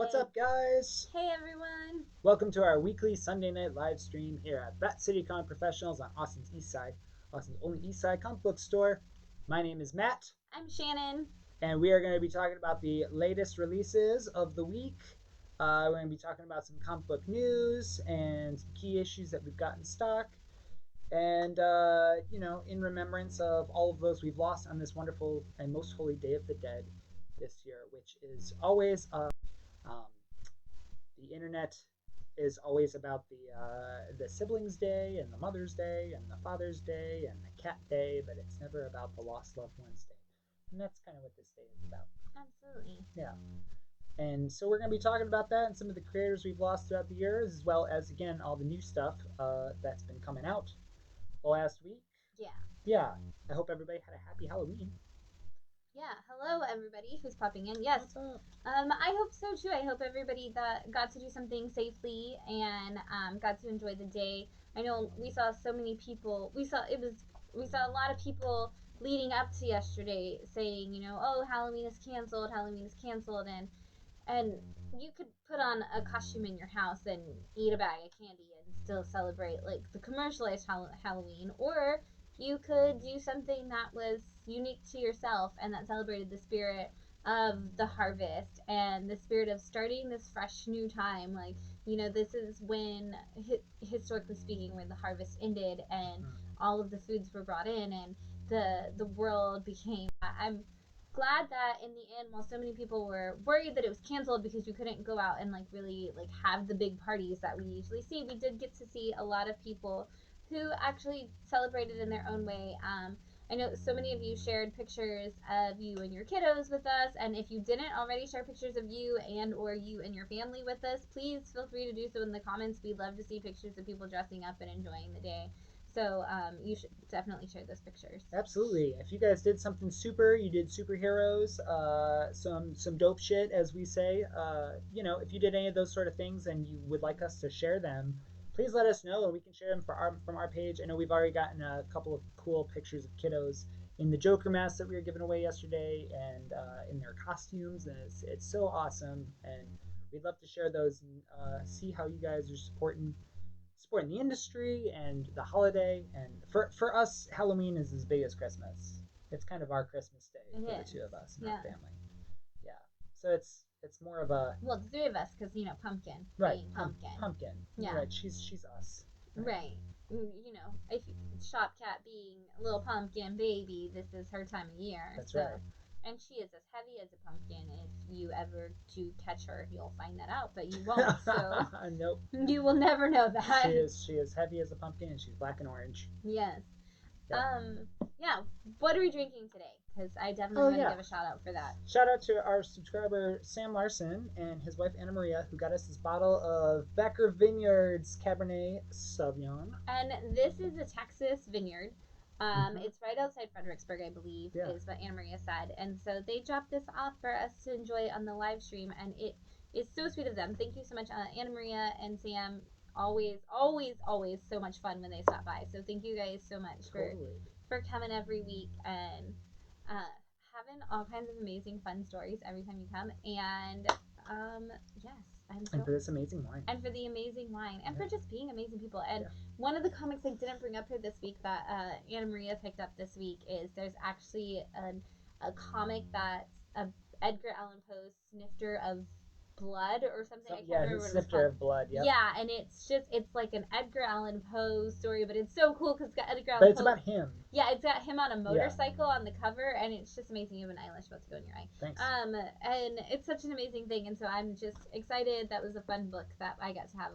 What's up, guys? Hey, everyone. Welcome to our weekly Sunday night live stream here at Bat City Comic Professionals on Austin's East Side, Austin's only East Side comic book store. My name is Matt, I'm Shannon. and we are going to be talking about the latest releases of the week. We're going to be talking about some comic book news and some key issues that we've got in stock. And, in remembrance of all of those we've lost on this wonderful and most holy Day of the Dead this year, which is always um, the internet is always about the siblings day and the mother's day and the father's day and the cat day, but it's never about the lost loved ones day. And that's kind of what this day is about. Absolutely. Yeah. And so we're going to be talking about that and some of the creators we've lost throughout the years, as well as, again, all the new stuff that's been coming out the last week. Yeah. Yeah. I hope everybody had a happy Halloween. Yeah. Hello, everybody who's popping in. Yes. What's up? I hope so too. I hope everybody that got to do something safely and got to enjoy the day. I know we saw so many people. We saw a lot of people leading up to yesterday saying, oh, Halloween is canceled. Halloween is canceled, and you could put on a costume in your house and eat a bag of candy and still celebrate like the commercialized Halloween, or you could do something that was unique to yourself and that celebrated the spirit of the harvest and the spirit of starting this fresh new time. Like, this is when, historically speaking, when the harvest ended and all of the foods were brought in and the world became. I'm glad that in the end, while so many people were worried that it was canceled because you couldn't go out and really have the big parties that we usually see, we did get to see a lot of people who actually celebrated in their own way. I know so many of you shared pictures of you and your kiddos with us, and if you didn't already share pictures of you and or you and your family with us, please feel free to do so in the comments. We'd love to see pictures of people dressing up and enjoying the day. So you should definitely share those pictures. Absolutely. If you guys did something super, you did superheroes, some dope shit, as we say. If you did any of those sort of things and you would like us to share them, please let us know and we can share them from our page. I know we've already gotten a couple of cool pictures of kiddos in the Joker mask that we were giving away yesterday and in their costumes, and it's so awesome. And we'd love to share those and see how you guys are supporting the industry and the holiday. And for us, Halloween is as big as Christmas. It's kind of our Christmas day for the two of us and our family. Yeah. So it's more of a, well, the three of us, because pumpkin, right, pumpkin. Pumpkin. Yeah. Right. She's us. Right. If Shopcat being a little pumpkin baby, this is her time of year. That's right. And she is as heavy as a pumpkin. If you ever do catch her, you'll find that out, but you won't. So nope. You will never know that. She is heavy as a pumpkin, and she's black and orange. Yes. Yep. Yeah. What are we drinking today? Because I definitely want to give a shout out for that. Shout out to our subscriber Sam Larson and his wife Anna Maria, who got us this bottle of BECKER Vineyards Cabernet Sauvignon. And this is a Texas vineyard. It's right outside Fredericksburg, I believe, is what Anna Maria said. And so they dropped this off for us to enjoy on the live stream, and it is so sweet of them. Thank you so much, Anna Maria and Sam. Always, always, always so much fun when they stop by. So thank you guys so much for coming every week and having all kinds of amazing fun stories every time you come. And yes. And for this amazing wine. And for the amazing wine. And for just being amazing people. And one of the comics I didn't bring up here this week that Anna Maria picked up this week is there's actually a comic that's a Edgar Allan Poe Snifter of Blood or something. I can't remember what it's Snifter of Blood, Yeah, and it's like an Edgar Allan Poe story, but it's so cool because it's got Edgar Allan Poe. But it's about him. Yeah, it's got him on a motorcycle on the cover, and it's just amazing. You have an eyelash about to go in your eye. Thanks. And it's such an amazing thing, and so I'm just excited. That was a fun book that I got to have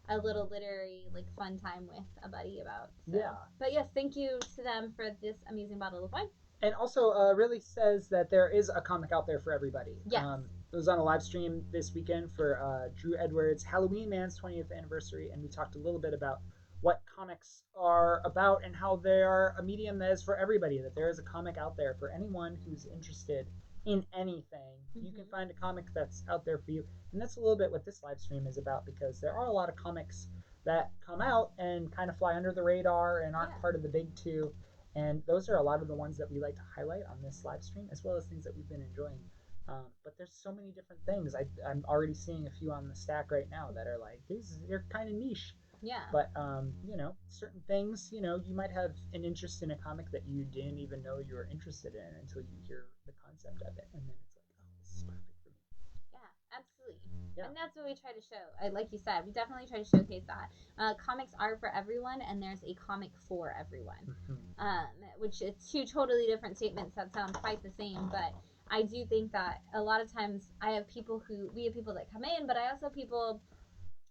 a little literary fun time with a buddy about. So. Yeah. But yes, thank you to them for this amazing bottle of wine. And also really says that there is a comic out there for everybody. Yes. It was on a live stream this weekend for Drew Edwards' Halloween Man's 20th anniversary, and we talked a little bit about what comics are about and how they are a medium that is for everybody, that there is a comic out there for anyone who's interested in anything. You can find a comic that's out there for you. And that's a little bit what this live stream is about, because there are a lot of comics that come out and kind of fly under the radar and aren't part of the big two. And those are a lot of the ones that we like to highlight on this live stream, as well as things that we've been enjoying But there's so many different things. I'm already seeing a few on the stack right now that are like these. They're kind of niche. Yeah. But certain things, you might have an interest in a comic that you didn't even know you were interested in until you hear the concept of it, and then it's like, oh, this is perfect for me. Yeah, absolutely. Yeah. And that's what we try to show. Like you said, we definitely try to showcase that. Comics are for everyone, and there's a comic for everyone. Which is two totally different statements that sound quite the same, but I do think that a lot of times we have people that come in, but I also have people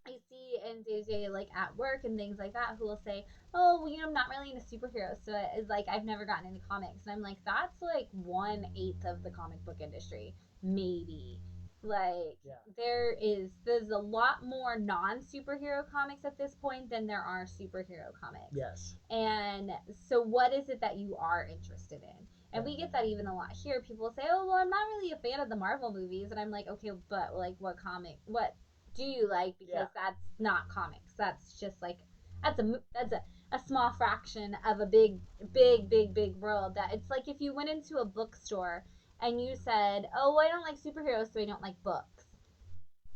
I see in day to day, like at work and things like that, who will say, "Oh, well, I'm not really into superheroes, so it's like I've never gotten into comics." And I'm like, "That's like 1/8 of the comic book industry, maybe." Like Yeah. there's a lot more non superhero comics at this point than there are superhero comics. Yes. And so, what is it that you are interested in? And we get that even a lot here. People say, "Oh, well, I'm not really a fan of the Marvel movies," and I'm like, "Okay, but like, what do you like?" Because that's not comics. That's just like that's a small fraction of a big world. That it's like if you went into a bookstore and you said, "Oh, well, I don't like superheroes, so I don't like books."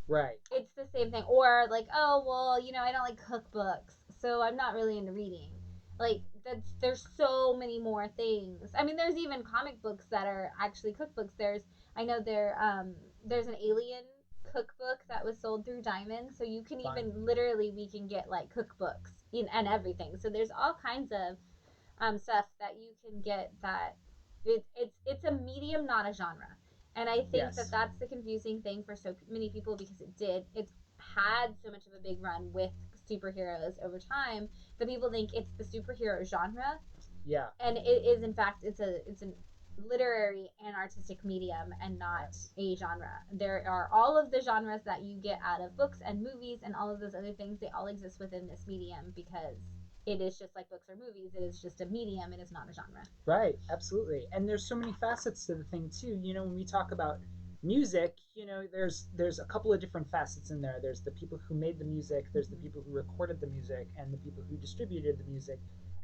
Right. It's the same thing. Or like, "Oh, well, I don't like cookbooks, so I'm not really into reading." Like there's so many more things. I mean, there's even comic books that are actually cookbooks. I know there's an alien cookbook that was sold through Diamond, so you can Fun. even literally we can get like cookbooks and everything. So there's all kinds of stuff that you can get that it's a medium, not a genre. And I think that Yes. that's the confusing thing for so many people because it's had so much of a big run with superheroes over time that people think it's the superhero genre. Yeah. And it is in fact it's a literary and artistic medium and not a genre. There are all of the genres that you get out of books and movies and all of those other things, they all exist within this medium because it is just like books or movies. It is just a medium. It is not a genre. Right. Absolutely. And there's so many facets to the thing too. When we talk about music, there's a couple of different facets in there. There's the people who made the music, there's the people who recorded the music, and the people who distributed the music.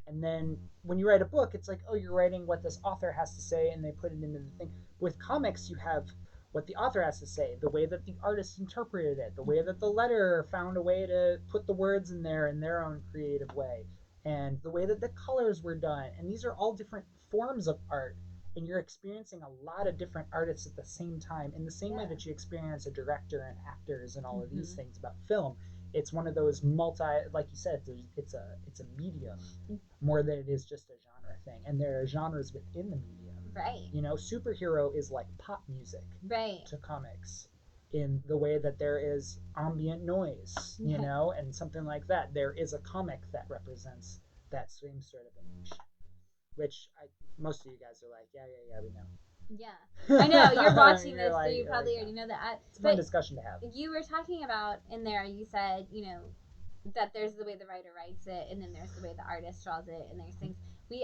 And then when you write a book, it's like, oh, you're writing what this author has to say, and they put it into the thing. With comics, you have what the author has to say, the way that the artist interpreted it, the way that the letter found a way to put the words in there in their own creative way, and the way that the colors were done. And these are all different forms of art. And you're experiencing a lot of different artists at the same time, in the same way that you experience a director and actors and all of these things about film. It's one of those like you said, it's a medium more than it is just a genre thing. And there are genres within the medium. Right. Superhero is like pop music to comics in the way that there is ambient noise, and something like that. There is a comic that represents that same sort of a niche, which most of you guys are like, yeah, we know. Yeah, I know you're watching this, so you probably already know that. It's a fun discussion to have. You were talking about in there. You said that there's the way the writer writes it, and then there's the way the artist draws it, and there's things.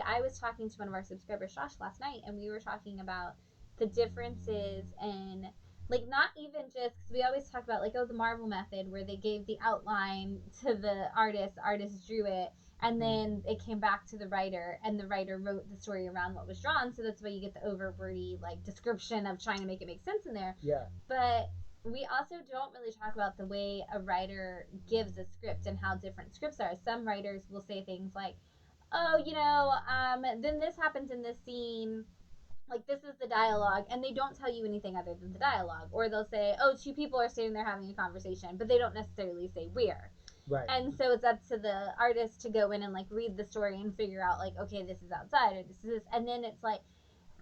I was talking to one of our subscribers, Josh, last night, and we were talking about the differences and like not even just because we always talk about like the Marvel method where they gave the outline to the artist drew it, and then it came back to the writer, and the writer wrote the story around what was drawn. So that's why you get the overwordy like description of trying to make it make sense in there. Yeah. But we also don't really talk about the way a writer gives a script and how different scripts are. Some writers will say things like, "Oh, then this happens in this scene." Like this is the dialogue, and they don't tell you anything other than the dialogue. Or they'll say, "Oh, two people are sitting there having a conversation," but they don't necessarily say where. Right. And so it's up to the artist to go in and like read the story and figure out like, okay, this is outside or this is this, and then it's like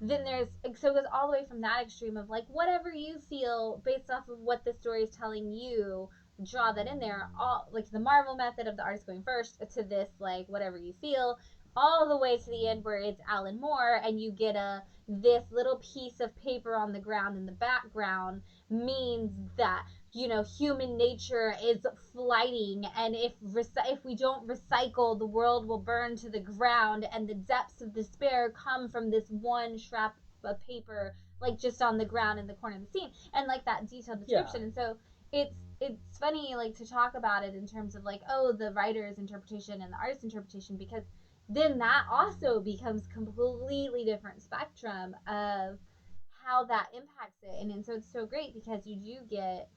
then there's so it goes all the way from that extreme of like whatever you feel based off of what the story is telling you, draw that in there, all like the Marvel method of the artist going first to this like whatever you feel, all the way to the end where it's Alan Moore and you get this little piece of paper on the ground in the background means that human nature is flighting, and if we don't recycle, the world will burn to the ground, and the depths of despair come from this one scrap of paper, like just on the ground in the corner of the scene, and like that detailed description. And so it's funny like to talk about it in terms of like the writer's interpretation and the artist's interpretation, because then that also becomes completely different spectrum of how that impacts it. And so it's so great because you do get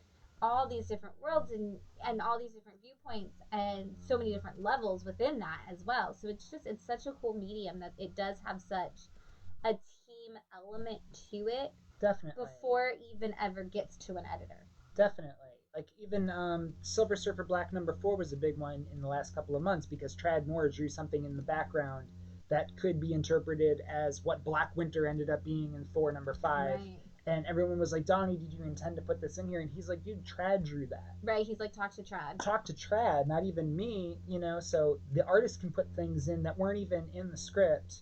all these different worlds and all these different viewpoints and so many different levels within that as well. So it's such a cool medium that it does have such a team element to it. Definitely. Before it even ever gets to an editor. Definitely. Like even Silver Surfer Black #4 was a big one in the last couple of months because Trad Moore drew something in the background that could be interpreted as what Black Winter ended up being in Thor #5. Right. And everyone was like, Donnie, did you intend to put this in here? And he's like, dude, Trad drew that. Right, he's like, talk to Trad. Talk to Trad, not even me, you know, so the artist can put things in that weren't even in the script.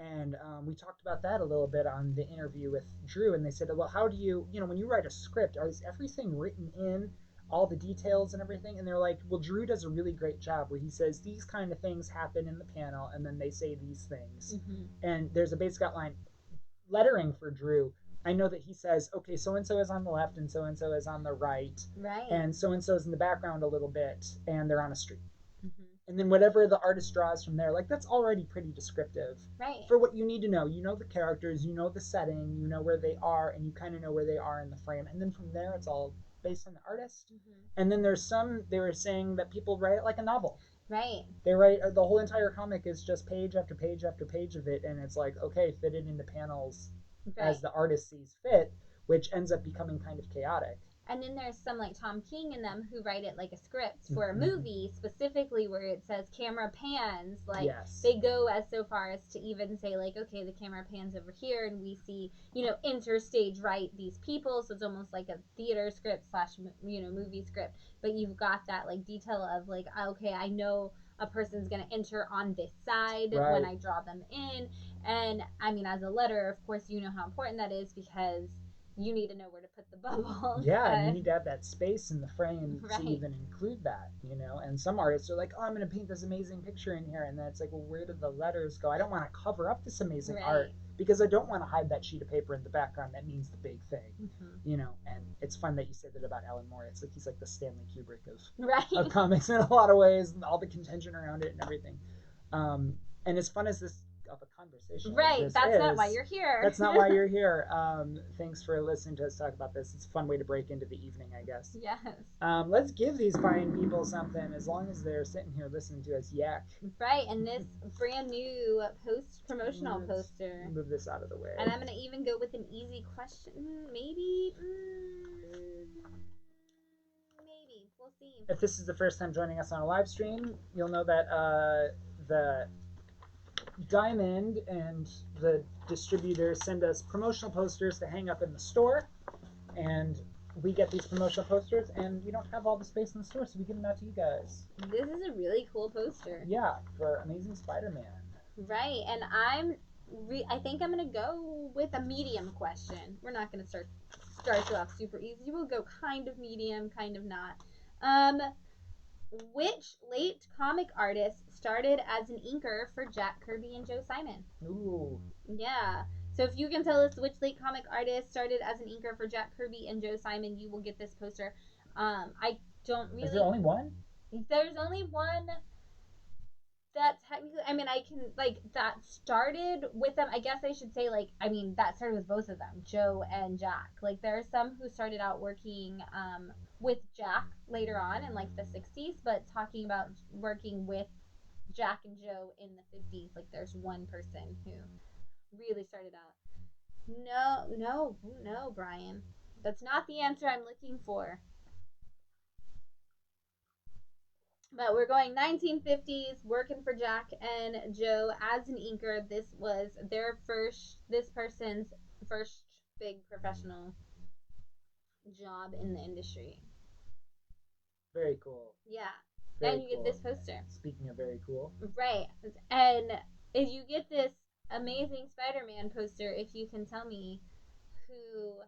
And we talked about that a little bit on the interview with Drew, and they said, well, how do you, when you write a script, is everything written in, all the details and everything? And they're like, well, Drew does a really great job where he says these kind of things happen in the panel, and then they say these things. Mm-hmm. And there's a basic outline. Lettering for Drew, I know that he says, okay, so-and-so is on the left, and so-and-so is on the right. Right. And so-and-so is in the background a little bit, and they're on a street. Mm-hmm. And then whatever the artist draws from there, like that's already pretty descriptive. Right. For what you need to know. You know the characters, you know the setting, you know where they are, and you kind of know where they are in the frame. And then from there, it's all based on the artist. Mm-hmm. And then there's some, they were saying that people write it like a novel. Right. They write, the whole entire comic is just page after page after page of it, and it's like, okay, fit it into panels as the artist sees fit, which ends up becoming kind of chaotic. And then there's some like Tom King and them who write it like a script for a movie, specifically where it says camera pans. Like they go as so far as to even say like, okay, the camera pans over here and we see, interstage right these people. So it's almost like a theater script / movie script. But you've got that like detail of like, okay, I know a person's going to enter on this side when I draw them in. And I mean, as a letterer, of course, you know how important that is because you need to know where to put the bubble. Yeah, and you need to have that space in the frame to even include that, And some artists are like, oh, I'm going to paint this amazing picture in here. And then it's like, well, where did the letters go? I don't want to cover up this amazing art because I don't want to hide that sheet of paper in the background. That means the big thing, And it's fun that you said that about Alan Moore. It's like he's like the Stanley Kubrick of comics in a lot of ways, and all the contention around it and everything. And as fun as this of a conversation. Right, that's not why you're here. That's not why you're here. Thanks for listening to us talk about this. It's a fun way to break into the evening, I guess. Yes. Let's give these fine people something as long as they're sitting here listening to us yak. Right, and this brand new promotional poster. Move this out of the way. And I'm going to even go with an easy question. Maybe. We'll see. If this is the first time joining us on a live stream, you'll know that the Diamond and the distributor send us promotional posters to hang up in the store, and we get these promotional posters, and we don't have all the space in the store, so we give them out to you guys. This is a really cool poster. Yeah, for Amazing Spider-Man. Right, and I think I'm going to go with a medium question. We're not going to start you off super easy. We'll go kind of medium, kind of not. Which late comic artist started as an inker for Jack Kirby and Joe Simon? Ooh. Yeah. So if you can tell us which late comic artist started as an inker for Jack Kirby and Joe Simon, you will get this poster. I don't really... Is there only one? There's only one that technically... I mean, I can... Like, that started with them. I guess I should say, like... I mean, that started with both of them, Joe and Jack. Like, there are some who started out working... with Jack later on in like the 60s, but talking about working with Jack and Joe in the 50s, like there's one person who really started out. No, Brian. That's not the answer I'm looking for. But we're going 1950s, working for Jack and Joe as an inker. This was this person's first big professional job in the industry. Very cool. Yeah. And you get this poster. Speaking of very cool. Right. And if you get this amazing Spider-Man poster, if you can tell me who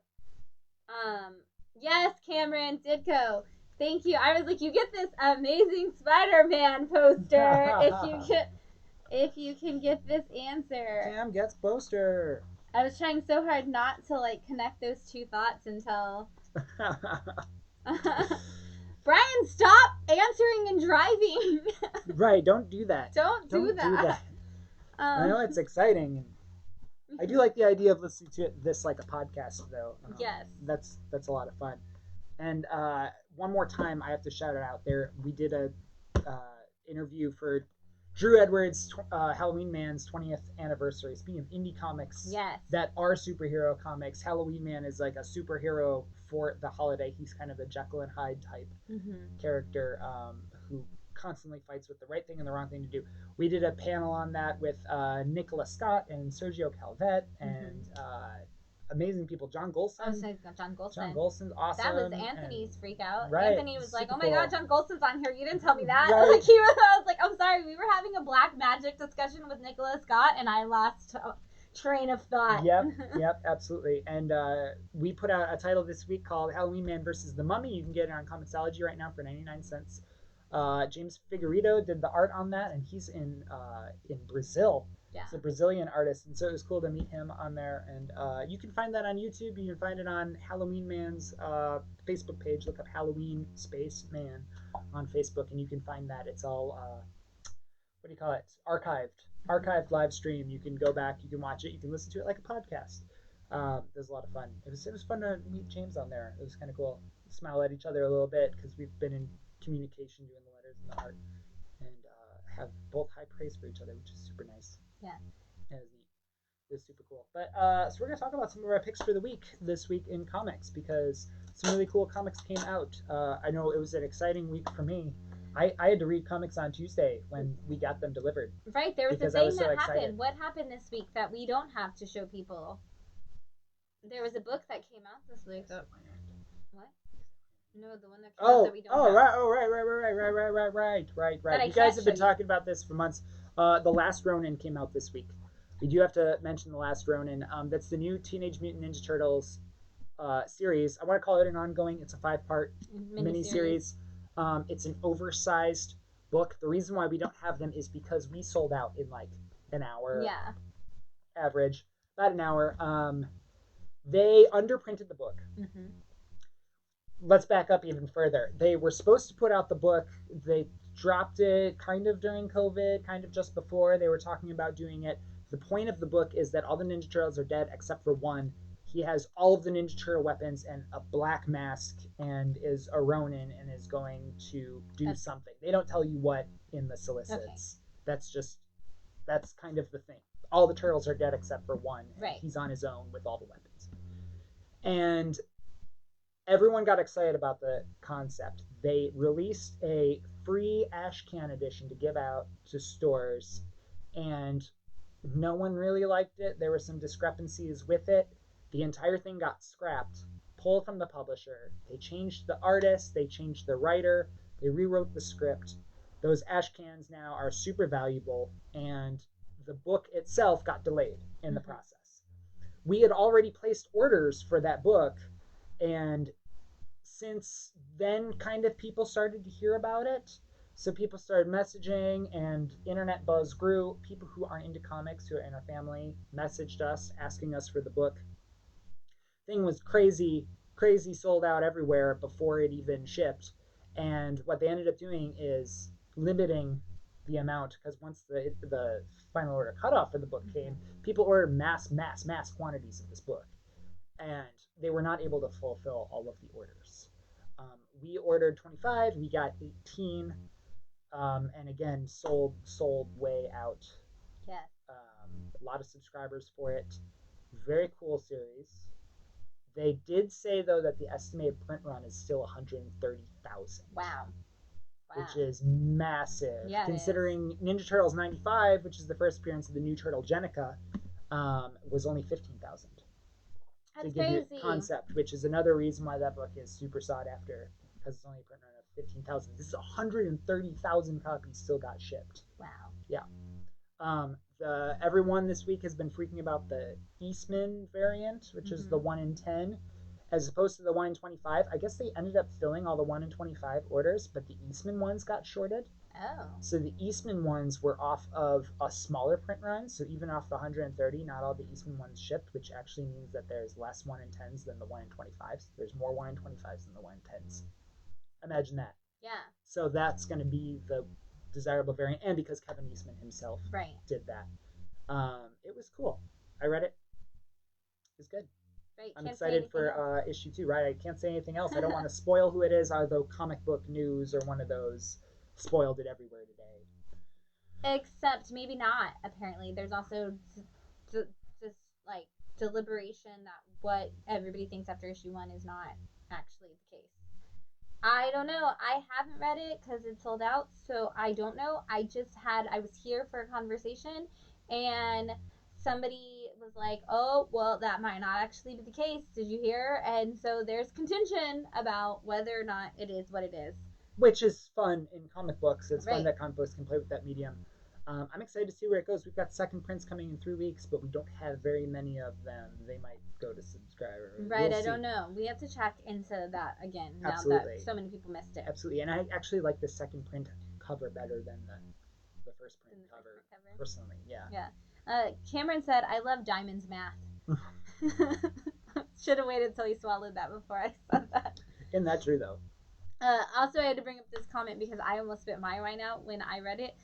yes, Cameron Ditko. Thank you. I was like, you get this amazing Spider-Man poster if you can get this answer. Cam gets poster. I was trying so hard not to like connect those two thoughts until Brian, stop answering and driving. Right, don't do that. Don't do that. I know it's exciting. I do like the idea of listening to this like a podcast, though. Yes. That's a lot of fun. And one more time, I have to shout it out. There, we did a interview for Drew Edwards' Halloween Man's 20th anniversary. Speaking of indie comics, yes, that are superhero comics, Halloween Man is like a superhero for the holiday. He's kind of a Jekyll and Hyde type character who constantly fights with the right thing and the wrong thing to do. We did a panel on that with Nicola Scott and Sergio Calvet and amazing people. John Golson. Oh, so John Golson. John Golson's awesome. That was Anthony's freak out. Right. Anthony was like, "Oh my cool. God, John Golson's on here. You didn't tell me that." Right. Like I was like, "I'm sorry. We were having a black magic discussion with Nicola Scott, and I lost train of thought." Yep, absolutely. And we put out a title this week called Halloween Man versus the Mummy. You can get it on Comixology right now for 99 cents. James Figueiredo did the art on that, and he's in Brazil. Yeah. He's a Brazilian artist, and so it was cool to meet him on there. And you can find that on YouTube. You can find it on Halloween Man's Facebook page. Look up Halloween Space Man on Facebook, and you can find that. It's all what do you call it? Archived live stream. You can go back, you can watch it, you can listen to it like a podcast. It was a lot of fun. It was fun to meet James on there. It was kind of cool. Smile at each other a little bit because we've been in communication doing the letters and the art, and have both high praise for each other, which is super nice. Yeah. It was neat. It was super cool. But so we're gonna talk about some of our picks for the week this week in comics because some really cool comics came out. I know it was an exciting week for me. I had to read comics on Tuesday when we got them delivered. Right, there was a thing that happened. What happened this week that we don't have to show people? There was a book that came out this week. What? No, the one that came out that we don't have. Right. You guys have been talking about this for months. The Last Ronin came out this week. We do have to mention The Last Ronin. That's the new Teenage Mutant Ninja Turtles series. I want to call it an ongoing. It's a 5-part miniseries. It's an oversized book. The reason why we don't have them is because we sold out in like an hour. Yeah. Average. About an hour. They underprinted the book. Let's back up even further. They were supposed to put out the book. They dropped it kind of during COVID, kind of just before. They were talking about doing it. The point of the book is that all the Ninja Turtles are dead except for one. He has all of the Ninja Turtle weapons and a black mask and is a Ronin and is going to do something. They don't tell you what in the solicits. Okay. That's kind of the thing. All the turtles are dead except for one. Right. He's on his own with all the weapons. And everyone got excited about the concept. They released a free ash can edition to give out to stores, and no one really liked it. There were some discrepancies with it. The entire thing got scrapped, pulled from the publisher. They changed the artist, they changed the writer, they rewrote the script. Those ash cans now are super valuable, and the book itself got delayed in the process. We had already placed orders for that book, and since then, kind of people started to hear about it. So people started messaging, and internet buzz grew. People who aren't into comics, who are in our family, messaged us, asking us for the book. Thing was crazy sold out everywhere before it even shipped. And what they ended up doing is limiting the amount, because once the final order cutoff for the book came, people ordered mass quantities of this book. And they were not able to fulfill all of the orders. We ordered 25, we got 18, and again, sold way out. Yeah. A lot of subscribers for it. Very cool series. They did say, though, that the estimated print run is still 130,000. Wow. Which is massive. Yeah, considering Ninja Turtles 95, which is the first appearance of the new turtle Jenica, was only 15,000. That's to give crazy. you concept, which is another reason why that book is super sought after, because it's only a print run of 15,000. This is 130,000 copies still got shipped. Wow. Yeah. Everyone this week has been freaking about the Eastman variant, which is the 1 in 10, as opposed to the 1 in 25. I guess they ended up filling all the 1 in 25 orders, but the Eastman ones got shorted. Oh. So the Eastman ones were off of a smaller print run, so even off the 130, not all the Eastman ones shipped, which actually means that there's less 1 in 10s than the 1 in 25s. There's more 1 in 25s than the 1 in 10s. Imagine that. Yeah. So that's going to be the desirable variant, and because Kevin Eastman himself right. did that. It was cool. I read it. is good. Right. I'm Can't say excited anything else. for issue 2. Right, I can't say anything else. I don't want to spoil who it is, although Comic Book News or one of those spoiled it everywhere today. Except maybe not. Apparently, there's also just like deliberation that what everybody thinks after issue 1 is not actually the case. I don't know. I haven't read it because it's sold out, so I don't know. I was here for a conversation, and somebody was like, oh, well, that might not actually be the case. Did you hear? And so there's contention about whether or not it is what it is. Which is fun in comic books. It's fun Right. that comic books can play with that medium. I'm excited to see where it goes. We've got second prints coming in 3 weeks, but we don't have very many of them. They might go to subscriber. Right, We'll I see. don't know. We have to check into that again now Absolutely. that so many people missed it. Absolutely, and I actually like the second print cover better than the first print Than the cover. first print cover. Personally, yeah. Yeah. Cameron said, I love Diamond's math. Should have waited until he swallowed that before I said that. Isn't that true, though? Also, I had to bring up this comment because I almost spit my wine out when I read it.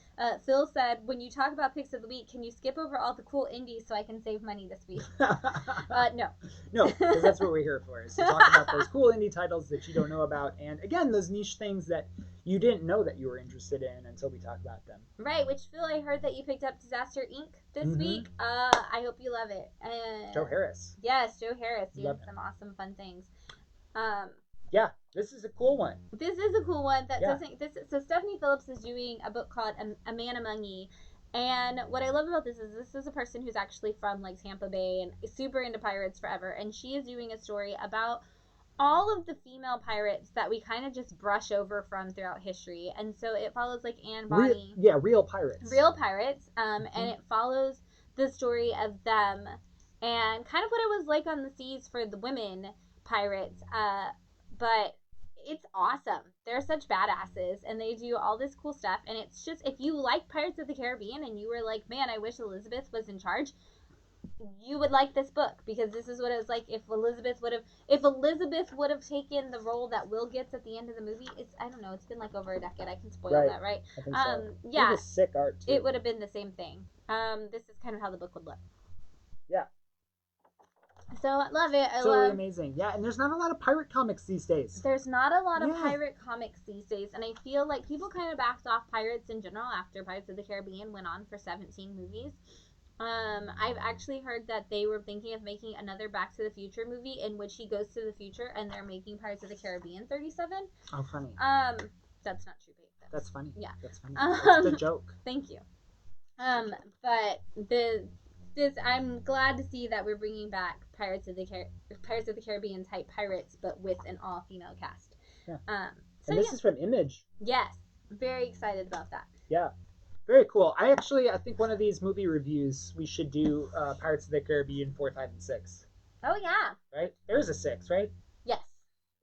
Phil said, when you talk about picks of the week, can you skip over all the cool indies so I can save money this week? No. No, because that's what we're here for, is to talk about those cool indie titles that you don't know about. And again, those niche things that you didn't know that you were interested in until we talk about them. Right, which, Phil, I heard that you picked up Disaster Inc. this Mhm. week. I hope you love it. Joe Harris. Yes, Joe Harris doing Love him. some awesome, fun things. Yeah, this is a cool one. This is a cool one that Yeah. doesn't. So Stephanie Phillips is doing a book called A Man Among Ye, and what I love about this is a person who's actually from like Tampa Bay and is super into pirates forever, and she is doing a story about all of the female pirates that we kind of just brush over from throughout history, and so it follows like Anne Bonny, real pirates, and it follows the story of them and kind of what it was like on the seas for the women pirates. But it's awesome. They're such badasses and they do all this cool stuff. And it's just, if you like Pirates of the Caribbean and you were like, man, I wish Elizabeth was in charge, you would like this book because this is what it was like if Elizabeth would have taken the role that Will gets at the end of the movie. I don't know, it's been like over a decade. I can spoil that, right? I think so. Yeah. It was sick art too. It would have been the same thing. This is kind of how the book would look. Yeah. So I love it. Totally amazing. Yeah, and there's not a lot of pirate comics these days. There's not a lot of pirate comics these days, and I feel like people kind of backed off pirates in general after Pirates of the Caribbean went on for 17 movies. I've actually heard that they were thinking of making another Back to the Future movie in which he goes to the future and they're making Pirates of the Caribbean 37. Oh, funny. That's not true, babe. That's funny. Yeah. That's funny. That's a joke. Thank you. But I'm glad to see that we're bringing back Pirates of the Caribbean type pirates, but with an all-female cast. Yeah. So and this is from Image. Yes. Very excited about that. Yeah. Very cool. I think one of these movie reviews we should do Pirates of the Caribbean 4, 5, and 6. Oh, yeah. Right? There's a 6, right? Yes.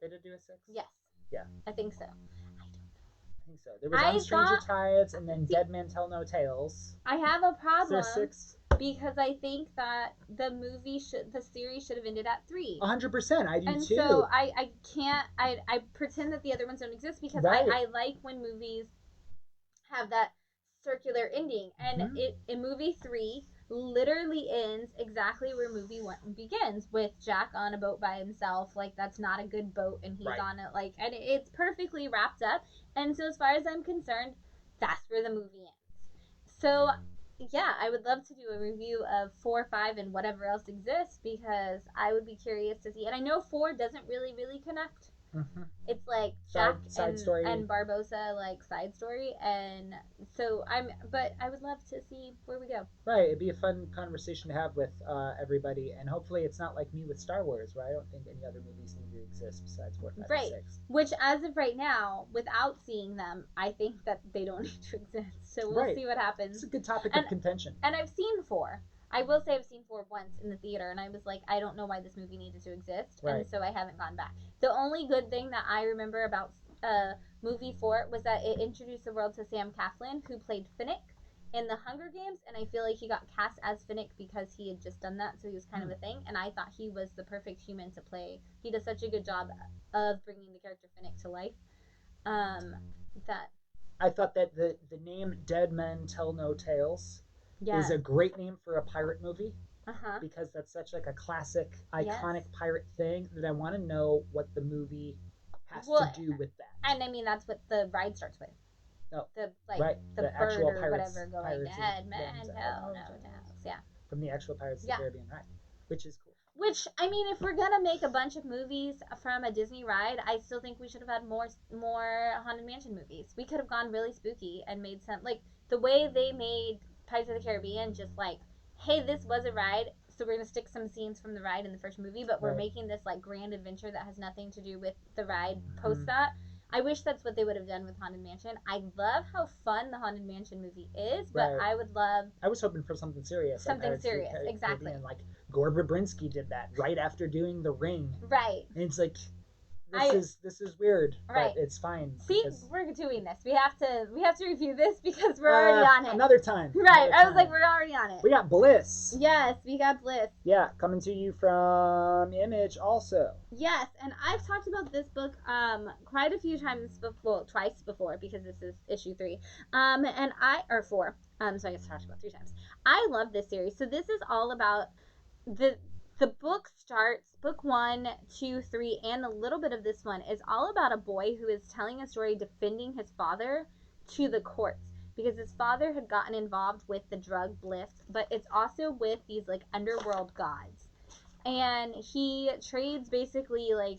They did do a 6? Yes. Yeah. I think so. I think so. There was On Stranger Tides and then Dead Men Tell No Tales. I have a problem. Is there 6? Because I think that the series should have ended at 3. 100%. I do too. And so I can't, I pretend that the other ones don't exist because I like when movies have that circular ending. And in movie 3 literally ends exactly where movie 1 begins, with Jack on a boat by himself. Like, that's not a good boat, and he's on it, like, and it's perfectly wrapped up. And so as far as I'm concerned, that's where the movie ends. So yeah, I would love to do a review of 4, 5, and whatever else exists, because I would be curious to see. And I know 4 doesn't really connect. Mm-hmm. It's like Jack side story. and Barbossa, like, side story, and so but I would love to see where we go. Right, it'd be a fun conversation to have with everybody, and hopefully it's not like me with Star Wars, where I don't think any other movies need to exist besides 4, 5, and 6. Which, as of right now, without seeing them, I think that they don't need to exist. So we'll see what happens. It's a good topic of contention. And I've seen 4. I will say I've seen 4 once in the theater, and I was like, I don't know why this movie needed to exist, and so I haven't gone back. The only good thing that I remember about movie 4 was that it introduced the world to Sam Claflin, who played Finnick in the Hunger Games, and I feel like he got cast as Finnick because he had just done that, so he was kind of a thing, and I thought he was the perfect human to play. He does such a good job of bringing the character Finnick to life. That I thought that the name Dead Men Tell No Tales is a great name for a pirate movie. Uh-huh. because that's such like a classic, iconic Yes. pirate thing that I want to know what the movie has Well, to do with that. and I mean that's what the ride starts with. Oh, The like right, the the bird actual or pirates, whatever going pirates of dead man tell no tales. Yeah. from the actual Pirates of Yeah. the Caribbean ride, which is cool. Which I mean, if we're gonna make a bunch of movies from a Disney ride, I still think we should have had more Haunted Mansion movies. We could have gone really spooky and made some like the way they made Pirates of the Caribbean, just like, hey, this was a ride, so we're gonna stick some scenes from the ride in the first movie, but we're Right. making this like grand adventure that has nothing to do with the ride post Mhm. that. I wish that's what they would have done with Haunted Mansion. I love how fun the Haunted Mansion movie is, but Right. I would love I was hoping for something serious, like something Pirates of the serious. Exactly. Caribbean. Like Gore Verbinski did that right after doing The Ring, Right. and it's like I this is weird, but Right. it's fine. See, Because, we're doing this. We have to review this because we're already on it. Another time. Right. Another I was like, time. we're already on it. We got Bliss. Yes, we got Bliss. Yeah, coming to you from Image also. Yes, and I've talked about this book quite a few times before, well, twice before because this is issue 3. And I or 4. So I guess I talked about 3 times. I love this series. So this is all about the the book starts book 1, 2, 3, and a little bit of this one is all about a boy who is telling a story defending his father to the courts because his father had gotten involved with the drug Bliss, but it's also with these like underworld gods, and he trades basically like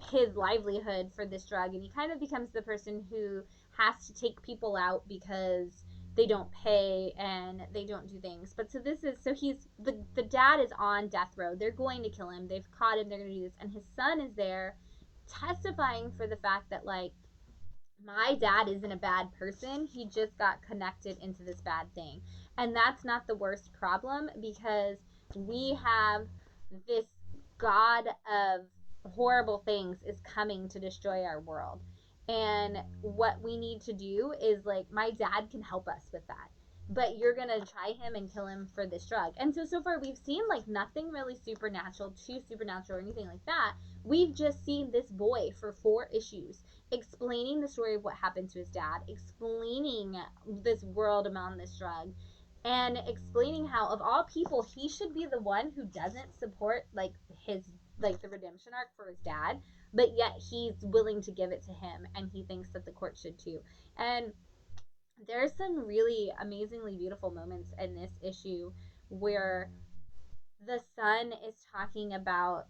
his livelihood for this drug, and he kind of becomes the person who has to take people out because they don't pay and they don't do things. But so this is so he's the dad is on death row. They're going to kill him. They've caught him. They're going to do this, and his son is there testifying for the fact that like my dad isn't a bad person. He just got connected into this bad thing. And that's not the worst problem because we have this god of horrible things is coming to destroy our world. And what we need to do is like my dad can help us with that. But you're going to try him and kill him for this drug. And so far we've seen like nothing really supernatural, too supernatural or anything like that. We've just seen this boy for 4 issues explaining the story of what happened to his dad, explaining this world around this drug, and explaining how of all people he should be the one who doesn't support like his like the redemption arc for his dad, but yet he's willing to give it to him and he thinks that the court should too. And there's some really amazingly beautiful moments in this issue where the son is talking about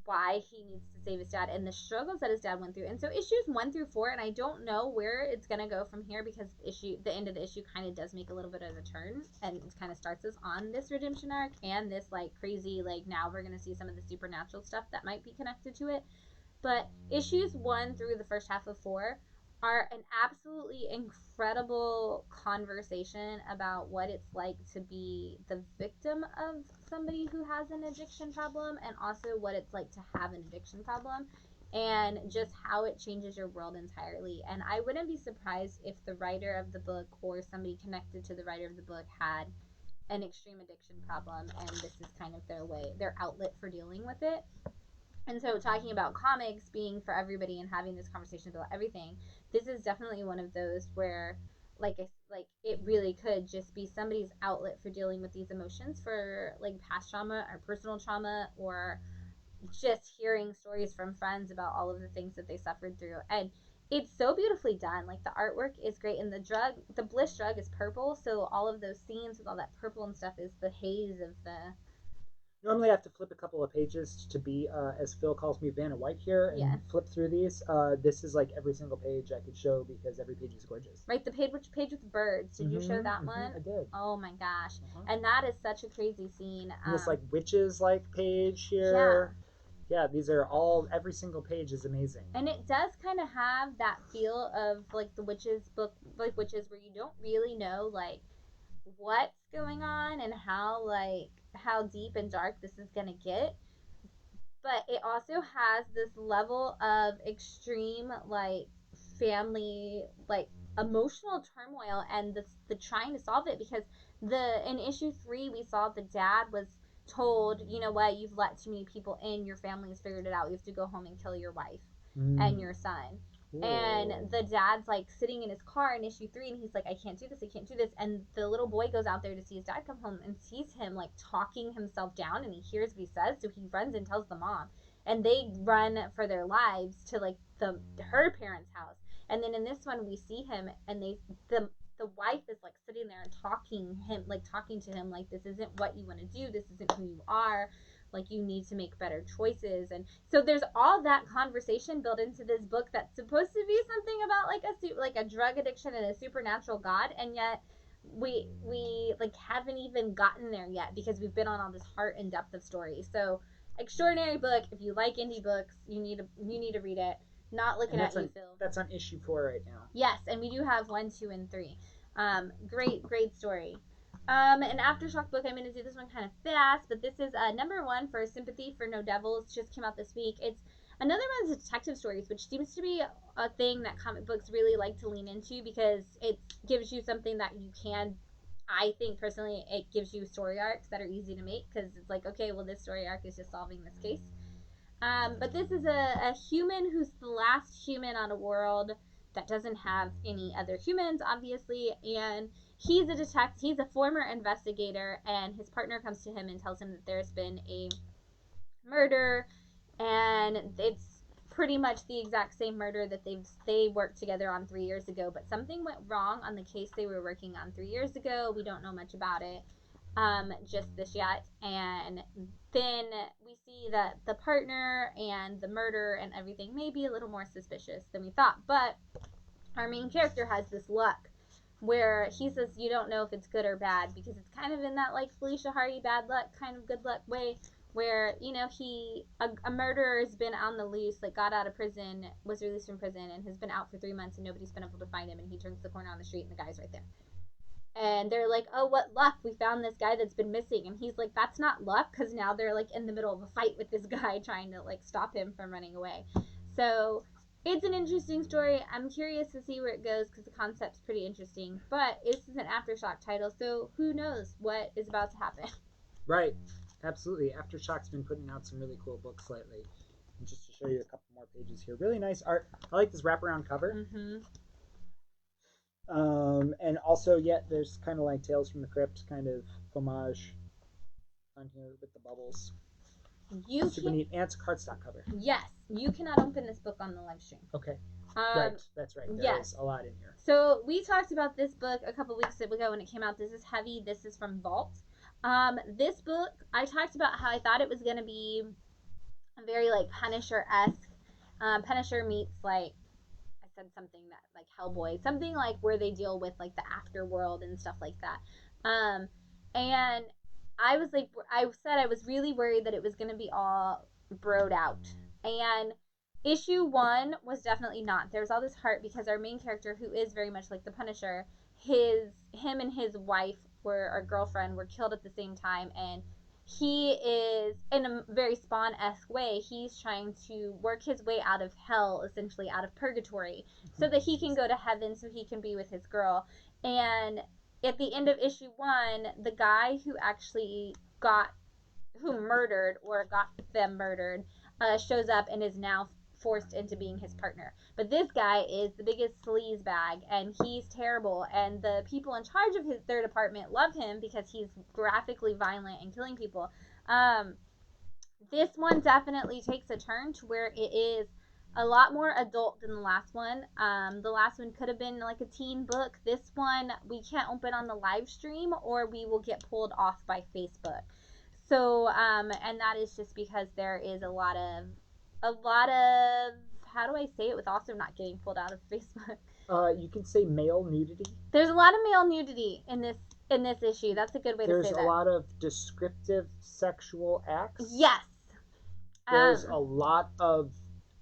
why he needs to save his dad and the struggles that his dad went through. And so issues 1 through 4, and I don't know where it's gonna go from here because the end of the issue kind of does make a little bit of a turn and it kind of starts us on this redemption arc and this like crazy like now we're gonna see some of the supernatural stuff that might be connected to it. But issues 1 through the first half of 4 are an absolutely incredible conversation about what it's like to be the victim of somebody who has an addiction problem and also what it's like to have an addiction problem and just how it changes your world entirely. And I wouldn't be surprised if the writer of the book or somebody connected to the writer of the book had an extreme addiction problem and this is kind of their outlet for dealing with it. And so, talking about comics being for everybody and having this conversation about everything, this is definitely one of those where, like it really could just be somebody's outlet for dealing with these emotions for like past trauma or personal trauma or just hearing stories from friends about all of the things that they suffered through. And it's so beautifully done. Like the artwork is great, and the Bliss drug is purple, so all of those scenes with all that purple and stuff is the haze of the Normally, I have to flip a couple of pages to be, as Phil calls me, Vanna White here, and yeah. flip through these. This is like every single page I could show because every page is gorgeous. Right, the page with the birds. Did you show that one? I did. Oh my gosh. And that is such a crazy scene. And this like witches like page here. Yeah. Yeah, these are all, every single page is amazing. And it does kind of have that feel of like the witches book, like witches, where you don't really know like what's going on and how deep and dark this is gonna get. But it also has this level of extreme like family like emotional turmoil and the trying to solve it because the in issue 3 we saw the dad was told, you know what, you've let too many people in, your family has figured it out, you have to go home and kill your wife and your son. And the dad's like sitting in his car in issue 3, and he's like, I can't do this, I can't do this. And the little boy goes out there to see his dad come home and sees him like talking himself down, and he hears what he says, so he runs and tells the mom, and they run for their lives to like her parents' house. And then in this one we see him, and the wife is like sitting there and talking to him like, this isn't what you want to do, this isn't who you are, like you need to make better choices. And so there's all that conversation built into this book that's supposed to be something about like a drug addiction and a supernatural god, and yet we like haven't even gotten there yet because we've been on all this heart and depth of story. So extraordinary book. If you like indie books, you need to read it. Not looking at you, Phil. That's on issue 4 right now. Yes, and we do have 1, 2, and 3. Great story. An Aftershock book. I'm going to do this one kind of fast, but this is number 1 for Sympathy for No Devils. Just came out this week. It's another one of the detective stories, which seems to be a thing that comic books really like to lean into because it gives you something that you can. I think personally, it gives you story arcs that are easy to make because it's like, okay, well, this story arc is just solving this case. But this is a human who's the last human on a world that doesn't have any other humans, obviously, and he's a detective. He's a former investigator, and his partner comes to him and tells him that there's been a murder, and it's pretty much the exact same murder that they worked together on 3 years ago, but something went wrong on the case they were working on 3 years ago. We don't know much about it just this yet. And then we see that the partner and the murder and everything may be a little more suspicious than we thought. But our main character has this luck where he says you don't know if it's good or bad because it's kind of in that like Felicia Hardy bad luck kind of good luck way where, you know, a murderer has been on the loose, like got out of prison, was released from prison, and has been out for 3 months and nobody's been able to find him, and he turns the corner on the street and the guy's right there. And they're like, oh, what luck, we found this guy that's been missing. And he's like, that's not luck, because now they're like in the middle of a fight with this guy trying to like stop him from running away. So it's an interesting story. I'm curious to see where it goes because the concept's pretty interesting, but this is an Aftershock title, so who knows what is about to happen. Right, absolutely. Aftershock's been putting out some really cool books lately. And just to show you a couple more pages here, really nice art. I like this wraparound cover. And also, there's kind of like Tales from the Crypt kind of homage on here with the bubbles. Super neat. And it's a cardstock cover. Yes, you cannot open this book on the live stream. Okay. Right, that's right. There's a lot in here. So we talked about this book a couple weeks ago when it came out. This is heavy. This is from Vault. This book, I talked about how I thought it was going to be very like Punisher-esque. Punisher meets like, I said something that like Hellboy, something like where they deal with like the afterworld and stuff like that. And I said I was really worried that it was going to be all broed out. And issue 1 was definitely not. There's all this heart because our main character, who is very much like the Punisher, him and his wife or girlfriend were killed at the same time, and he is, in a very Spawn-esque way, he's trying to work his way out of hell, essentially out of purgatory, so that he can go to heaven, so he can be with his girl. And at the end of issue 1, the guy who actually got them murdered shows up and is now forced into being his partner. But this guy is the biggest sleaze bag, and he's terrible, and the people in charge of their department love him because he's graphically violent and killing people. This one definitely takes a turn to where it is a lot more adult than the last one. The last one could have been like a teen book. This one we can't open on the live stream, or we will get pulled off by Facebook. So and that is just because there is a lot of how do I say it with also not getting pulled out of Facebook? You can say male nudity. There's a lot of male nudity in this issue. That's a good way to say that. There's a lot of descriptive sexual acts. Yes. There's a lot of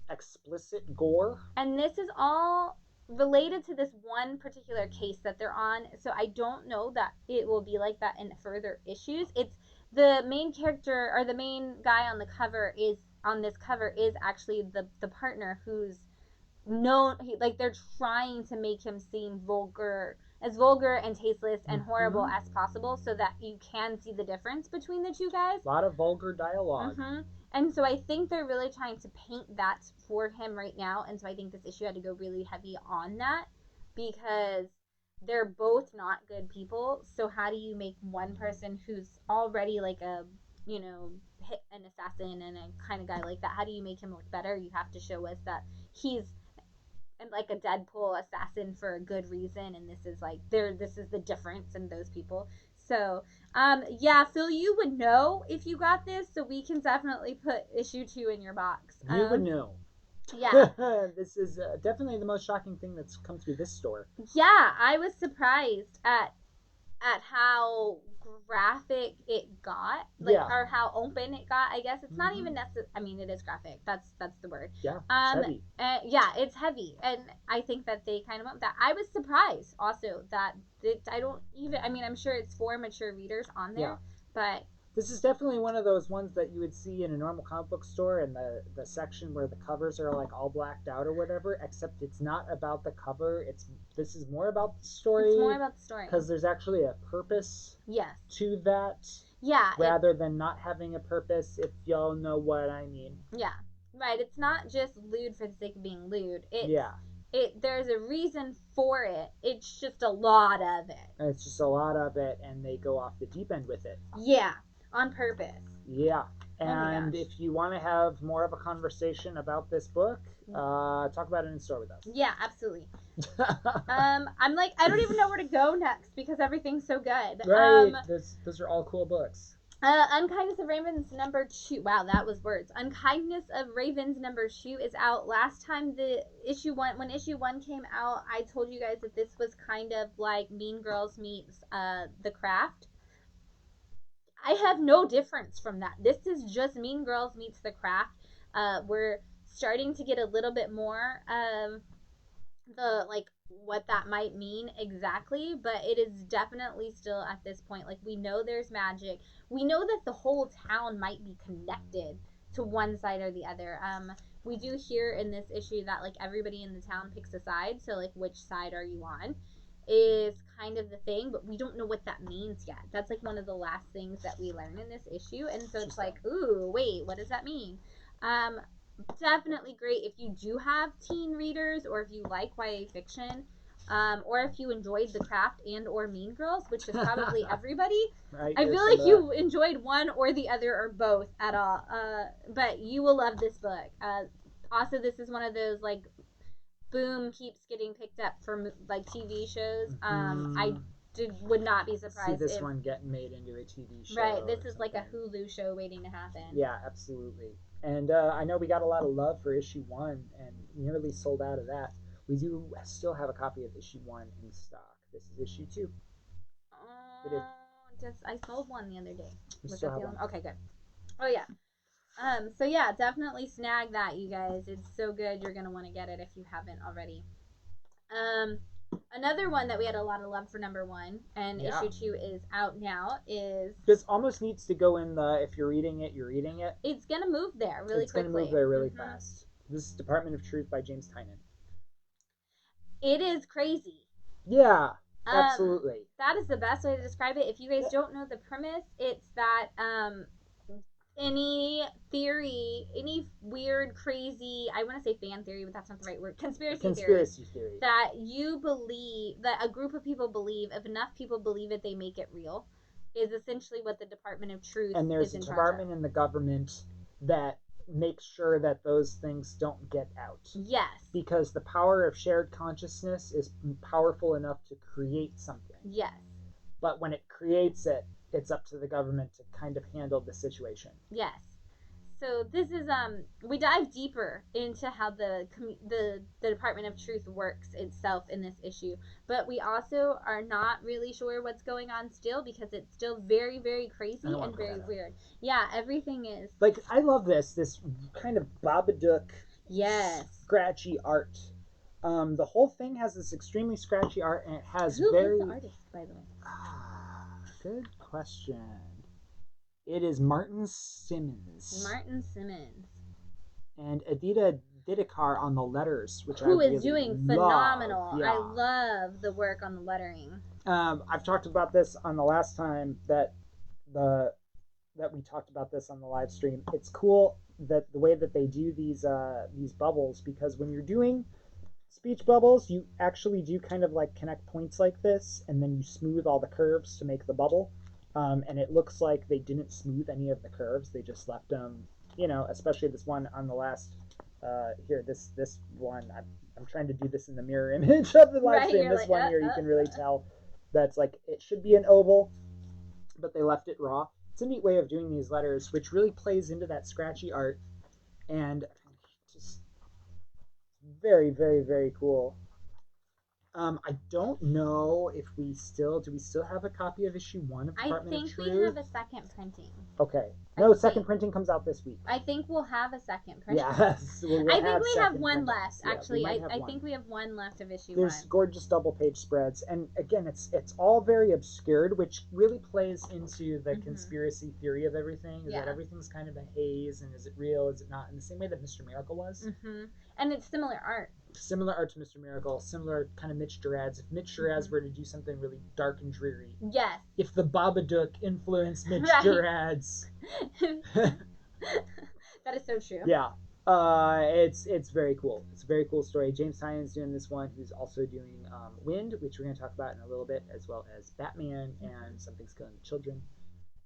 explicit gore. And this is all related to this one particular case that they're on. So I don't know that it will be like that in further issues. It's the main character, or the main guy on this cover is actually the partner who's known, they're trying to make him seem as vulgar and tasteless and horrible as possible, so that you can see the difference between the two guys. A lot of vulgar dialogue. And so I think they're really trying to paint that for him right now. And so I think this issue had to go really heavy on that because they're both not good people. So how do you make one person who's already like a, you know, hit an assassin and a kind of guy like that, how do you make him look better? You have to show us that he's like a Deadpool assassin for a good reason, and this is like this is the difference in those people. So yeah, Phil, you would know if you got this, so we can definitely put issue 2 in your box. You would know. Yeah. This is definitely the most shocking thing that's come through this store. Yeah, I was surprised at how graphic it got, like, Yeah. or how open it got. I guess it's not even necessary. I mean, it is graphic. That's the word. Yeah, it's heavy. Yeah, it's heavy, and I think that they kind of went that. I was surprised also that I don't even. I mean, I'm sure it's for mature readers on there, but this is definitely one of those ones that you would see in a normal comic book store in the section where the covers are like all blacked out or whatever, except it's not about the cover. This is more about the story. It's more about the story. Because there's actually a purpose to that. Yeah. Rather than not having a purpose, if y'all know what I mean. Yeah. Right. It's not just lewd for the sake of being lewd. There's a reason for it. It's just a lot of it. It's just a lot of it, and they go off the deep end with it. Yeah. On purpose. Yeah. And if you want to have more of a conversation about this book, talk about it in store with us. Yeah, absolutely. I'm like, I don't even know where to go next because everything's so good. Right. Those are all cool books. Unkindness of Raven's number 2. Wow, that was words. Unkindness of Raven's number 2 is out. Last time when issue 1 came out, I told you guys that this was kind of like Mean Girls meets The Craft. I have no difference from that. This is just Mean Girls meets The Craft. We're starting to get a little bit more of the, like, what that might mean exactly, but it is definitely still at this point, like, we know there's magic. We know that the whole town might be connected to one side or the other. We do hear in this issue that, like, everybody in the town picks a side, so, like, which side are you on is kind of the thing, but we don't know what that means yet. That's like one of the last things that we learn in this issue, and so it's like, ooh, wait, what does that mean? Definitely great if you do have teen readers, or if you like YA fiction, or if you enjoyed The Craft and or Mean Girls, which is probably everybody. Right, I feel like you enjoyed one or the other or both at all, but you will love this book. Also, this is one of those, like, boom, keeps getting picked up for, like, TV shows. I would not be surprised see this one getting made into a TV show. Right, this is like a Hulu show waiting to happen. Yeah, absolutely. And I know we got a lot of love for issue 1 and nearly sold out of that. We do still have a copy of issue 1 in stock. This is issue 2. I sold one the other day. Was that the one? Okay, good. Oh yeah. So yeah, definitely snag that, you guys. It's so good. You're gonna want to get it if you haven't already. Another one that we had a lot of love for, number 1, and issue 2 is out now, is... This almost needs to go in the, if you're reading it, you're reading it. It's going to move there really quickly. It's going to move there really fast. This is Department of Truth by James Tynan. It is crazy. Yeah, absolutely. That is the best way to describe it. If you guys don't know the premise, it's that... any theory, any weird, crazy, I want to say fan theory, but that's not the right word, conspiracy theory, that you believe, that a group of people believe, if enough people believe it, they make it real, is essentially what the Department of Truth is in charge of. And there's a department in the government that makes sure that those things don't get out. Yes. Because the power of shared consciousness is powerful enough to create something. Yes. But when it creates it, it's up to the government to kind of handle the situation. Yes. So this is we dive deeper into how the Department of Truth works itself in this issue, but we also are not really sure what's going on still, because it's still very, very crazy and very weird. Yeah, everything is. Like, I love this kind of Babadook, scratchy art. The whole thing has this extremely scratchy art, and it has Who is the artist, by the way? Good question. It is Martin Simmons. Martin Simmons. And Adita Didikar on the letters, which Who I is really doing phenomenal. Yeah. I love the work on the lettering. I've talked about this on the last time that we talked about this on the live stream. It's cool. that the way that they do these bubbles, because when you're doing speech bubbles, you actually do kind of like connect points like this, and then you smooth all the curves to make the bubble. And it looks like they didn't smooth any of the curves; they just left them. Especially this one on the last here. This one, I'm trying to do this in the mirror image of the last stream. This like, one here, you can really tell that's like it should be an oval, but they left it raw. It's a neat way of doing these letters, which really plays into that scratchy art, and just very, very, very cool. I don't know if do we still have a copy of issue 1 of Department of Truth? I think we have a second printing. Okay. No, second printing comes out this week. I think we'll have a second printing. Yes. I think we have one left, actually. Yeah, I think we have one left of issue 1. There's gorgeous double page spreads. And again, it's all very obscured, which really plays into the conspiracy theory of everything. Is that everything's kind of a haze, and is it real, is it not? In the same way that Mr. Miracle was. And it's similar art. Similar art to Mr. Miracle, similar kind of Mitch Gerads. If Mitch Gerads were to do something really dark and dreary. Yes. If the Babadook influenced Mitch Gerads. That is so true. Yeah. It's very cool. It's a very cool story. James Tynan's doing this one, who's also doing Wind, which we're going to talk about in a little bit, as well as Batman and Something's Killing the Children.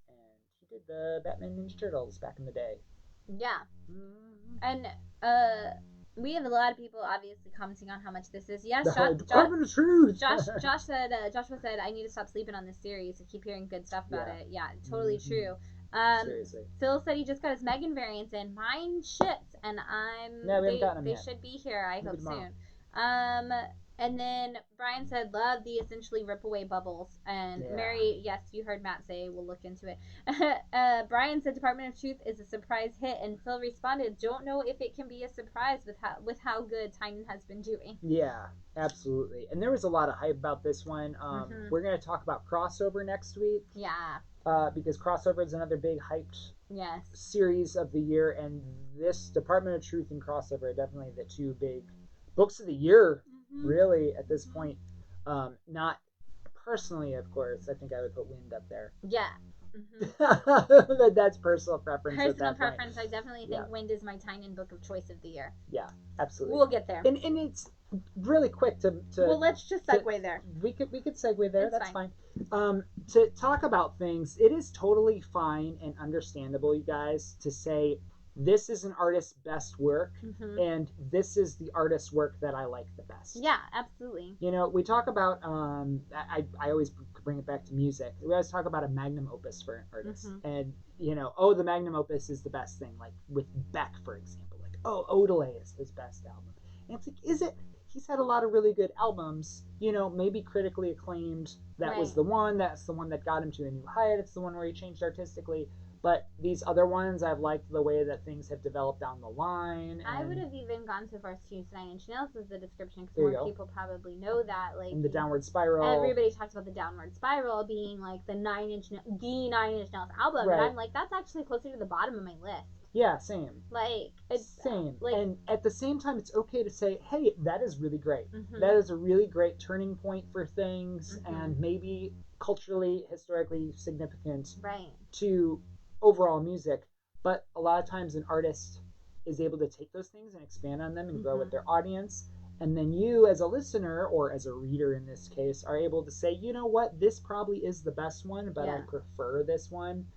And he did the Batman Ninja Turtles back in the day. Yeah. And we have a lot of people obviously commenting on how much this is. Yes, Joshua said, I need to stop sleeping on this series. I keep hearing good stuff about it. Yeah, totally true. Seriously. Phil said he just got his Megan variants in. Mine shipped, and they should be here, I hope soon. And then Brian said, love the essentially rip away bubbles. And Mary, yes, you heard Matt say, we'll look into it. Brian said Department of Truth is a surprise hit. And Phil responded, don't know if it can be a surprise with how good Tynan has been doing. Yeah, absolutely. And there was a lot of hype about this one. We're going to talk about Crossover next week. Yeah. Because Crossover is another big hyped series of the year. And this Department of Truth and Crossover are definitely the two big books of the year. Really, at this point, not personally, of course. I think I would put Wind up there. Yeah. But that's personal preference. Personal preference. I definitely think Wind is my Tynan book of choice of the year. Yeah, absolutely. We'll get there. And it's really quick to well, let's just segue there. We could segue there. That's fine. To talk about things, it is totally fine and understandable, you guys, to say this is an artist's best work, and this is the artist's work that I like the best. Yeah, absolutely. We talk about, I always bring it back to music. We always talk about a magnum opus for an artist. And, the magnum opus is the best thing. Like with Beck, for example. Like, Odelay is his best album. And it's like, is it? He's had a lot of really good albums, maybe critically acclaimed. That was the one. That's the one that got him to a new height. It's the one where he changed artistically. But these other ones, I've liked the way that things have developed down the line. I would have even gone so far as to use 9 Inch Nails as the description, because more people probably know that. Like, and the downward spiral. Everybody talks about the downward spiral being like the 9 Inch Nails album, and I'm like, that's actually closer to the bottom of my list. Yeah, same. Like, it's same. And at the same time, it's okay to say, hey, that is really great. That is a really great turning point for things, and maybe culturally, historically significant to overall music. But a lot of times an artist is able to take those things and expand on them and grow with their audience. And then you, as a listener, or as a reader in this case, are able to say, you know what, this probably is the best one, but I prefer this one.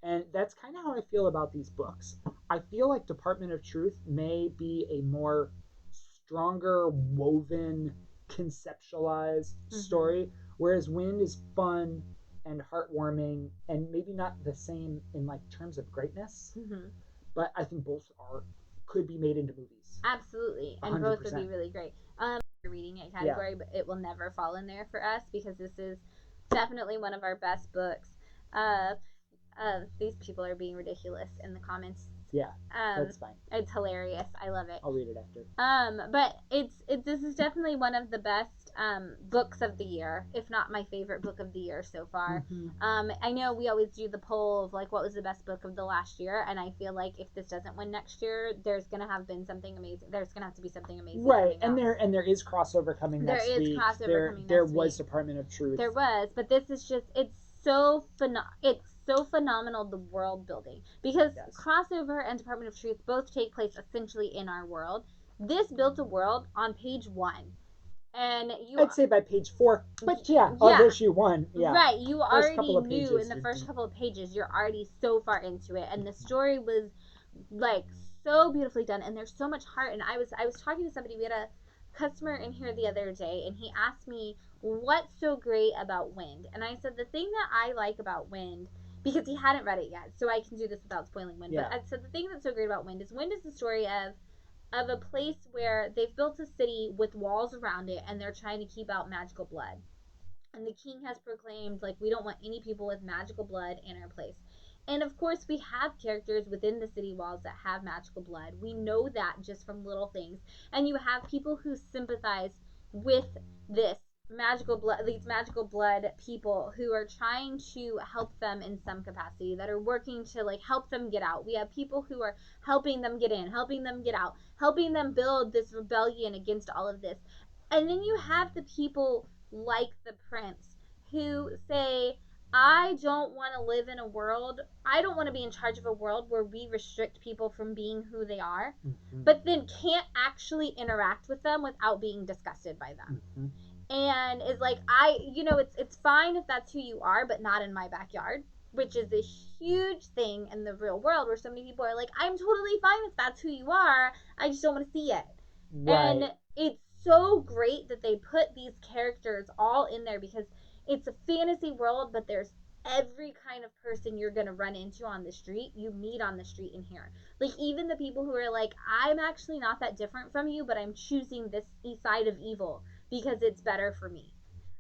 And that's kind of how I feel about these books. I feel like Department of Truth may be a more stronger, woven, conceptualized story, whereas Wind is fun and heartwarming, and maybe not the same in like terms of greatness, but I think both could be made into movies. Absolutely, and 100%. Both would be really great. Reading it category, but it will never fall in there for us because this is definitely one of our best books. These people are being ridiculous in the comments. Yeah, that's fine. It's hilarious. I love it. I'll read it after. But this is definitely one of the best books of the year, if not my favorite book of the year so far. I know we always do the poll of like what was the best book of the last year, and I feel like if this doesn't win next year, there's gonna have been something amazing. There's gonna have to be something amazing. Right, and there is crossover coming next week. There is crossover coming next week. There was Department of Truth. There was, but this is just it's so so phenomenal, the world building. Because Yes. Crossover and Department of Truth both take place essentially in our world. This built a world on page 1. And I'd say by page 4, but yeah, Yeah. of issue 1, yeah. Right, you First already couple of knew pages, in the you're first deep. couple of pages, you're already so far into it, and the story was like so beautifully done, and there's so much heart. And I was talking to somebody. We had a customer in here the other day, and he asked me what's so great about Wind, and I said the thing that I like about Wind, because he hadn't read it yet, so I can do this without spoiling Wind. Yeah. But I said the thing that's so great about Wind is the story of a place where they've built a city with walls around it, and they're trying to keep out magical blood. And the king has proclaimed, like, we don't want any people with magical blood in our place. And of course, we have characters within the city walls that have magical blood. We know that just from little things. And you have people who sympathize with this these magical blood people who are trying to help them in some capacity, that are working to like help them get out. We have people who are helping them get in, helping them get out, helping them build this rebellion against all of this. And then you have the people like the prince who say, I don't want to live in a world, I don't want to be in charge of a world where we restrict people from being who they are, but then can't actually interact with them without being disgusted by them. And is like, it's fine if that's who you are, but not in my backyard, which is a huge thing in the real world, where so many people are like, I'm totally fine if that's who you are, I just don't want to see it. Right. And it's so great that they put these characters all in there, because it's a fantasy world, but there's every kind of person you're going to run into on the street, you meet on the street in here. Like, even the people who are like, I'm actually not that different from you, but I'm choosing this side of evil because it's better for me.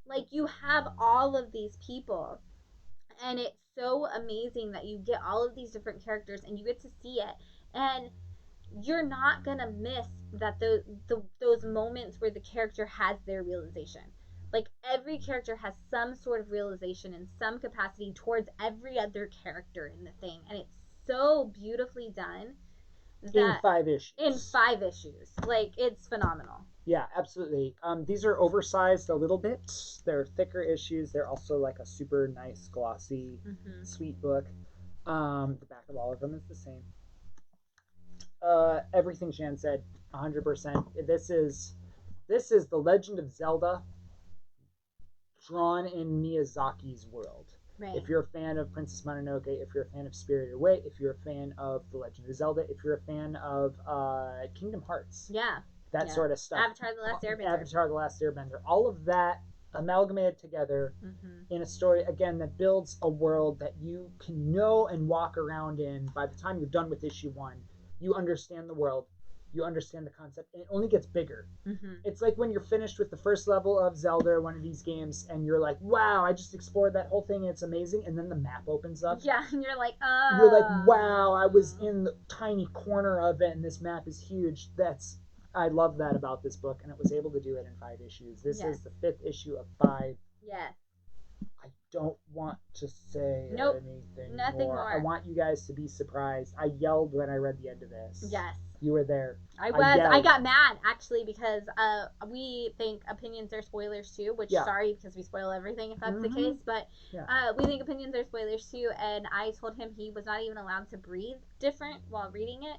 Like, you have all of these people, and it's so amazing that you get all of these different characters and you get to see it. And you're not gonna miss that those moments where the character has their realization. Like, every character has some sort of realization in some capacity towards every other character in the thing, and it's so beautifully done. In 5 issues. In 5 issues, like, it's phenomenal. Yeah, absolutely. These are oversized a little bit. They're thicker issues. They're also like a super nice, glossy, sweet book. The back of all of them is the same. Everything Shan said, 100%. This is the Legend of Zelda drawn in Miyazaki's world. Right. If you're a fan of Princess Mononoke, if you're a fan of Spirited Away, if you're a fan of The Legend of Zelda, if you're a fan of Kingdom Hearts, that sort of stuff. Avatar: The Last Airbender. All of that amalgamated together in a story, again, that builds a world that you can know and walk around in. By the time you're done with issue 1, you understand the world, you understand the concept, and it only gets bigger. It's like when you're finished with the first level of Zelda or one of these games, and you're like, wow, I just explored that whole thing, and it's amazing, and then the map opens up. Yeah, and you're like, wow, I was in the tiny corner of it, and this map is huge. I love that about this book, and it was able to do it in 5 issues. This is the 5th issue of 5. Yes. I don't want to say Nothing more. I want you guys to be surprised. I yelled when I read the end of this. Yes. You were there. I was. I got mad, actually, because we think opinions are spoilers too, which, sorry, because we spoil everything if that's the case, but we think opinions are spoilers too, and I told him he was not even allowed to breathe different while reading it,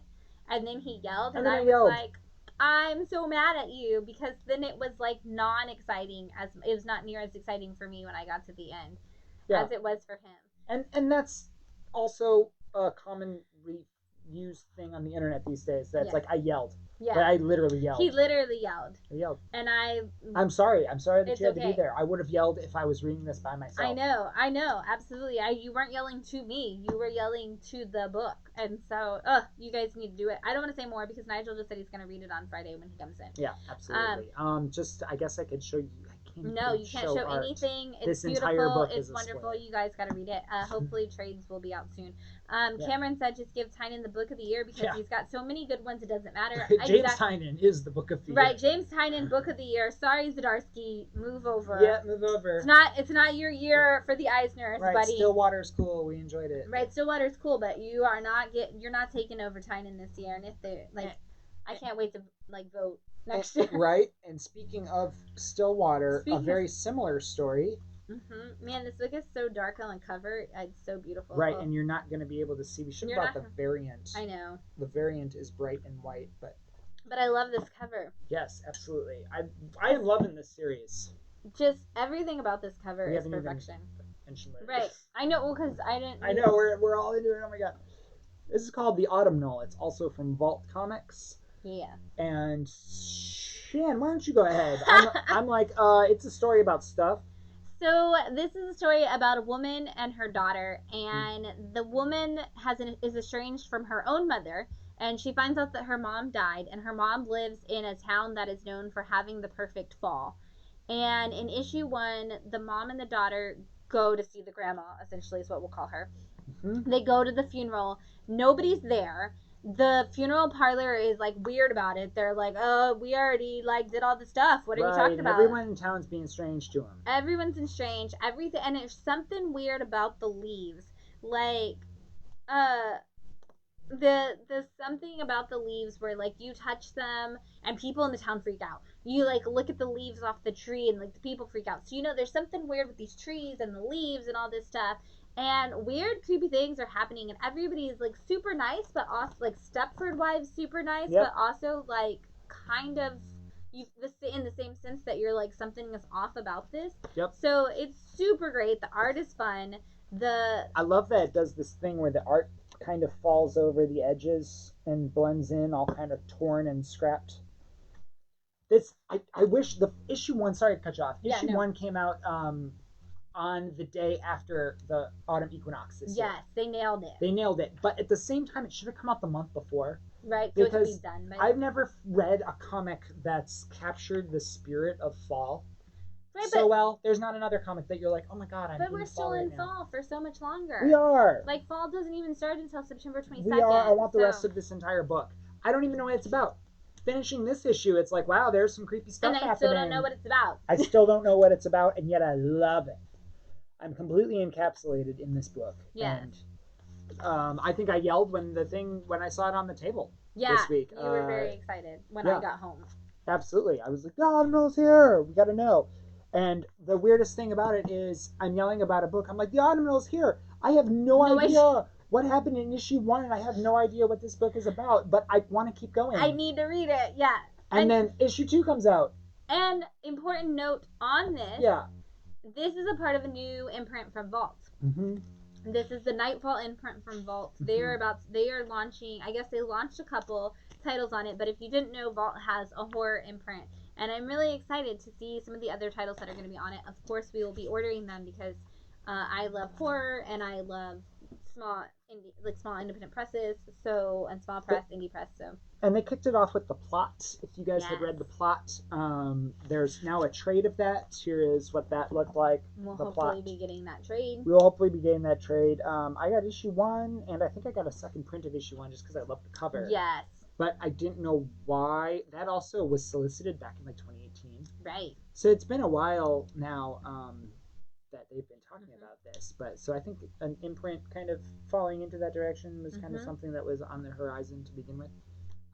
and then he yelled, and I was like, I'm so mad at you, because then it was like non-exciting, as it was not near as exciting for me when I got to the end as it was for him. And that's also a common used thing on the internet these days. That's like, I yelled. Yeah. But I literally yelled. He literally yelled. I yelled. And I'm sorry that you had to be there. I would have yelled if I was reading this by myself. I know, absolutely. You weren't yelling to me. You were yelling to the book. And so, you guys need to do it. I don't want to say more, because Nigel just said he's going to read it on Friday when he comes in. Yeah, absolutely. I guess I could show you. No, you can't show anything. It's beautiful. It's wonderful. You guys got to read it. Hopefully trades will be out soon. Cameron said just give Tynan the book of the year, because he's got so many good ones, it doesn't matter. James Tynan is the book of the year. Right, James Tynan, book of the year. Sorry, Zdarsky, move over. Yeah, move over. It's not your year for the Eisners, buddy. Stillwater's cool. We enjoyed it. Right, Stillwater's cool, but you're not taking over Tynan this year, and if they I can't wait to vote next year. Right, and speaking of Stillwater, a very similar story. Man, this book is so dark on the cover. It's so beautiful. Right, and you're not going to be able to see. We should have bought the variant. I know. The variant is bright and white, but I love this cover. Yes, absolutely. I am loving this series. Just everything about this cover is perfection. Right. I know, well, because I didn't... I know, we're all into it. Oh my god. This is called the Autumn Null. It's also from Vault Comics. Yeah. And Shan, why don't you go ahead? I'm like, it's a story about stuff. So this is a story about a woman and her daughter, and the woman is estranged from her own mother, and she finds out that her mom died, and her mom lives in a town that is known for having the perfect fall. And in issue 1, the mom and the daughter go to see the grandma, essentially is what we'll call her. They go to the funeral. Nobody's there. The funeral parlor is like weird about it. They're like, oh, we already like did all the stuff. What are you talking about? Everyone in town's being strange to him. Everyone's estranged. Everything, and there's something weird about the leaves. Like, there's something about the leaves where like you touch them and people in the town freak out. You like look at the leaves off the tree and like the people freak out. So there's something weird with these trees and the leaves and all this stuff. And weird, creepy things are happening, and everybody is, like, super nice, but also, like, Stepford Wives super nice, but also, like, kind of in the same sense that you're, like, something is off about this. Yep. So it's super great. The art is fun. I love that it does this thing where the art kind of falls over the edges and blends in, all kind of torn and scrapped. I wish the issue 1, sorry to cut you off, issue 1 came out, on the day after the autumn equinox this year. Yes, they nailed it. They nailed it. But at the same time, it should have come out the month before. Right, so because it could be done. I've never read a comic that's captured the spirit of fall well. There's not another comic that you're like, oh my god, I'm in fall. But we're still in fall for so much longer. We are. Like, fall doesn't even start until September 22nd. We are. I want the rest of this entire book. I don't even know what it's about. Finishing this issue, it's like, wow, there's some creepy stuff happening. And I still don't know what it's about. I still don't know what it's about, and yet I love it. I'm completely encapsulated in this book. Yeah. And I think I yelled when I saw it on the table this week. You were very excited when I got home. Absolutely. I was like, oh, Autumn Null's here. We got to know. And the weirdest thing about it is I'm yelling about a book. I'm like, the Autumn Null's here. I have no idea what happened in issue 1, and I have no idea what this book is about, but I want to keep going. I need to read it, yeah. And then issue 2 comes out. And important note on this. Yeah. This is a part of a new imprint from Vault. This is the Nightfall imprint from Vault. They are launching, I guess they launched a couple titles on it, but if you didn't know, Vault has a horror imprint. And I'm really excited to see some of the other titles that are going to be on it. Of course, we will be ordering them because I love horror and I love small independent presses, and small press, indie press, so. And they kicked it off with the plot. If you guys had read the plot, there's now a trade of that. Here is what that looked like. We'll hopefully be getting that trade. We'll hopefully be getting that trade. I got issue 1, and I think I got a second print of issue 1 just because I love the cover. Yes. But I didn't know why. That also was solicited back in like 2018. Right. So it's been a while now that they've been talking about this. But so I think an imprint kind of falling into that direction was kind of something that was on the horizon to begin with.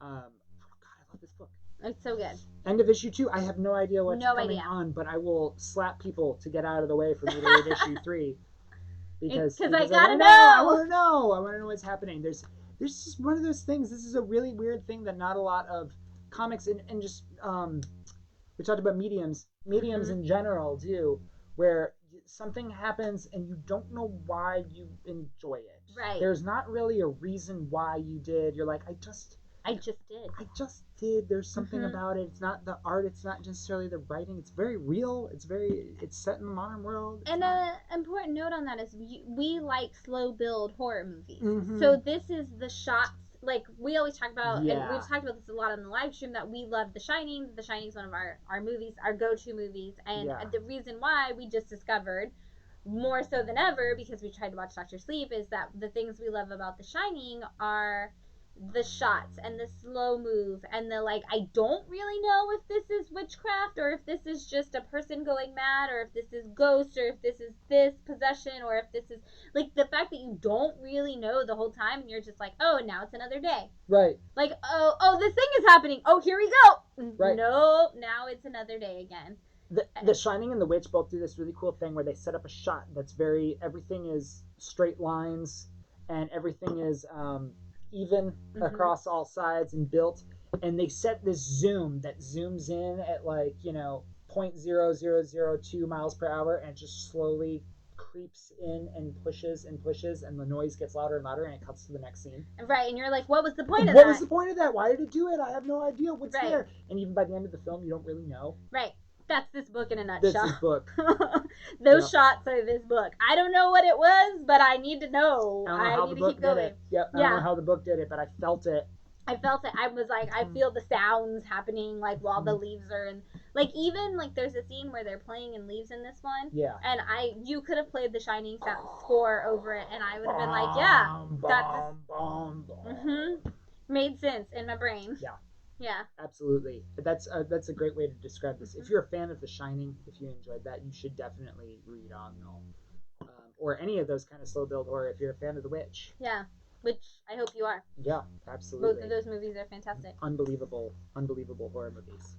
God, I love this book. It's so good. End of issue 2. I have no idea what's coming on, but I will slap people to get out of the way for me to read issue 3. Because I gotta know. I want to know. I want to know what's happening. There's just one of those things. This is a really weird thing that not a lot of comics and just we talked about mediums in general do, where something happens and you don't know why you enjoy it. Right. There's not really a reason why you did. You're like, I just did. There's something about it. It's not the art. It's not necessarily the writing. It's very real. It's set in the modern world. And an important note on that is we like slow build horror movies. So this is the shots. Like we always talk about, and we've talked about this a lot on the live stream, that we love The Shining. The Shining is one of our movies, our go-to movies. And the reason why we just discovered, more so than ever, because we tried to watch Dr. Sleep, is that the things we love about The Shining are the shots and the slow move and the like, I don't really know if this is witchcraft or if this is just a person going mad or if this is ghost or if this is this possession or if this is like the fact that you don't really know the whole time and you're just like, oh, now it's another day. Right. Like, oh, this thing is happening. Oh, here we go. Right. Nope. Now it's another day again. The Shining and The Witch both do this really cool thing where they set up a shot that's everything is straight lines and everything is even across all sides and built, and they set this zoom that zooms in at like 0.0002 miles per hour and just slowly creeps in and pushes and the noise gets louder and louder and it cuts to the next scene. Right, and you're like, what was the point of what that? was the point of that? Why did it do it? I have no idea what's there. And even by the end of the film, you don't really know. Right. That's this book in a nutshell. This book. Those shots are this book. I don't know what it was, but I need to know. I need to keep going. Yep. I don't know how the book did it, but I felt it. I felt it. I was like, I feel the sounds happening, like while the leaves are in. Like even like there's a scene where they're playing in leaves in this one. Yeah. And you could have played the Shining sound score over it, and I would have been like, yeah, that's made sense in my brain. Yeah. Yeah. Absolutely. That's a great way to describe this. If you're a fan of The Shining, if you enjoyed that, you should definitely read Autumn Null. Or any of those kind of slow build horror if you're a fan of The Witch. Yeah. Which I hope you are. Yeah, absolutely. Both of those movies are fantastic. Unbelievable horror movies.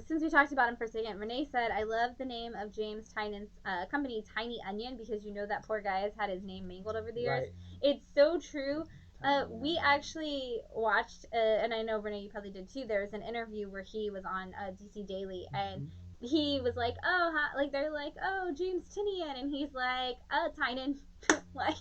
Since we talked about him for a second, Renee said, I love the name of James Tynan's company, Tiny Onion, because that poor guy has had his name mangled over the years. Right. It's so true. We actually watched, and I know, Renee, you probably did too, there was an interview where he was on DC Daily, and he was like, they're like, oh, James Tinian, and he's like, Tynan. Like...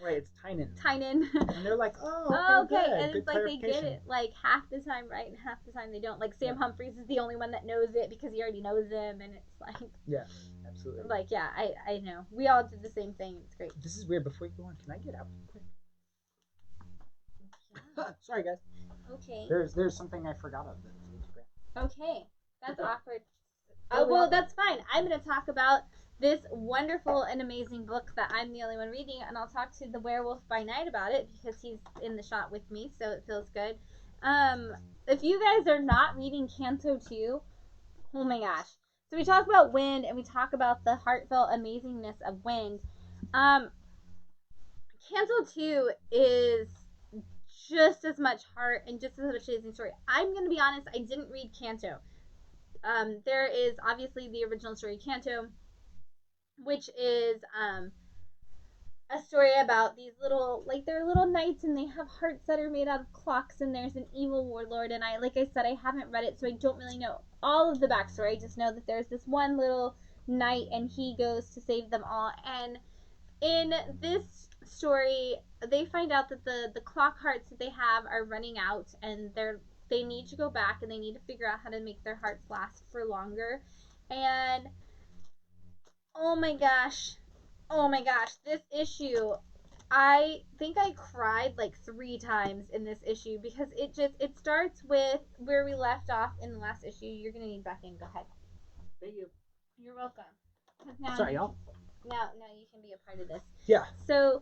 Right, it's Tynan. Tynan. And they're like, oh, okay. Good. And it's like they get it like half the time right and half the time they don't. Like Sam Humphries is the only one that knows it because he already knows him, and it's like... Yeah, absolutely. Like, yeah, I know. We all did the same thing. It's great. This is weird. Before you go on, can I get out quick? Yeah. Sorry, guys. Okay. There's something I forgot of. Okay. That's awkward. Oh, well, that's fine. I'm going to talk about this wonderful and amazing book that I'm the only one reading, and I'll talk to the Werewolf by Night about it because he's in the shot with me, so it feels good. If you guys are not reading Canto 2, oh my gosh. So we talk about wind, and we talk about the heartfelt amazingness of wind. Canto 2 is just as much heart and just as much amazing story. I'm going to be honest, I didn't read Canto. There is obviously the original story, Canto, which is a story about these they're little knights, and they have hearts that are made out of clocks, and there's an evil warlord, and I haven't read it, so I don't really know all of the backstory. I just know that there's this one little knight, and he goes to save them all, and in this story, they find out that the clock hearts that they have are running out, and they need to go back, and they need to figure out how to make their hearts last for longer, and oh my gosh, this issue, I think I cried like 3 times in this issue because it starts with where we left off in the last issue. You're going to need back in. Go ahead. Thank you. You're welcome. Sorry, y'all. Now you can be a part of this. Yeah. So,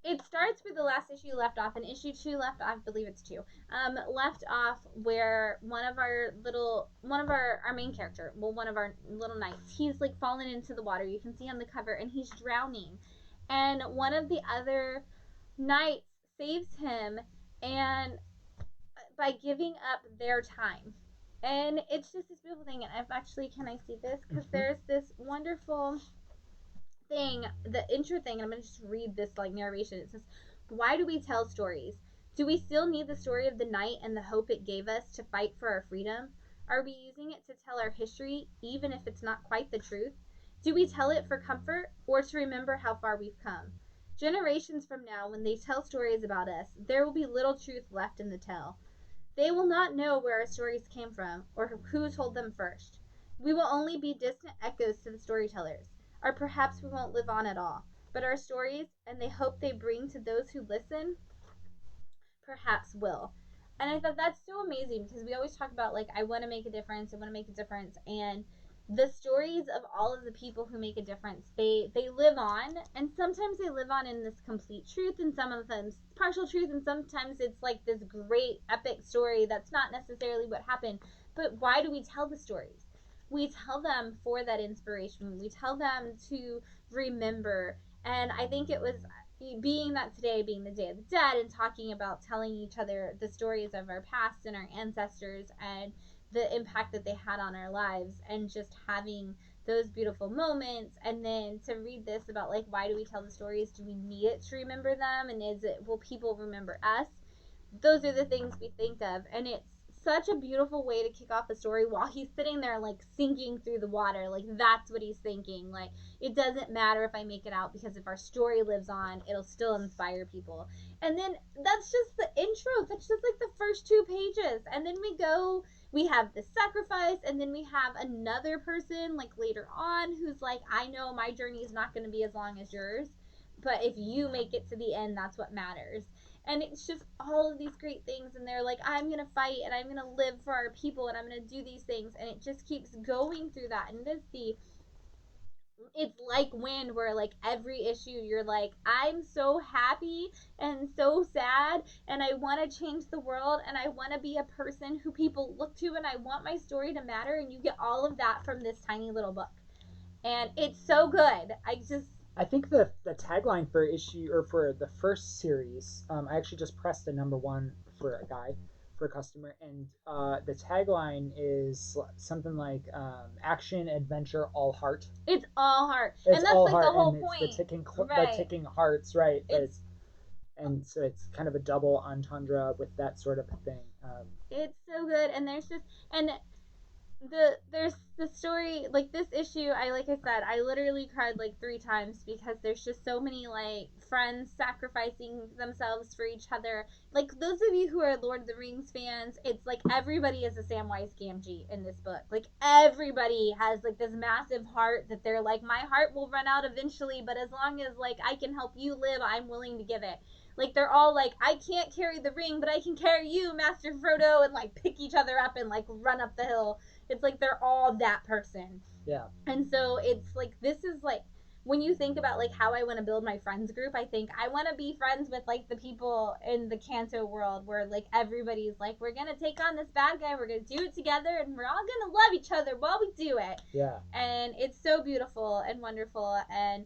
it starts where the last issue left off, and issue 2 left off, I believe it's 2, left off where one of our main character, one of our little knights, he's like fallen into the water. You can see on the cover, and he's drowning. And one of the other knights saves him, and by giving up their time. And it's just this beautiful thing. And I've actually, can I see this? Because there's this wonderful thing, the intro thing, and I'm going to just read this narration. It says, why do we tell stories? Do we still need the story of the night and the hope it gave us to fight for our freedom? Are we using it to tell our history, even if it's not quite the truth? Do we tell it for comfort or to remember how far we've come? Generations from now, when they tell stories about us, there will be little truth left in the tell. They will not know where our stories came from or who told them first. We will only be distant echoes to the storytellers. Or perhaps we won't live on at all. But our stories, and the hope they bring to those who listen, perhaps will. And I thought that's so amazing because we always talk about, I want to make a difference, and the stories of all of the people who make a difference, they live on, and sometimes they live on in this complete truth, and some of them partial truth, and sometimes it's like this great epic story that's not necessarily what happened. But why do we tell the stories? We tell them for that inspiration. We tell them to remember. And I think it was, being that today being the Day of the Dead, and talking about telling each other the stories of our past and our ancestors, and the impact that they had on our lives, and just having those beautiful moments. And then to read this about like, why do we tell the stories? Do we need it to remember them? And will people remember us? Those are the things we think of. And it's such a beautiful way to kick off a story while he's sitting there like sinking through the water. Like, that's what he's thinking. Like, it doesn't matter if I make it out, because if our story lives on, it'll still inspire people. And then that's just the intro. That's just like the first 2 pages. And then we have the sacrifice, and then we have another person like later on who's like, I know my journey is not going to be as long as yours, but if you make it to the end, that's what matters. And it's just all of these great things, and they're like, I'm gonna fight, and I'm gonna live for our people, and I'm gonna do these things, and it just keeps going through that. And it's like wind, where like every issue you're like, I'm so happy and so sad, and I want to change the world, and I want to be a person who people look to, and I want my story to matter. And you get all of that from this tiny little book, and it's so good. I think the tagline for the first series, I actually just pressed a #1 for a guy, for a customer, and the tagline is something like action, adventure, all heart. It's all heart, It's and that's all like heart, the whole and point. it's the Right. ticking hearts, right? And so it's kind of a double entendre with that sort of a thing. It's so good, and there's the story, like this issue, like I said, I literally cried like 3 times, because there's just so many like friends sacrificing themselves for each other. Like, those of you who are Lord of the Rings fans, it's like everybody is a Samwise Gamgee in this book. Like, everybody has like this massive heart that they're like, my heart will run out eventually, but as long as like I can help you live, I'm willing to give it. Like, they're all like, I can't carry the ring, but I can carry you, Master Frodo, and like pick each other up and like run up the hill. It's like they're all that person. Yeah. And so it's like, this is like, when you think about like how I want to build my friends group, I think I want to be friends with like the people in the Kanto world, where like everybody's like, we're gonna take on this bad guy, we're gonna do it together, and we're all gonna love each other while we do it. Yeah. And it's so beautiful and wonderful, and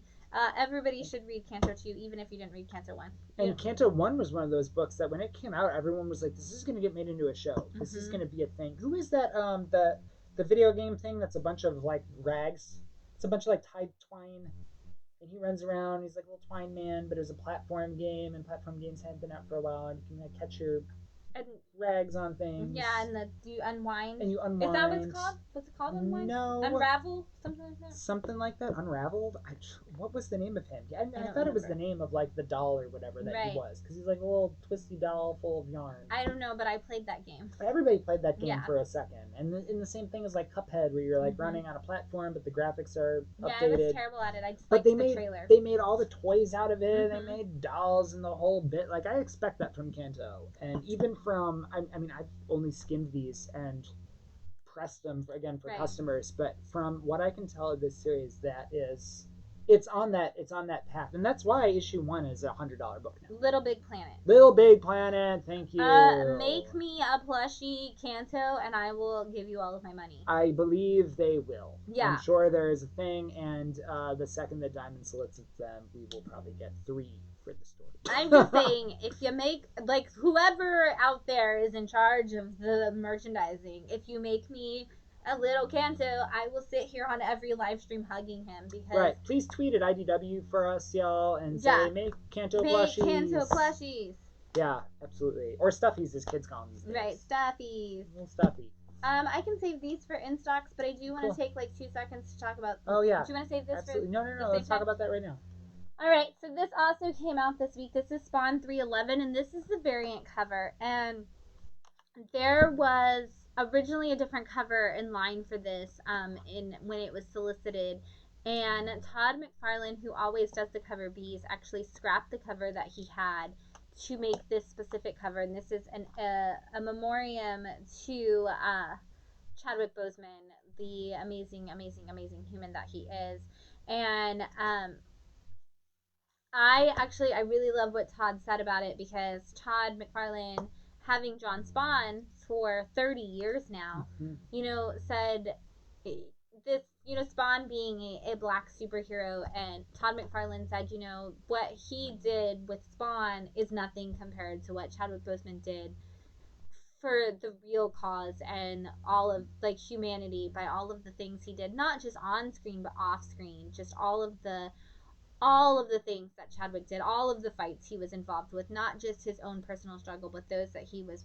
everybody should read Kanto 2, even if you didn't read Kanto 1. And Kanto 1 was one of those books that when it came out, everyone was like, this is going to get made into a show. This is going to be a thing. Who is that, the video game thing that's a bunch of, like, rags? It's a bunch of, like, tied twine. And he runs around. He's like a little twine man, but it was a platform game, and platform games hadn't been out for a while. And you can, like, catch your rags on things. Yeah, and you unwind. And you unwind. Is that what it's called? What's it called? Unwind? No. Unravel? Something like that? Something like that. Unraveled? What was the name of him? I thought it was the name of, like, the doll or whatever that he was. Because he's like a little twisty doll full of yarn. I don't know, but I played that game. Everybody played that game for a second. And in the same thing as, like, Cuphead, where you're, like, running on a platform, but the graphics are updated. Yeah, I was terrible at it. I just liked the trailer. They made all the toys out of it. They made dolls and the whole bit. Like, I expect that from Kanto. And even from... I mean, I've only skimmed these and pressed them for customers, but from what I can tell of this series, it's on that path, and that's why issue 1 is a $100 book now. Little Big Planet. Little Big Planet, thank you. Make me a plushie Kanto, and I will give you all of my money. I believe they will. Yeah, I'm sure there is a thing, and the second that Diamond solicits them, we will probably get 3 for the story. I'm just saying, if you make, like, whoever out there is in charge of the merchandising, if you make me a little Kanto, I will sit here on every live stream hugging him, because... Right. Please tweet at IDW for us, y'all, and say, make Kanto plushies. Make Kanto plushies. Yeah, absolutely. Or stuffies, as kids call them these days. Right, stuffies. Little stuffy. I can save these for in stocks, but I do want to take like 2 seconds to talk about... Oh, yeah. Do you want to save this absolutely. for... No. Let's talk about that right now. Alright, so this also came out this week. This is Spawn 311, and this is the variant cover. And there was originally a different cover in line for this when it was solicited. And Todd McFarlane, who always does the cover B's, actually scrapped the cover that he had to make this specific cover. And this is a memoriam to Chadwick Boseman, the amazing, amazing, amazing human that he is. And I really love what Todd said about it, because Todd McFarlane, having John Spawn for 30 years now, said this, Spawn being a black superhero, and Todd McFarlane said, what he did with Spawn is nothing compared to what Chadwick Boseman did for the real cause and all of like humanity by all of the things he did, not just on screen but off screen, just all of the things that Chadwick did, all of the fights he was involved with, not just his own personal struggle, but those that he was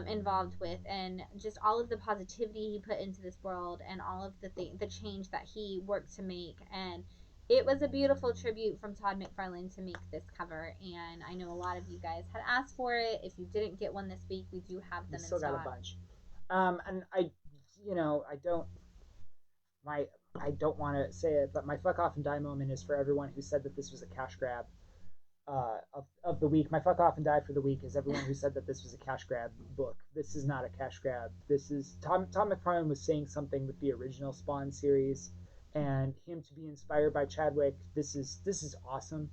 involved with, and just all of the positivity he put into this world, and all of the change that he worked to make. And it was a beautiful tribute from Todd McFarlane to make this cover, and I know a lot of you guys had asked for it. If you didn't get one this week, we do have them We in still got stock. a bunch. And I don't want to say it, but my fuck off and die moment is for everyone who said that this was a cash grab of the week. My fuck off and die for the week is everyone who said that this was a cash grab book. This is not a cash grab. This is Tom McFarlane was saying something with the original Spawn series, and him to be inspired by Chadwick. This is awesome.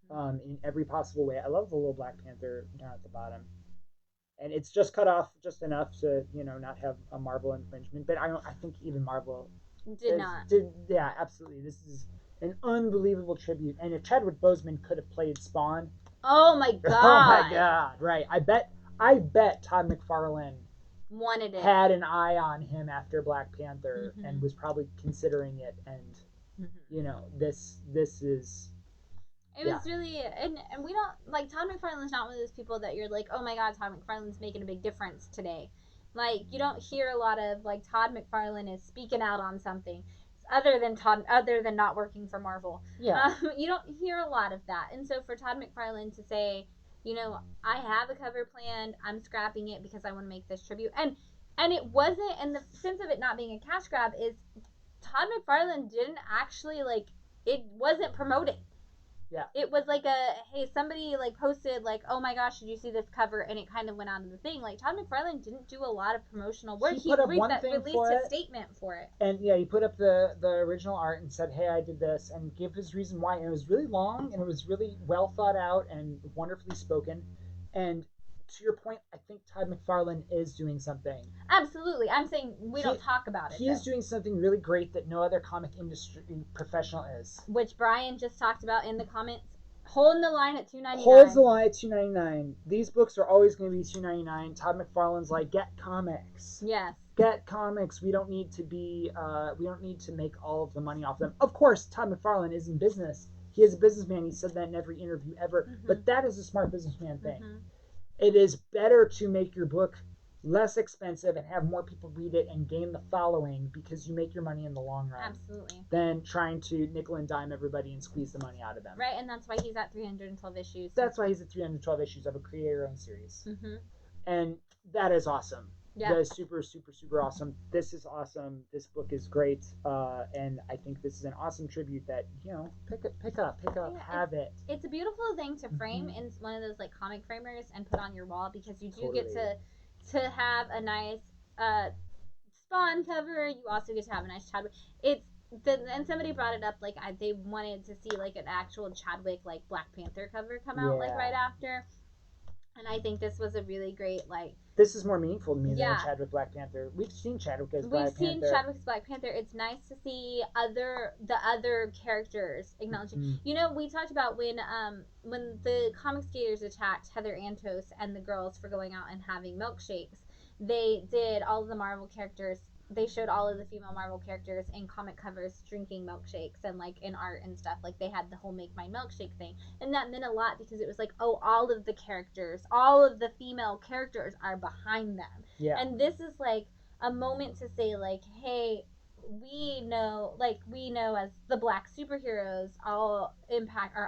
In every possible way. I love the little Black Panther down at the bottom. And it's just cut off just enough to, not have a Marvel infringement. But I think even Marvel Did not. Yeah, absolutely. This is an unbelievable tribute. And if Chadwick Boseman could have played Spawn, Oh my god. oh my god, right? I bet Todd McFarlane Wanted it. had an eye on him after Black Panther and was probably considering it. And this is. It was really, and we don't, like, Todd McFarlane's not one of those people that you're like, oh my god, Todd McFarlane's making a big difference today. Like, you don't hear a lot of, like, Todd McFarlane is speaking out on something other than not working for Marvel. Yeah. You don't hear a lot of that. And so for Todd McFarlane to say, I have a cover planned, I'm scrapping it because I want to make this tribute. And it wasn't, and the sense of it not being a cash grab is Todd McFarlane didn't actually, like, it wasn't promoted. Yeah. It was like hey, somebody like posted like, oh my gosh, did you see this cover? And it kind of went on to the thing. Like, Todd McFarlane didn't do a lot of promotional work. He put up one thing released for his it. statement for it. And yeah, he put up the original art and said, hey, I did this, and gave his reason why. And it was really long, and it was really well thought out and wonderfully spoken. And to your point, I think Todd McFarlane is doing something. Absolutely. I'm saying we don't talk about it. He is doing something really great that no other comic industry professional is. Which Brian just talked about in the comments. Holding the line at $2.99. Holds the line at $2.99. These books are always going to be $2.99. Todd McFarlane's like, get comics. Yes. Get comics. We don't need to make all of the money off them. Of course, Todd McFarlane is in business. He is a businessman. He said that in every interview ever. Mm-hmm. But that is a smart businessman thing. Mm-hmm. It is better to make your book less expensive and have more people read it and gain the following because you make your money in the long run. Absolutely. Than trying to nickel and dime everybody and squeeze the money out of them. Right, and that's why he's at 312 issues. That's why he's at 312 issues of a creator-owned series. Mm-hmm. And that is awesome. Yeah. That is super, super, super awesome. This is awesome. This book is great. And I think this is an awesome tribute that, pick up, have it. It's a beautiful thing to frame in one of those like comic framers and put on your wall because you do get to have a nice Spawn cover. You also get to have a nice Chadwick. And somebody brought it up like they wanted to see like an actual Chadwick like Black Panther cover come out like right after. And I think this was a really great like. This is more meaningful to me than Chadwick Black Panther. We've seen Chadwick as Black Panther. We've seen Chadwick's Black Panther. It's nice to see the other characters acknowledging. Mm-hmm. We talked about when the comic skaters attacked Heather Antos and the girls for going out and having milkshakes. They did all of the Marvel characters. They showed all of the female Marvel characters in comic covers drinking milkshakes and like in art and stuff. Like they had the whole Make My Milkshake thing. And that meant a lot because it was like, oh, all of the characters, all of the female characters are behind them. Yeah. And this is like a moment to say like, hey, we know as the Black superheroes are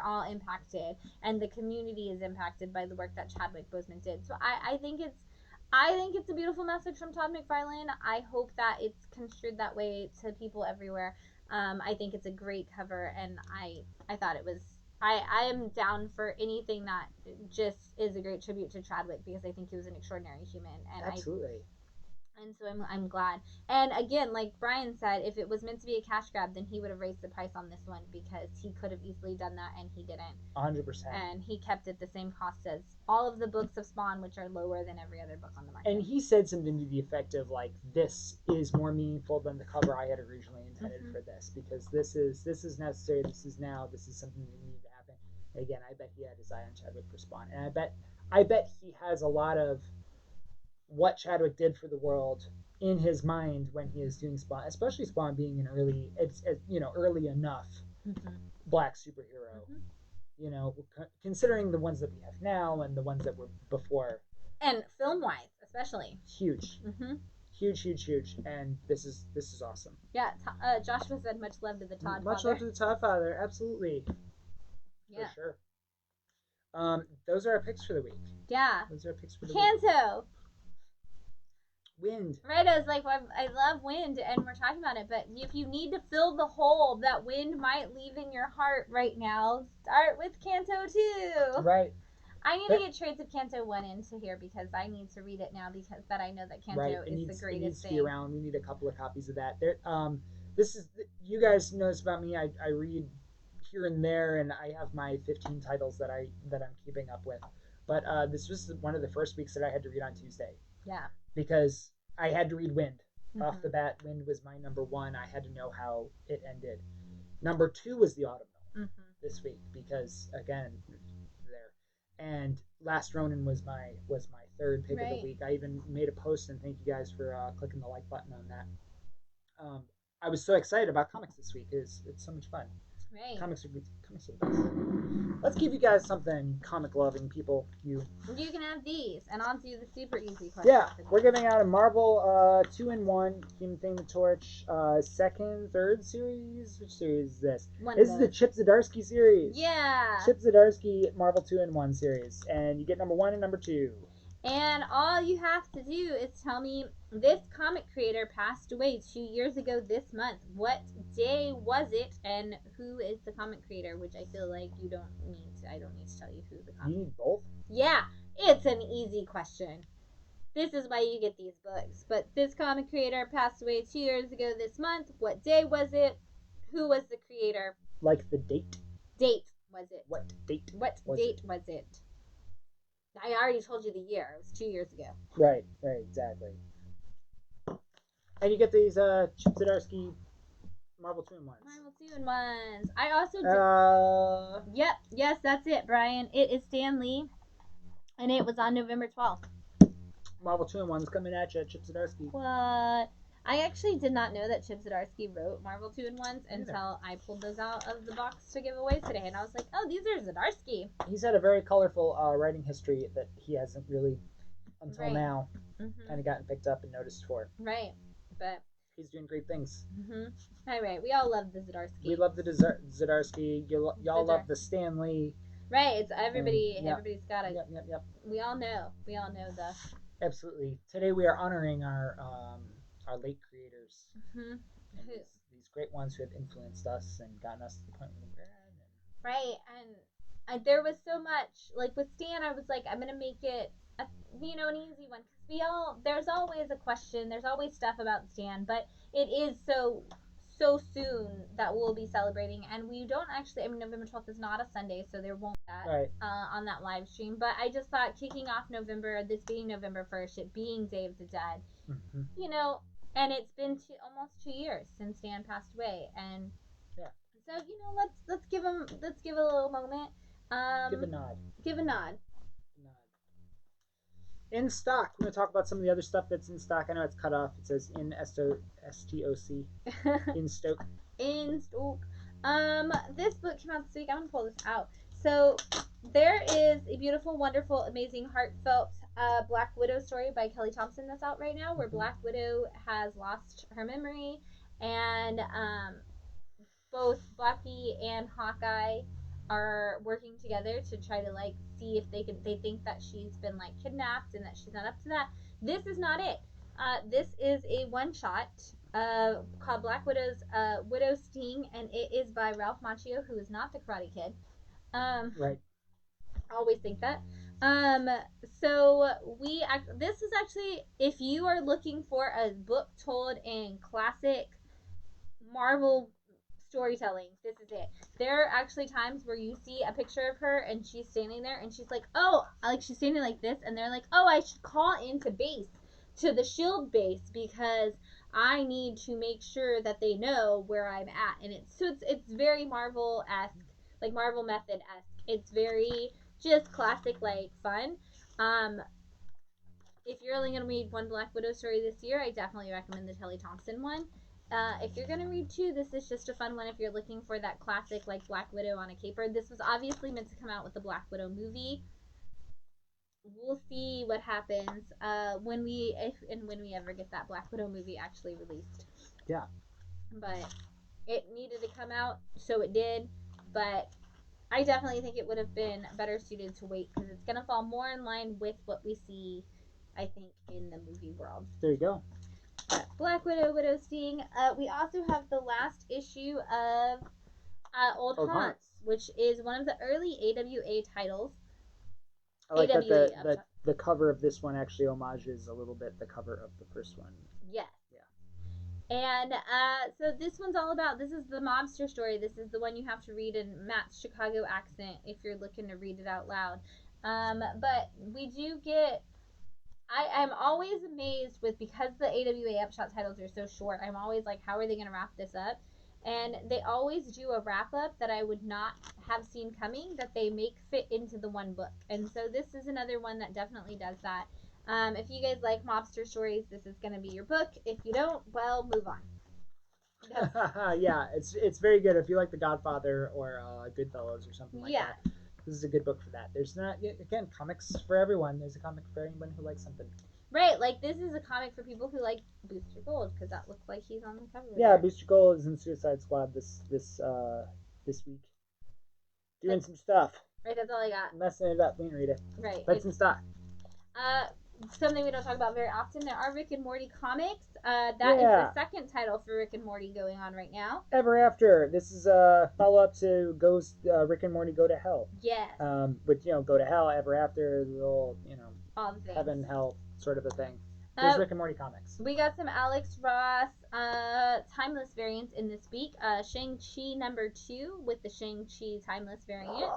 all impacted and the community is impacted by the work that Chadwick Boseman did. So I think it's a beautiful message from Todd McFarlane. I hope that it's construed that way to people everywhere. I think it's a great cover, and I thought it was. I am down for anything that just is a great tribute to Chadwick because I think he was an extraordinary human. And absolutely. And so I'm glad. And again, like Brian said, if it was meant to be a cash grab, then he would have raised the price on this one because he could have easily done that, and he didn't. 100%. And he kept it the same cost as all of the books of Spawn, which are lower than every other book on the market. And he said something to the effect of like, "This is more meaningful than the cover I had originally intended for this because this is necessary. This is now. This is something that needed to happen." And again, I bet he had his eye on Chadwick for Spawn, and I bet he has a lot of what Chadwick did for the world in his mind when he is doing Spawn, especially Spawn being an early enough Mm-hmm. black superhero. Mm-hmm. You know, considering the ones that we have now and the ones that were before. And film-wise, especially. Huge. Mm-hmm. Huge, and this is awesome. Yeah, Joshua said much love to the Todd Much father. love to the Todd father, absolutely. Yeah. For sure. Those are our picks for the week. Yeah. Those are our picks for the week. Kanto. Wind. Right, I was like, well, I love wind, and we're talking about it, but if you need to fill the hole that wind might leave in your heart right now, start with Kanto 2. Right. I need to get Trades of Kanto 1 into here because I need to read it now because that I know that Kanto is the greatest thing. It needs to be around. We need a couple of copies of that. There, this is, you guys know this about me. I read here and there, and I have my 15 titles that I'm keeping up with. But this was one of the first weeks that I had to read on Tuesday. Yeah. Because I had to read Wind. Off the bat, Wind was my number one. I had to know how it ended. Number 2 was the Autumn Null this week because, again, there. And Last Ronin was my third pick of the week. I even made a post, and thank you guys for clicking the like button on that. I was so excited about comics this week. It's so much fun. Right. Comics are the best. Let's give you guys something comic-loving people. You can have these, and I'll do the super easy question. Yeah, we're giving out a Marvel 2-in-1 Human Thing the Torch third series. Which series is this? This is the Chip Zdarsky series. Yeah. Chip Zdarsky Marvel 2-in-1 series, and you get number 1 and number 2. And all you have to do is tell me this comic creator passed away 2 years ago this month. What day was it, and who is the comic creator? Which I feel like I don't need to tell you who the comic. You need both? Yeah, it's an easy question. This is why you get these books. But this comic creator passed away 2 years ago this month. What day was it? Who was the creator? Like the date? Date was it? What date? What date was it? I already told you the year. It was 2 years ago. Right, exactly. And you get these Chip Zdarsky Marvel 2-in-1s. Marvel 2-in-1s. I also did... Yep, yes, that's it, Brian. It is Stan Lee, and it was on November 12th. Marvel 2-in-1s coming at you, Chip Zdarsky. What? I actually did not know that Chip Zdarsky wrote Marvel 2-in-1s until I pulled those out of the box to give away today, and I was like, oh, these are Zdarsky. He's had a very colorful writing history that he hasn't really, until now, kind of gotten picked up and noticed for. Right, but... He's doing great things. All right, we all love the Zdarsky. We love the Zdarsky. Y'all love the Stan Lee. Right, it's everybody. Everybody's got it. Yep. We all know the... Absolutely. Today we are honoring our late creators. And these great ones who have influenced us and gotten us to the point where we're at. Right, and there was so much, like with Stan, I was like, I'm gonna make it an easy one, because there's always a question, there's always stuff about Stan, but it is so soon that we'll be celebrating, and we don't actually, November 12th is not a Sunday, so there won't be that on that live stream, but I just thought kicking off November, this being November 1st, it being Day of the Dead, and it's been almost 2 years since Stan passed away, and so let's give a little moment. Give a nod. In stock. We're going to talk about some of the other stuff that's in stock. I know it's cut off. It says in S-T-O-C. In stock. In stock. This book came out this week. I'm going to pull this out. So there is a beautiful, wonderful, amazing, heartfelt Black Widow story by Kelly Thompson that's out right now, where Black Widow has lost her memory, and both Bucky and Hawkeye are working together to try to see if they think that she's been kidnapped and that she's not up to that. This is not it. This is a one shot called Black Widow's Widow Sting, and it is by Ralph Macchio, who is not the Karate Kid. Right. I always think that. So this is actually, if you are looking for a book told in classic Marvel storytelling, this is it. There are actually times where you see a picture of her and she's standing there and she's like, oh, she's standing like this, and they're like, oh, I should call into base, to the S.H.I.E.L.D. base, because I need to make sure that they know where I'm at. And it's very Marvel-esque, like Marvel Method-esque. It's very just classic, fun. if you're only going to read one Black Widow story this year, I definitely recommend the Kelly Thompson one. If you're going to read two, this is just a fun one if you're looking for that classic, like, Black Widow on a caper. This was obviously meant to come out with the Black Widow movie. We'll see what happens when we ever get that Black Widow movie actually released. Yeah. But it needed to come out, so it did. But I definitely think it would have been better suited to wait because it's going to fall more in line with what we see, I think, in the movie world. There you go. Black Widow, Widow Sting. We also have the last issue of Old Haunts, which is one of the early AWA titles. I like that the cover of this one actually homages a little bit the cover of the first one. Yes. Yeah. And so this one's all about, this is the mobster story. This is the one you have to read in Matt's Chicago accent if you're looking to read it out loud. But we do get, I'm always amazed with, because the AWA Upshot titles are so short, I'm always like, how are they going to wrap this up? And they always do a wrap up that I would not have seen coming, that they make fit into the one book. And so this is another one that definitely does that. If you guys like mobster stories, this is going to be your book. If you don't, well, move on. Yeah, it's very good. If you like The Godfather or Goodfellas or something like that, this is a good book for that. There's not, again, comics for everyone. There's a comic for anyone who likes something. Right, like this is a comic for people who like Booster Gold, because that looks like he's on the cover. Yeah, there. Booster Gold is in Suicide Squad this week, doing some stuff. Right, that's all I got. Messing it up, we didn't read it. Right, but some stuff. Something we don't talk about very often. There are Rick and Morty comics. That is the second title for Rick and Morty going on right now. Ever After. This is a follow up to Rick and Morty Go to Hell. Yes. But Go to Hell, Ever After, the whole all the things. Heaven, hell sort of a thing. There's Rick and Morty comics. We got some Alex Ross Timeless variants in this week. Shang-Chi #2 with the Shang-Chi Timeless variant.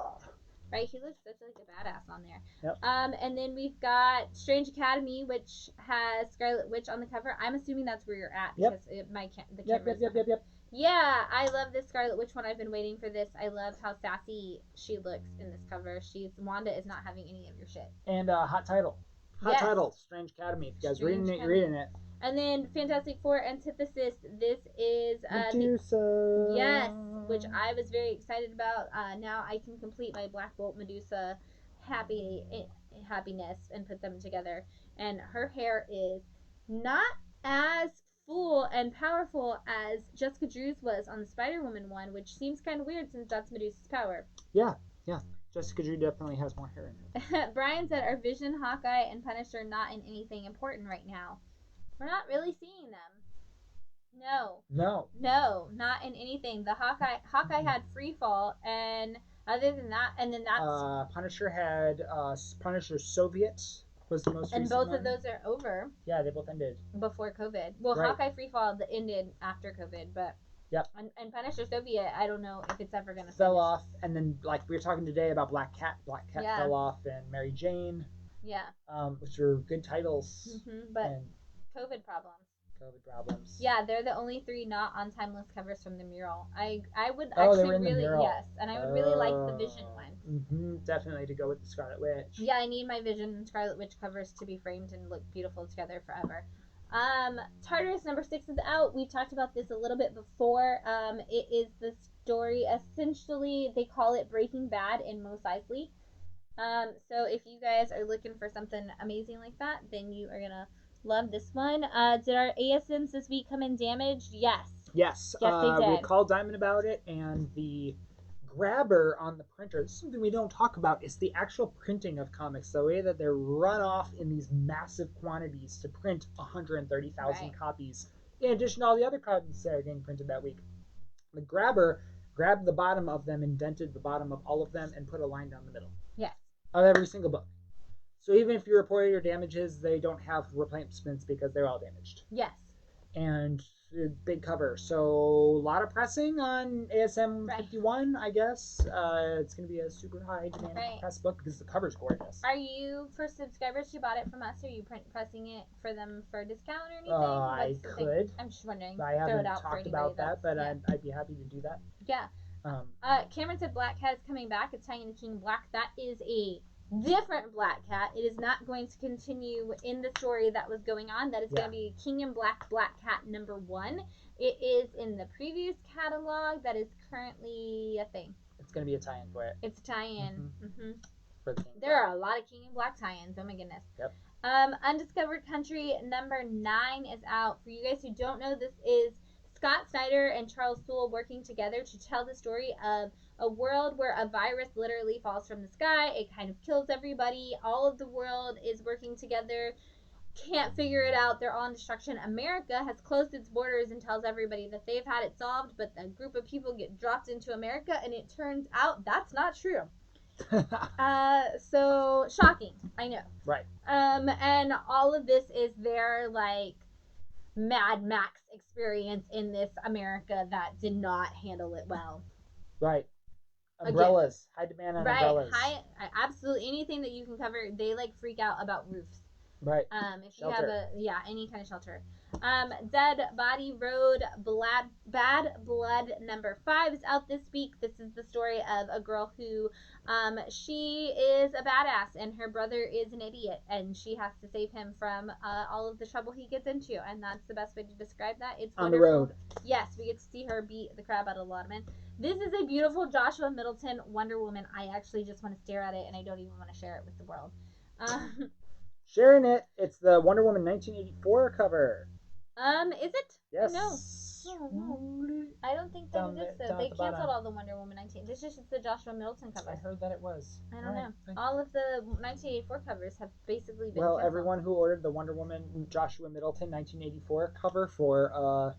Right, he looks such like a badass on there. Yep. And then we've got Strange Academy, which has Scarlet Witch on the cover. I'm assuming that's where you're at because the camera's Yep. Yeah, I love this Scarlet Witch one. I've been waiting for this. I love how sassy she looks in this cover. Wanda is not having any of your shit. And hot title. Title, Strange Academy. If you guys reading it, you're reading it. And then Fantastic Four Antithesis. This is Medusa. Yes, which I was very excited about. Now I can complete my Black Bolt Medusa happiness and put them together. And her hair is not as full and powerful as Jessica Drew's was on the Spider-Woman one, which seems kind of weird since that's Medusa's power. Yeah. Jessica Drew definitely has more hair in it. Brian said, "Are Vision, Hawkeye, and Punisher not in anything important right now? We're not really seeing them. No, not in anything. The Hawkeye had Free Fall, and other than that, and then that's Punisher had Punisher Soviet was the most recent and both one. Of those are over. Yeah, they both ended before COVID. Well, right. Hawkeye Free Fall ended after COVID, but yep. And Punisher Soviet, I don't know if it's ever gonna fell off, and then like we were talking today about Black Cat fell off, and Mary Jane. Yeah. Which are good titles. But COVID problems. Yeah, they're the only 3 not on timeless covers from the mural. I would actually really and I would really like the Vision one. Definitely to go with the Scarlet Witch. Yeah, I need my Vision and Scarlet Witch covers to be framed and look beautiful together forever. Tartarus #6 is out. We've talked about this a little bit before. It is the story, essentially they call it Breaking Bad in Mos Eisley. So if you guys are looking for something amazing like that, then you are gonna love this one. Did our ASMs this week come in damaged? Yes. Yes, they did. We called Diamond about it, and the grabber on the printer, this is something we don't talk about, is the actual printing of comics, the way that they're run off in these massive quantities to print 130,000 copies, in addition to all the other copies that are getting printed that week. The grabber grabbed the bottom of them, indented the bottom of all of them, and put a line down the middle. Yes. Of every single book. So even if you reported your damages, they don't have replacements because they're all damaged. Yes. And big cover. So a lot of pressing on ASM 51, I guess. It's going to be a super high demand press book because the cover's gorgeous. Are you, for subscribers who bought it from us, are you pressing it for them for a discount or anything? I could. I'm just wondering. I haven't talked about that, but I'd be happy to do that. Yeah. Cameron said Black Cat is coming back. It's Tynan King Black. That is a different Black Cat. It is not going to continue in the story that was going on. That is going to be King in Black Cat #1. It is in the previous catalog. That is currently a thing. It's going to be a tie-in for it. It's a tie-in. For the King there are a lot of King in Black tie-ins. Oh my goodness. Yep. Undiscovered Country #9 is out. For you guys who don't know, this is Scott Snyder and Charles Soule working together to tell the story of a world where a virus literally falls from the sky. It kind of kills everybody. All of the world is working together. Can't figure it out. They're all in destruction. America has closed its borders and tells everybody that they've had it solved, but a group of people get dropped into America, and it turns out that's not true. So shocking, I know. Right. And all of this is their like Mad Max experience in this America that did not handle it well. Right. Umbrellas. High demand on umbrellas. Right. Absolutely anything that you can cover. They like freak out about roofs. Right. If shelter. you have any kind of shelter. Dead Body Road Bad Blood #5 is out this week. This is the story of a girl who she is a badass and her brother is an idiot, and she has to save him from all of the trouble he gets into, and that's the best way to describe that. It's on wonderful. the road. Yes, we get to see her beat the crap out of a lot of men. This is a beautiful Joshua Middleton Wonder Woman. I actually just want to stare at it, and I don't even want to share it with the world. Sharing it. It's the Wonder Woman 1984 cover. Is it? Yes. No. I don't think that it is, though. They canceled all the Wonder Woman 19. This is just the Joshua Middleton cover. I heard that it was. I don't know. All of the 1984 covers have basically been Well, canceled. everyone who ordered the Wonder Woman Joshua Middleton 1984 cover for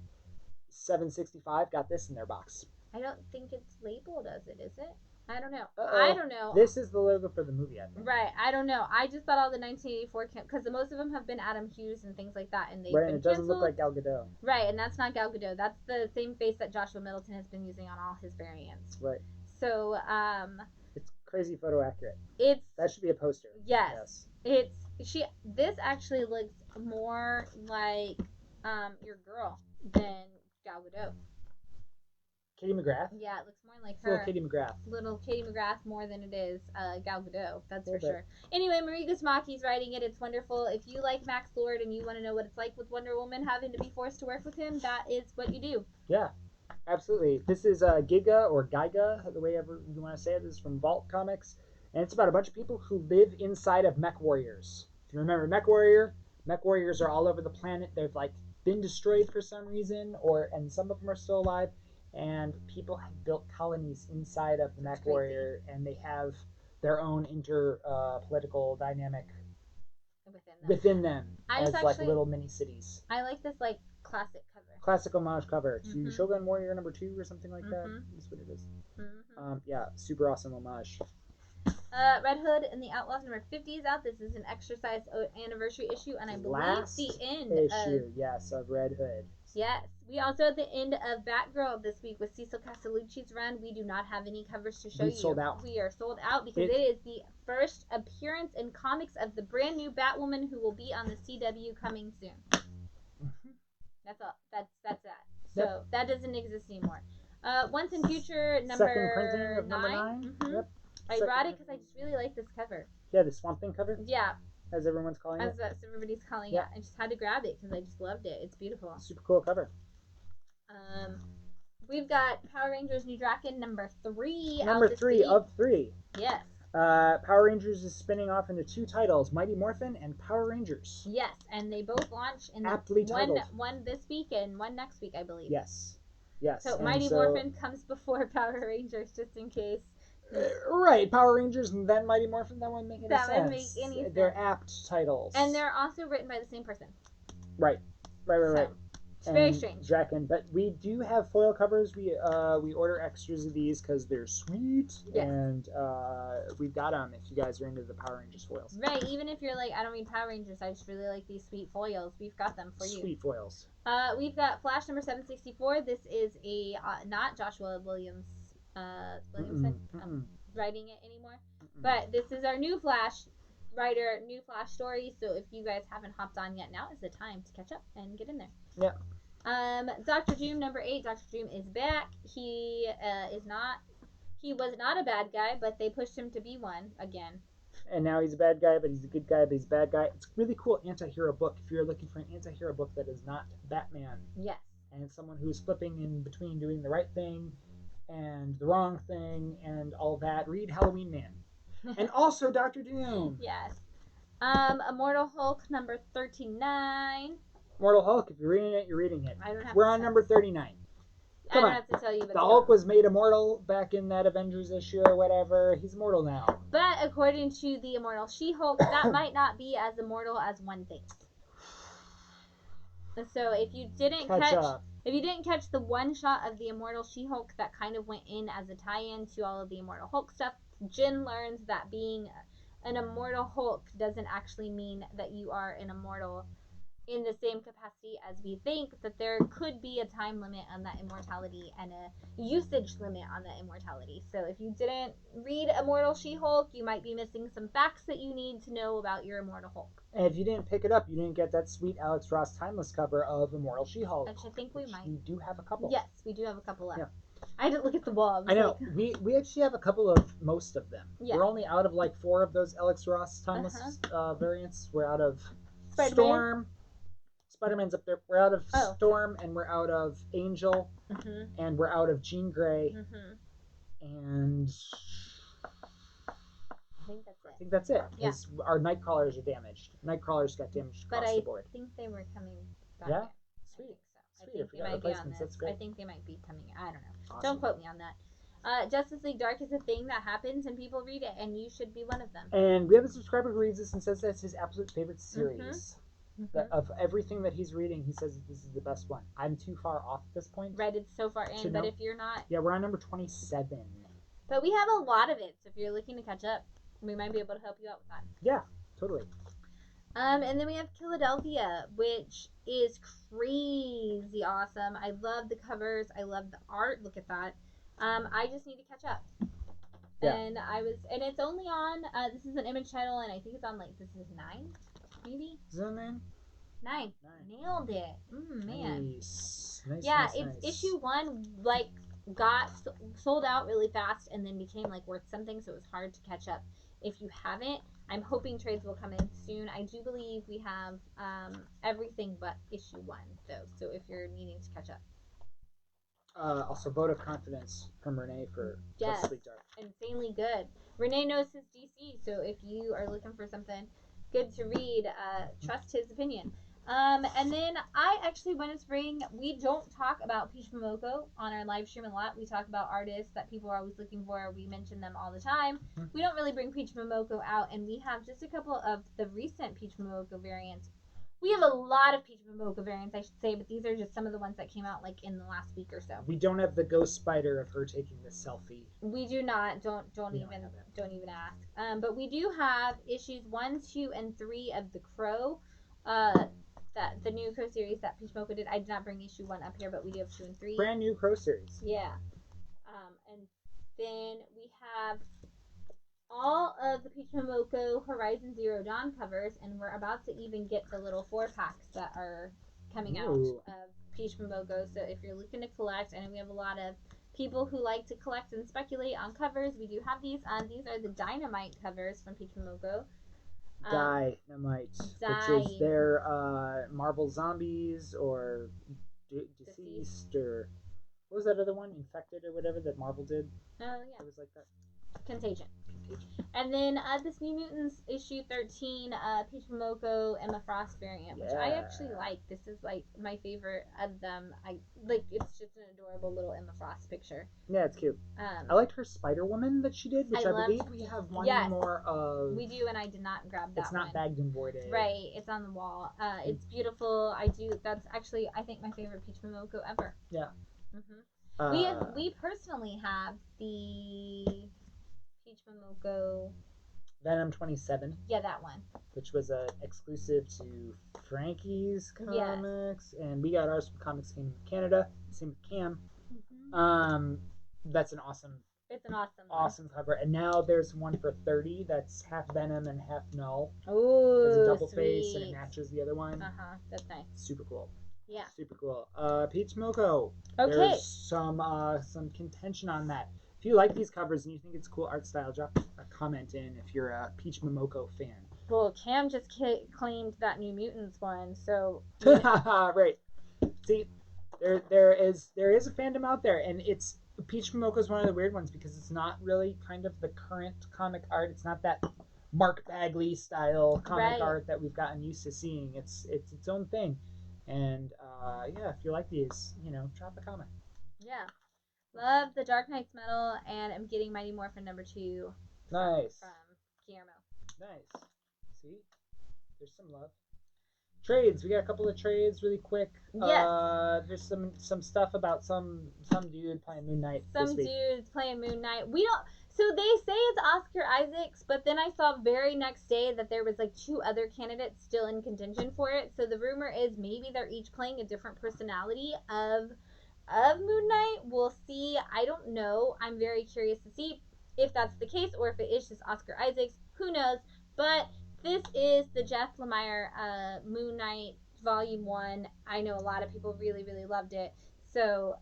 $7.65 got this in their box. I don't think it's labeled as it, is it? I don't know. Uh-oh. I don't know. This is the logo for the movie, I think. Right. I don't know. I just thought all the 1984 because most of them have been Adam Hughes and things like that, and they've right, been and it doesn't canceled. look like Gal Gadot. Right, and that's not Gal Gadot. That's the same face that Joshua Middleton has been using on all his variants. Right. So, it's crazy photo accurate. That should be a poster. Yes. This actually looks more like your girl than Gal Gadot. Katie McGrath? Yeah, it looks more like her. Little Katie McGrath more than it is Gal Gadot. That's for sure. Anyway, Marie Guzmaki's writing it. It's wonderful. If you like Max Lord and you want to know what it's like with Wonder Woman having to be forced to work with him, that is what you do. Yeah, absolutely. This is Giga or Giga, the way ever you want to say it. This is from Vault Comics, and it's about a bunch of people who live inside of mech warriors. If you remember mech warriors are all over the planet. They've like been destroyed for some reason, and some of them are still alive. And people have built colonies inside of the mech warrior, and they have their own political dynamic within them as like little mini cities. I like this like classic cover. Classic homage cover to Shogun Warrior #2 or something like that. That's what it is. Yeah, super awesome homage. Red Hood and the Outlaws #50 is out. This is an exercise anniversary issue, and I believe the end issue, yes, of Red Hood. Yes. We also at the end of Batgirl this week with Cecil Castellucci's run. We do not have any covers to show you. Sold out. We are sold out because it is the first appearance in comics of the brand new Batwoman who will be on the CW coming soon. That's all. That's that. So that doesn't exist anymore. Once in Future Second printing of number 9. Yep. I brought it because I just really like this cover. Yeah, the Swamp Thing cover? Yeah. As everyone's calling it? As everybody's calling it. I just had to grab it because I just loved it. It's beautiful. Super cool cover. We've got Power Rangers New Dragon #3. Number 3 of 3. Yes. Power Rangers is spinning off into 2 titles, Mighty Morphin and Power Rangers. Yes, and they both launch in one this week and one next week, I believe. Yes. So Mighty Morphin comes before Power Rangers, just in case. Right, Power Rangers and then Mighty Morphin. That wouldn't make any sense. That wouldn't make any sense. They're apt titles, and they're also written by the same person. Right. It's very strange. But we do have foil covers. We order extras of these because they're sweet, and we've got them. If you guys are into the Power Rangers foils, right? Even if you're like, I don't read Power Rangers, I just really like these sweet foils. We've got them for you. Sweet foils. We've got Flash #764. This is a not Joshua Williamson writing it anymore, but this is our new Flash writer, new Flash story. So if you guys haven't hopped on yet, now is the time to catch up and get in there. Yep. Dr. Doom #8. Dr. Doom is back. He was not a bad guy, but they pushed him to be one again. And now he's a bad guy, but he's a good guy, but he's a bad guy. It's a really cool anti-hero book if you're looking for an anti-hero book that is not Batman. Yes. And it's someone who's flipping in between doing the right thing and the wrong thing and all that. Read Halloween Man. And also Doctor Doom. Yes. Immortal Hulk number 39. Mortal Hulk, if you're reading it, you're reading it. I don't have We're to on tell number you. 39. I Come don't on. have to tell you, but The Hulk was made immortal back in that Avengers issue or whatever. He's immortal now. But according to the Immortal She-Hulk, that might not be as immortal as one thinks. So if you didn't catch the one shot of the Immortal She-Hulk that kind of went in as a tie-in to all of the Immortal Hulk stuff, Jin learns that being an Immortal Hulk doesn't actually mean that you are an immortal in the same capacity as we think, that there could be a time limit on that immortality and a usage limit on that immortality. So if you didn't read Immortal She-Hulk, you might be missing some facts that you need to know about your Immortal Hulk. And if you didn't pick it up, you didn't get that sweet Alex Ross timeless cover of Immortal She-Hulk. Which I think we might. We do have a couple. Yes, we do have a couple left. Yeah. I didn't look at the wall. I know. We actually have a couple of most of them. Yeah. We're only out of like 4 of those Alex Ross timeless variants. We're out of Spider-Man? Storm. Spider-Man's up there. We're out of Oh. Storm, and we're out of Angel, and we're out of Jean Grey, and I think that's it. Yeah. Our Nightcrawlers are damaged. Nightcrawlers got damaged across the board. I think they were coming back. Yeah? In. Sweet. I Sweet. think If we they got might be on replacements, this. that's great. I think they might be coming. I don't know. Awesome. Don't quote me on that. Justice League Dark is a thing that happens and people read it, and you should be one of them. And we have a subscriber who reads this and says that's his absolute favorite series. That of everything that he's reading, he says this is the best one. I'm too far off at this point. Right, it's so far in, but if you're not... Yeah, we're on number 27. But we have a lot of it, so if you're looking to catch up, we might be able to help you out with that. Yeah, totally. And then we have Philadelphia, which is crazy awesome. I love the covers. I love the art. Look at that. I just need to catch up. Yeah. And it's only on, this is an image title, and I think it's on, like, this is 9, maybe? Is that 9? 9. Nailed it. Man. Nice. Yeah, issue 1, like, got sold out really fast and then became, like, worth something, so it was hard to catch up. If you haven't, I'm hoping trades will come in soon. I do believe we have everything but issue 1, though, so if you're needing to catch up. Also, vote of confidence from Renee for Justice League Dark. Insanely good. Renee knows his DC, so if you are looking for something good to read, trust his opinion. And then I actually want to bring, we don't talk about Peach Momoko on our live stream a lot. We talk about artists that people are always looking for. We mention them all the time. We don't really bring Peach Momoko out, and we have just a couple of the recent Peach Momoko variants. We have a lot of Peach Momoko variants, I should say, but these are just some of the ones that came out like in the last week or so. We don't have the ghost spider of her taking the selfie. We do not. Don't even ask. But we do have issues 1, 2, and 3 of the Crow. That the new Crow series that Peach Momoko did. I did not bring issue 1 up here, but we do have 2 and 3. Brand new Crow series. Yeah. And then we have all of the Peach Momoko Horizon Zero Dawn covers, and we're about to even get the little 4-packs that are coming out of Peach Momoko. So if you're looking to collect, I know we have a lot of people who like to collect and speculate on covers. We do have these. These are the Dynamite covers from Peach Momoko. Dynamite, which is their Marvel Zombies or Deceased or what was that other one? Infected or whatever that Marvel did. Oh yeah, it was like that. Contagion. And then this New Mutants issue 13, Peach Momoko Emma Frost variant, which I actually like. This is like my favorite of them. It's just an adorable little Emma Frost picture. Yeah, it's cute. I liked her Spider Woman that she did, which I believe we have one more of. We do, and I did not grab that. It's not bagged and boarded. Right, it's on the wall. It's beautiful. That's actually I think my favorite Peach Momoko ever. Yeah. We personally have the Peach Momoko Venom 27. Yeah, that one. Which was an exclusive to Frankie's Comics, and we got ours from Comics Kingdom of Canada. Same with Cam. That's an awesome. It's an awesome cover. And now there's one for 30 that's half Venom and half Null. Oh, it's a double face and it matches the other one. That's nice. Super cool. Yeah. Super cool. Peach Momoko. Okay. There's some contention on that. If you like these covers and you think it's cool art style, drop a comment in if you're a Peach Momoko fan. Well, Cam just claimed that New Mutants one, so right. See, there is a fandom out there, and it's Peach Momoko is one of the weird ones because it's not really kind of the current comic art. It's not that Mark Bagley style comic art that we've gotten used to seeing. It's its own thing, and yeah, if you like these, drop a comment. Yeah. Love the Dark Knight's Metal, and I'm getting Mighty Morphin #2 Nice. from Guillermo. Nice. See? There's some love. Trades. We got a couple of trades really quick. Yes. There's some stuff about some dude playing Moon Knight. Some dude's playing Moon Knight. We don't. So they say it's Oscar Isaacs, but then I saw very next day that there was like 2 other candidates still in contention for it. So the rumor is maybe they're each playing a different personality of Moon Knight. We'll see. I don't know. I'm very curious to see if that's the case or if it is just Oscar Isaacs. Who knows? But this is the Jeff Lemire Moon Knight Volume 1. I know a lot of people really, really loved it. So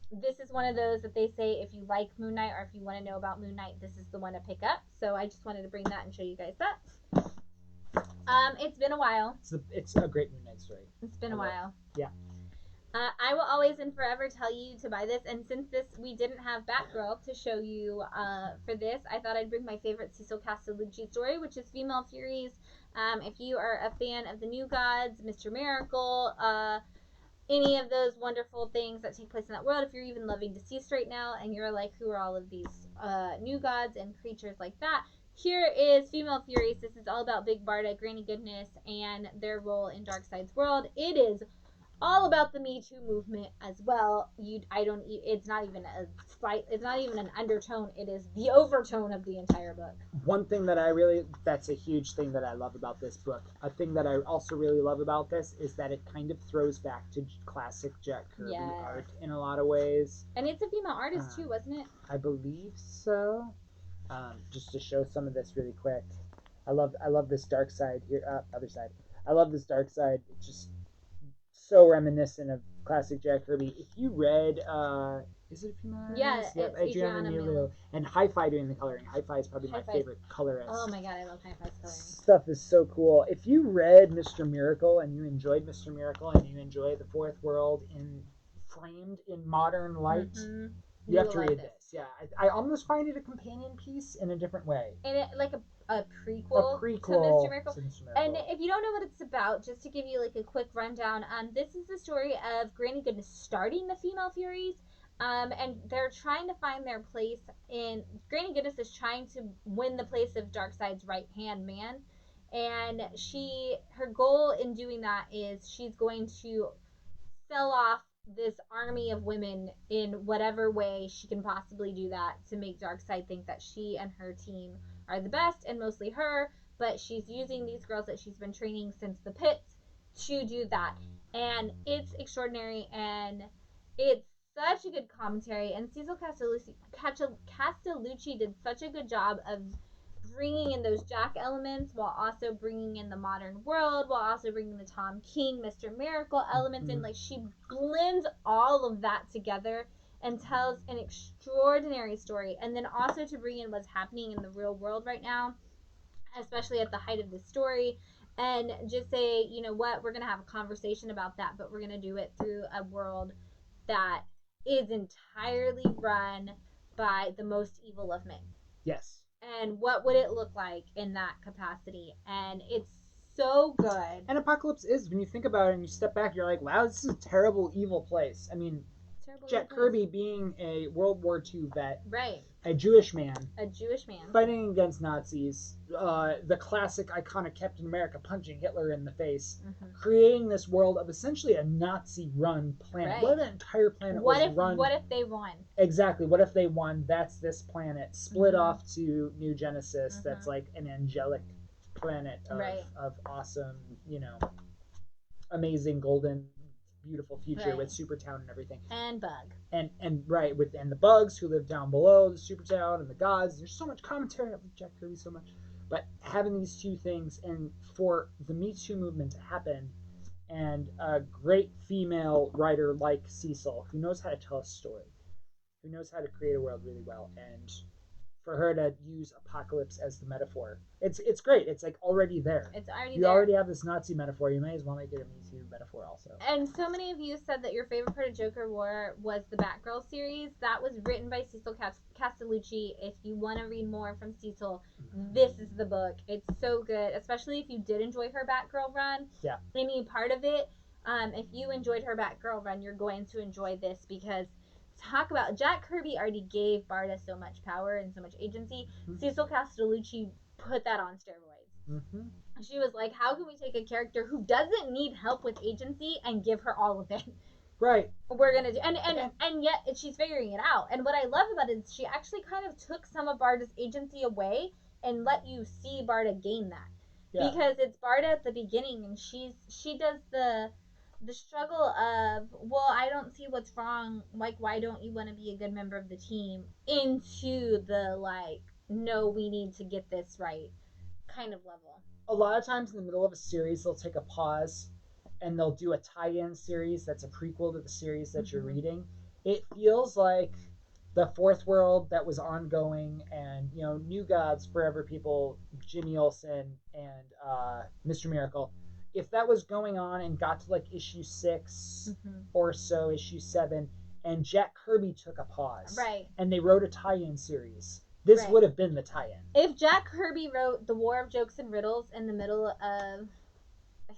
this is one of those that they say if you like Moon Knight or if you want to know about Moon Knight, this is the one to pick up. So I just wanted to bring that and show you guys that. It's been a while. It's a great Moon Knight story. It's been a while. Yeah. I will always and forever tell you to buy this. And since we didn't have Batgirl to show you for this, I thought I'd bring my favorite Cecil Castellucci story, which is Female Furies. If you are a fan of the New Gods, Mr. Miracle, any of those wonderful things that take place in that world, if you're even loving Deceased right now and you're like, who are all of these New Gods and creatures like that, here is Female Furies. This is all about Big Barda, Granny Goodness, and their role in Darkseid's world. It is all about the Me Too movement as well. It's not even an undertone. It is the overtone of the entire book. One thing that's a huge thing that I love about this book. A thing that I also really love about this is that it kind of throws back to classic Jack Kirby art in a lot of ways. And it's a female artist too, wasn't it? I believe so. Just to show some of this really quick. I love this dark side here. Other side. I love this dark side. It's just so reminiscent of classic Jack Kirby. If you read, is it a female artist? Yeah, it's Adriana Milo. And Hi-Fi doing the coloring. Hi-Fi is probably my favorite colorist. Oh my god, I love Hi-Fi's coloring. Stuff is so cool. If you read Mr. Miracle and you enjoyed Mr. Miracle and you enjoy the Fourth World framed in modern light, you have to read this. Yeah, I almost find it a companion piece in a different way. And it like a prequel to Mr. Miracle. And if you don't know what it's about, just to give you like a quick rundown, this is the story of Granny Goodness starting the Female Furies, and they're trying to find their place in. Granny Goodness is trying to win the place of Darkseid's right hand man, and her goal in doing that is she's going to sell off this army of women in whatever way she can possibly do that to make Darkseid think that she and her team are the best, and mostly her, but she's using these girls that she's been training since the pits to do that. And it's extraordinary, and it's such a good commentary, and Cecil Castellucci did such a good job of bringing in those Jack elements while also bringing in the modern world, while also bringing the Tom King, Mr. Miracle elements in. Like, she blends all of that together and tells an extraordinary story. And then also to bring in what's happening in the real world right now, especially at the height of this story, and just say, you know what, we're going to have a conversation about that, but we're going to do it through a world that is entirely run by the most evil of men. Yes. And what would it look like in that capacity? And it's so good. And Apocalypse is, when you think about it and you step back, you're like, wow, this is a terrible, evil place. I mean, Jack Kirby being a World War II vet. Right. A Jewish man. Fighting against Nazis. The classic, iconic Captain America punching Hitler in the face. Creating this world of essentially a Nazi-run planet. Right. What if an entire planet was run? What if they won? Exactly. What if they won? That's this planet. Split off to New Genesis. That's like an angelic planet of awesome, amazing golden beautiful future with Supertown and everything. And Bug. And the bugs who live down below the Supertown and the gods. There's so much commentary. I love Jack Kirby so much. But having these two things and for the Me Too movement to happen and a great female writer like Cecil who knows how to tell a story who knows how to create a world really well, and for her to use apocalypse as the metaphor, it's great. It's like already there. It's already You there. already have this Nazi metaphor. You may as well make it a Me Too metaphor also. And so many of you said that your favorite part of Joker War was the Batgirl series. That was written by Cecil Castellucci. If you want to read more from Cecil, this is the book. It's so good, especially if you did enjoy her Batgirl run. Yeah. Any part of it. If you enjoyed her Batgirl run, you're going to enjoy this, because talk about Jack Kirby already gave Barda so much power and so much agency. Mm-hmm. Cecil Castellucci put that on steroids. Mm-hmm. She was like, how can we take a character who doesn't need help with agency and give her all of it? Right. We're gonna do, and yet she's figuring it out. And what I love about it is she actually kind of took some of Barda's agency away and let you see Barda gain that. Yeah. Because it's Barda at the beginning, and she does the struggle of, well, I don't see what's wrong, like, why don't you want to be a good member of the team, into the, like, no, we need to get this right kind of level. A lot of times in the middle of a series, they'll take a pause and they'll do a tie-in series that's a prequel to the series that you're reading. It feels like the Fourth World that was ongoing, and, you know, New Gods, Forever People, Jimmy Olsen, and Mr. Miracle. If that was going on and got to like issue 6 or so, issue 7, and Jack Kirby took a pause, right, and they wrote a tie-in series, this would have been the tie-in. If Jack Kirby wrote The War of Jokes and Riddles in the middle of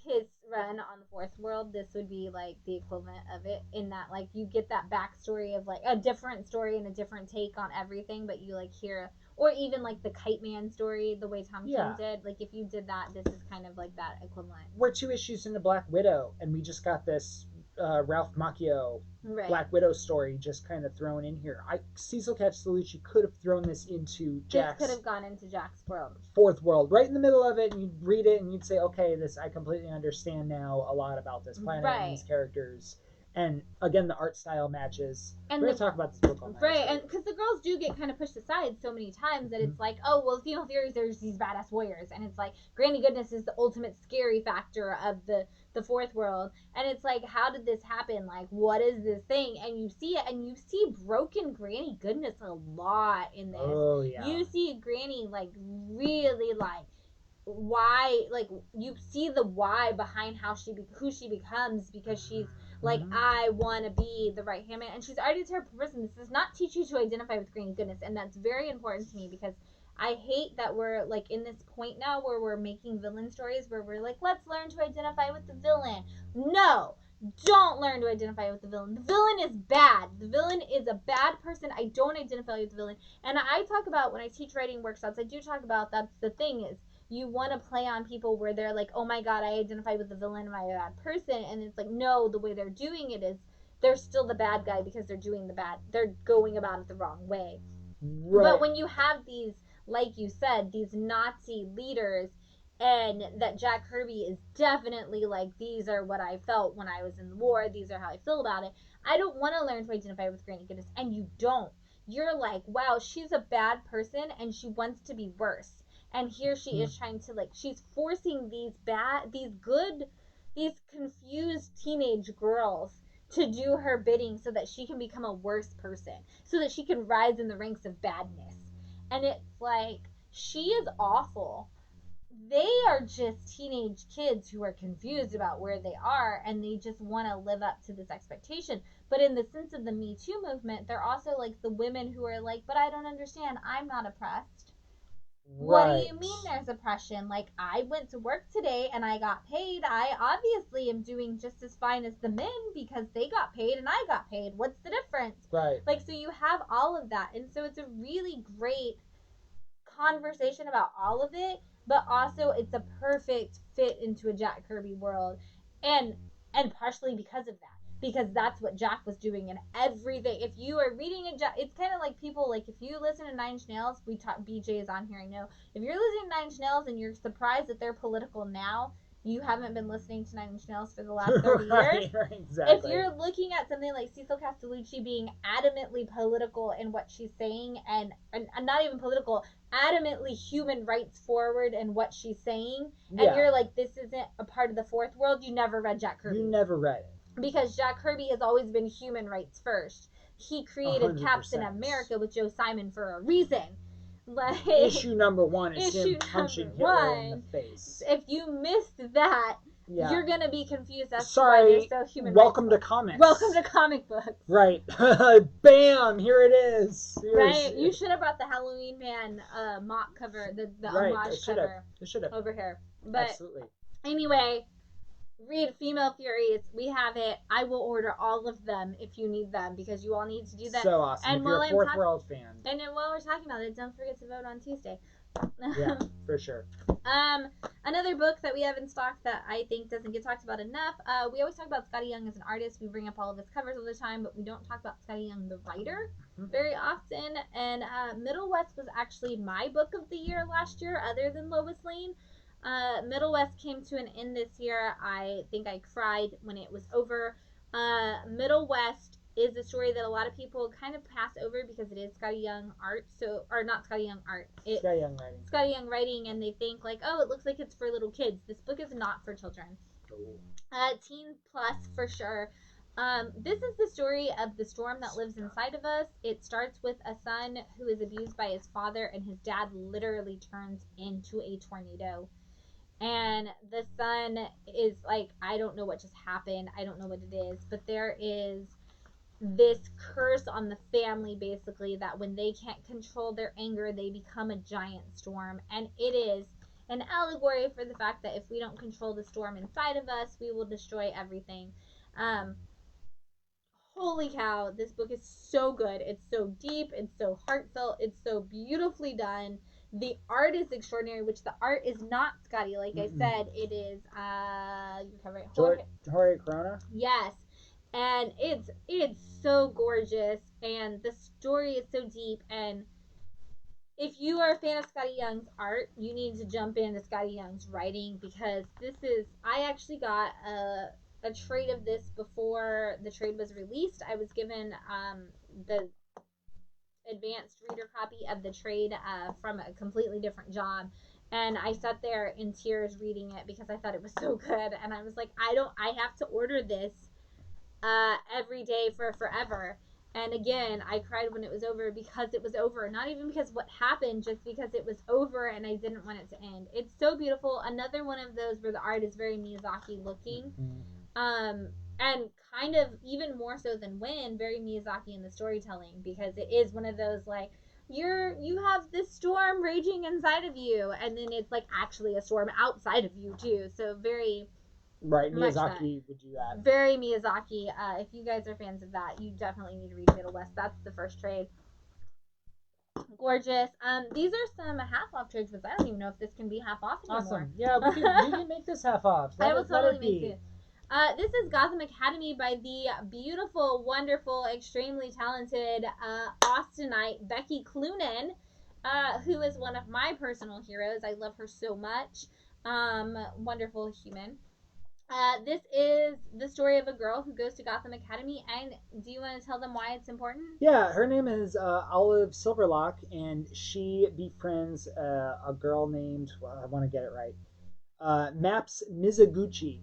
his run on the Fourth World, this would be like the equivalent of it, in that like you get that backstory of like a different story and a different take on everything, but you like hear, or even like the Kite Man story, the way Tom King did. Like if you did that, this is kind of like that equivalent. We're 2 issues into Black Widow, and we just got this Ralph Macchio Black Widow story just kind of thrown in here. Cecil Castellucci could have thrown this into Jack's. This could have gone into Jack's world. Fourth World, right in the middle of it, and you'd read it and you'd say, okay, this, I completely understand now a lot about this planet and these characters. And again, the art style matches. And we're going to talk about this book all night. Right, and because the girls do get kind of pushed aside so many times that it's like, oh, well, female theories, there's these badass warriors. And it's like, Granny Goodness is the ultimate scary factor of the Fourth World. And it's like, how did this happen? Like, what is this thing? And you see it, and you see broken Granny Goodness a lot in this. Oh, yeah. You see Granny, like, really, like, why, like, you see the why behind who she becomes, because she's like, I want to be the right hand man, and she's already a terrible person. This does not teach you to identify with Granny Goodness, and that's very important to me, because I hate that we're like in this point now where we're making villain stories where we're like, let's learn to identify with the villain. No, don't learn to identify with the villain. The villain is bad. The villain is a bad person. I don't identify with the villain. And I talk about, when I teach writing workshops, I do talk about, that's the thing, is you want to play on people where they're like, oh my god, I identify with the villain, am I a bad person? And it's like, no, the way they're doing it is they're still the bad guy because they're doing the bad, they're going about it the wrong way. Right. But when you have these, like you said, these Nazi leaders, and that Jack Kirby is definitely like, these are what I felt when I was in the war, these are how I feel about it. I don't want to learn to identify with Granny Goodness, and you don't. You're like, wow, she's a bad person and she wants to be worse. And here she is trying to, like, she's forcing these confused teenage girls to do her bidding so that she can become a worse person, so that she can rise in the ranks of badness. And it's like, she is awful. They are just teenage kids who are confused about where they are, and they just want to live up to this expectation. But in the sense of the Me Too movement, they're also like the women who are like, but I don't understand, I'm not oppressed. What do you mean there's oppression? Like, I went to work today and I got paid. I obviously am doing just as fine as the men because they got paid and I got paid. What's the difference? Right. Like, so you have all of that. And so it's a really great conversation about all of it, but also it's a perfect fit into a Jack Kirby world. And partially because of that. Because that's what Jack was doing in everything. If you are reading a Jack, it's kind of like people, like if you listen to Nine Inch Nails, BJ is on here, I know. If you're listening to Nine Inch Nails and you're surprised that they're political now, you haven't been listening to Nine Inch Nails for the last 30 years. Exactly. If you're looking at something like Cecil Castellucci being adamantly political in what she's saying, and not even political, adamantly human rights forward in what she's saying, and you're like, this isn't a part of the Fourth World, you never read Jack Kirby. You never read it. because Jack Kirby has always been human rights first. He created 100%. Captain America with Joe Simon for a reason. Like, issue number 1 is him punching Hitler in the face. If you missed that, yeah. you're gonna be confused as Sorry, to why they're so human welcome rights to comics. Welcome to comic books. Right. Bam! Here it is. Right? You should have brought the Halloween Man mock cover, the homage cover over here. But absolutely. Anyway, read Female Furies. We have it. I will order all of them if you need them, because you all need to do that. So awesome. And if you're a Fourth World fan. And then while we're talking about it, don't forget to vote on Tuesday. Yeah, for sure. Another book that we have in stock that I think doesn't get talked about enough. We always talk about Scotty Young as an artist. We bring up all of his covers all the time, but we don't talk about Scotty Young, the writer, very often. And Middle West was actually my book of the year last year, other than Lois Lane. Middle West came to an end this year. I think I cried when it was over. Middle West is a story that a lot of people kind of pass over because it is Scotty Young art, or not Scotty Young art. It's Scotty Young writing. Scotty Young writing, and they think like, oh, it looks like it's for little kids. This book is not for children. Teen plus for sure. This is the story of the storm that lives inside of us. It starts with a son who is abused by his father, and his dad literally turns into a tornado. And the son is like, I don't know what just happened. I don't know what it is. But there is this curse on the family, basically, that when they can't control their anger, they become a giant storm. And it is an allegory for the fact that if we don't control the storm inside of us, we will destroy everything. Holy cow, this book is so good. It's so deep. It's so heartfelt. It's so beautifully done. The art is extraordinary, which the art is not Scotty. Like I said, it is Jorge Corona? Yes. And it's so gorgeous, and the story is so deep. And if you are a fan of Scotty Young's art, you need to jump into Scotty Young's writing, because I actually got a trade of this before the trade was released. I was given the advanced reader copy of the trade from a completely different job, and I sat there in tears reading it because I thought it was so good. And I was like, I have to order this every day for forever. And again, I cried when it was over, because it was over. Not even because what happened, just because it was over and I didn't want it to end. It's so beautiful. Another one of those where the art is very Miyazaki looking. And kind of even more so than Win, very Miyazaki in the storytelling, because it is one of those like, you have this storm raging inside of you, and then it's like actually a storm outside of you too. So very Miyazaki would do that. Very Miyazaki. If you guys are fans of that, you definitely need to read Middle West. That's the first trade. Gorgeous. These are some half off trades, but I don't even know if this can be half off anymore. Awesome. Yeah, we can make this half off. I will totally make it. This is Gotham Academy by the beautiful, wonderful, extremely talented Austinite Becky Cloonan, who is one of my personal heroes. I love her so much. Wonderful human. This is the story of a girl who goes to Gotham Academy, and do you want to tell them why it's important? Yeah, her name is Olive Silverlock, and she befriends a girl named, I want to get it right, Maps Mizuguchi,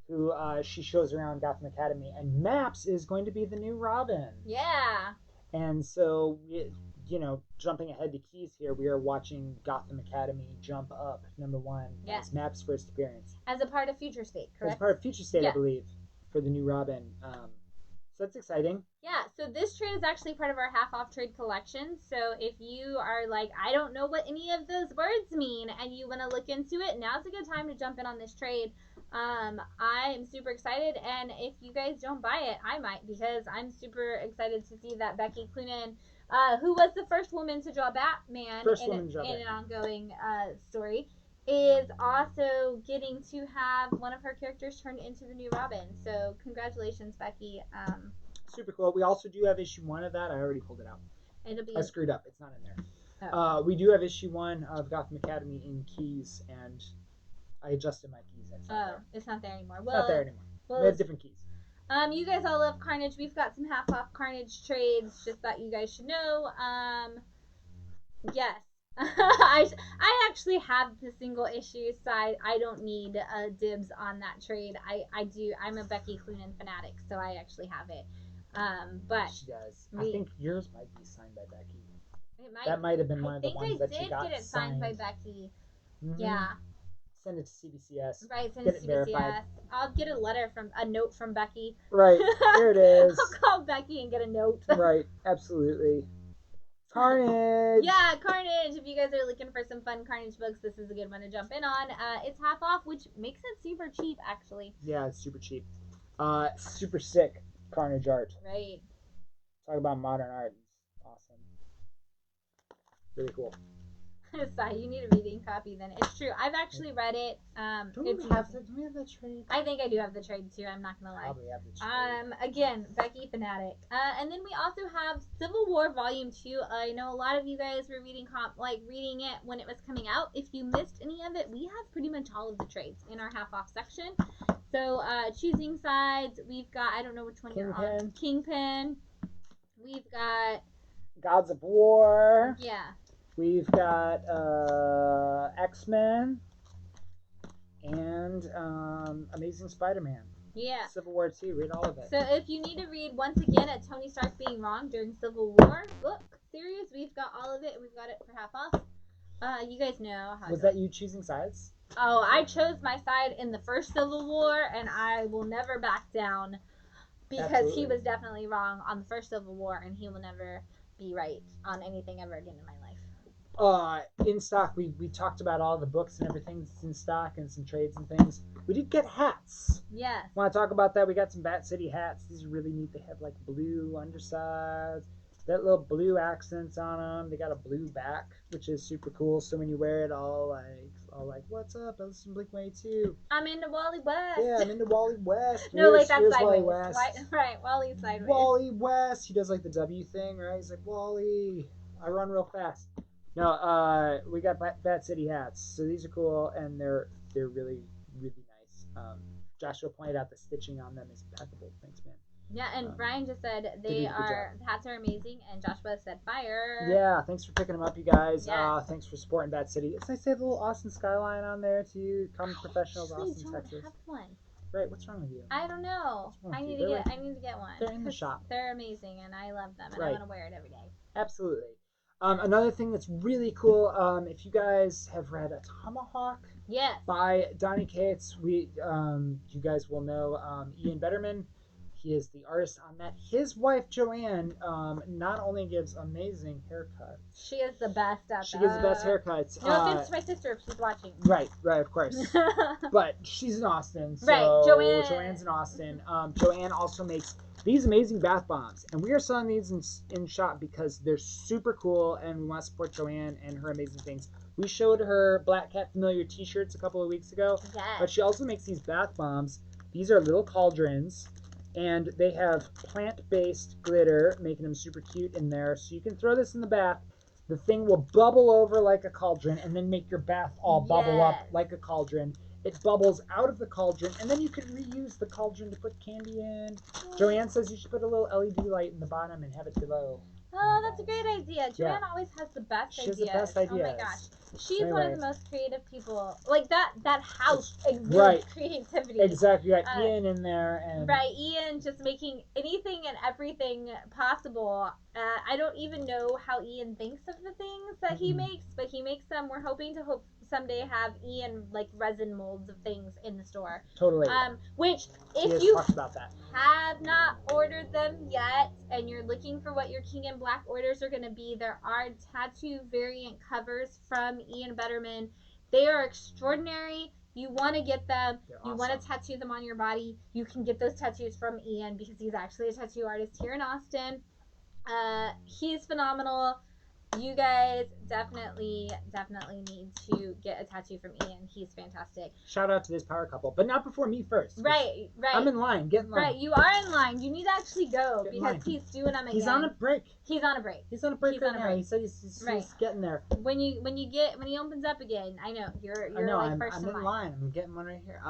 who she shows around Gotham Academy, and Maps is going to be the new Robin. Yeah. And so, jumping ahead to keys here, we are watching Gotham Academy jump up, #1. Yes. As Maps' first appearance. As a part of Future State, correct? As part of Future State, yeah. I believe, for the new Robin. So that's exciting. Yeah, so this trade is actually part of our half-off trade collection. So if you are like, I don't know what any of those words mean, and you want to look into it, now's a good time to jump in on this trade. I'm super excited, and if you guys don't buy it, I might, because I'm super excited to see that Becky Cloonan, who was the first woman to draw Batman in an ongoing story, is also getting to have one of her characters turned into the new Robin. So congratulations, Becky. Super cool. We also do have issue 1 of that. I already pulled it out. I screwed up. It's not in there. Oh. We do have issue 1 of Gotham Academy in keys, and I adjusted my keys. It's not there anymore. Well, it's not there anymore. Well, we have different keys. You guys all love Carnage. We've got some half-off Carnage trades. Just thought you guys should know. Yes. I actually have the single issue side. I don't need dibs on that trade. I do. I'm a Becky Cloonan fanatic, so I actually have it. But She does. I think yours might be signed by Becky. That might have been one of the ones that you got I think I did get it signed by Becky. Mm-hmm. Yeah. Send it to CBCS. Right, send get it to CBCS. verified. I'll get a note from Becky. Right, there it is. I'll call Becky and get a note. Right, absolutely. Carnage! Yeah, Carnage! If you guys are looking for some fun Carnage books, this is a good one to jump in on. It's half off, which makes it super cheap, actually. Yeah, it's super cheap. Super sick Carnage art. Right. Talk about modern art. It's awesome. Really cool. Sorry, you need a reading copy then. It's true. I've actually read it. Do we have the trade? I think I do have the trade too. I'm not gonna lie. Probably have the trade. Again, Becky fanatic. And then we also have Civil War Volume 2. I know a lot of you guys were reading it when it was coming out. If you missed any of it, we have pretty much all of the trades in our half off section. So choosing sides, we've got, I don't know which one you're on. Kingpin. We've got Gods of War. Yeah. We've got X-Men and Amazing Spider-Man. Yeah. Civil War 2, read all of it. So if you need to read, once again, a Tony Stark being wrong during Civil War book series, we've got all of it. We've got it for half off. You guys know how. Was that you choosing sides? Oh, I chose my side in the first Civil War, and I will never back down because he was definitely wrong on the first Civil War, and he will never be right on anything ever again in my life. In stock, we talked about all the books and everything that's in stock and some trades and things. We did get hats. Yes. Want to talk about that? We got some Bat City hats. These are really neat. They have like blue undersides, that little blue accents on them. They got a blue back, which is super cool. So when you wear it, all like, what's up? I listen to Blink-182. I'm into Wally West. Yeah, I'm into Wally West. No, like that's sideways. Wally West. Right, Wally's sideways. Wally West. He does like the W thing, right? He's like, Wally, I run real fast. No, we got Bat City hats. So these are cool, and they're really, really nice. Joshua pointed out the stitching on them is impeccable. Thanks, man. Yeah, and Brian just said the hats are amazing, and Joshua said fire. Yeah, thanks for picking them up, you guys. Yeah. Thanks for supporting Bat City. It's nice to have a little Austin skyline on there too. Common Professionals, Austin, Texas. Have one. Right, what's wrong with you? I don't know. I need to get one. They're in the shop. They're amazing, and I love them, and I want to wear it every day. Absolutely. Another thing that's really cool, if you guys have read A Tomahawk by Donny Cates, you guys will know Ian Betterman. He is the artist on that. His wife, Joanne, not only gives amazing haircuts. She is the best at that. She gives the best haircuts. No offense to my sister if she's watching. Right, of course. But she's in Austin. So right, Joanne's in Austin. Joanne also makes these amazing bath bombs. And we are selling these in shop because they're super cool and we want to support Joanne and her amazing things. We showed her Black Cat Familiar t-shirts a couple of weeks ago. Yes. But she also makes these bath bombs. These are little cauldrons. And they have plant-based glitter, making them super cute in there. So you can throw this in the bath. The thing will bubble over like a cauldron and then make your bath all bubble up like a cauldron. It bubbles out of the cauldron, and then you can reuse the cauldron to put candy in. Joanne says you should put a little LED light in the bottom and have it glow. Oh, that's a great idea. Joanne always has the best ideas. She has the best ideas. Oh my gosh. She's one of the most creative people. Like that house exudes creativity. Exactly. You got Ian in there. And Ian just making anything and everything possible. I don't even know how Ian thinks of the things that he makes, but he makes them. We're hoping to someday have Ian like resin molds of things in the store. Totally. Which if you about that. have not ordered them yet and you're looking for what your King in Black orders are going to be, there are tattoo variant covers from Ian Betterman. They are extraordinary. You want to get them. You want to tattoo them on your body. You can get those tattoos from Ian because he's actually a tattoo artist here in Austin. He's phenomenal. You guys definitely need to get a tattoo from Ian. He's fantastic. Shout out to this power couple, but not before me first. Right. I'm in line. Get in line. Right, you are in line. You need to actually go because he's doing them again. He's on a break. He's on a break right now. He said he's getting there. When he opens up again, I know you're first in line. I'm in line. I'm getting one right here.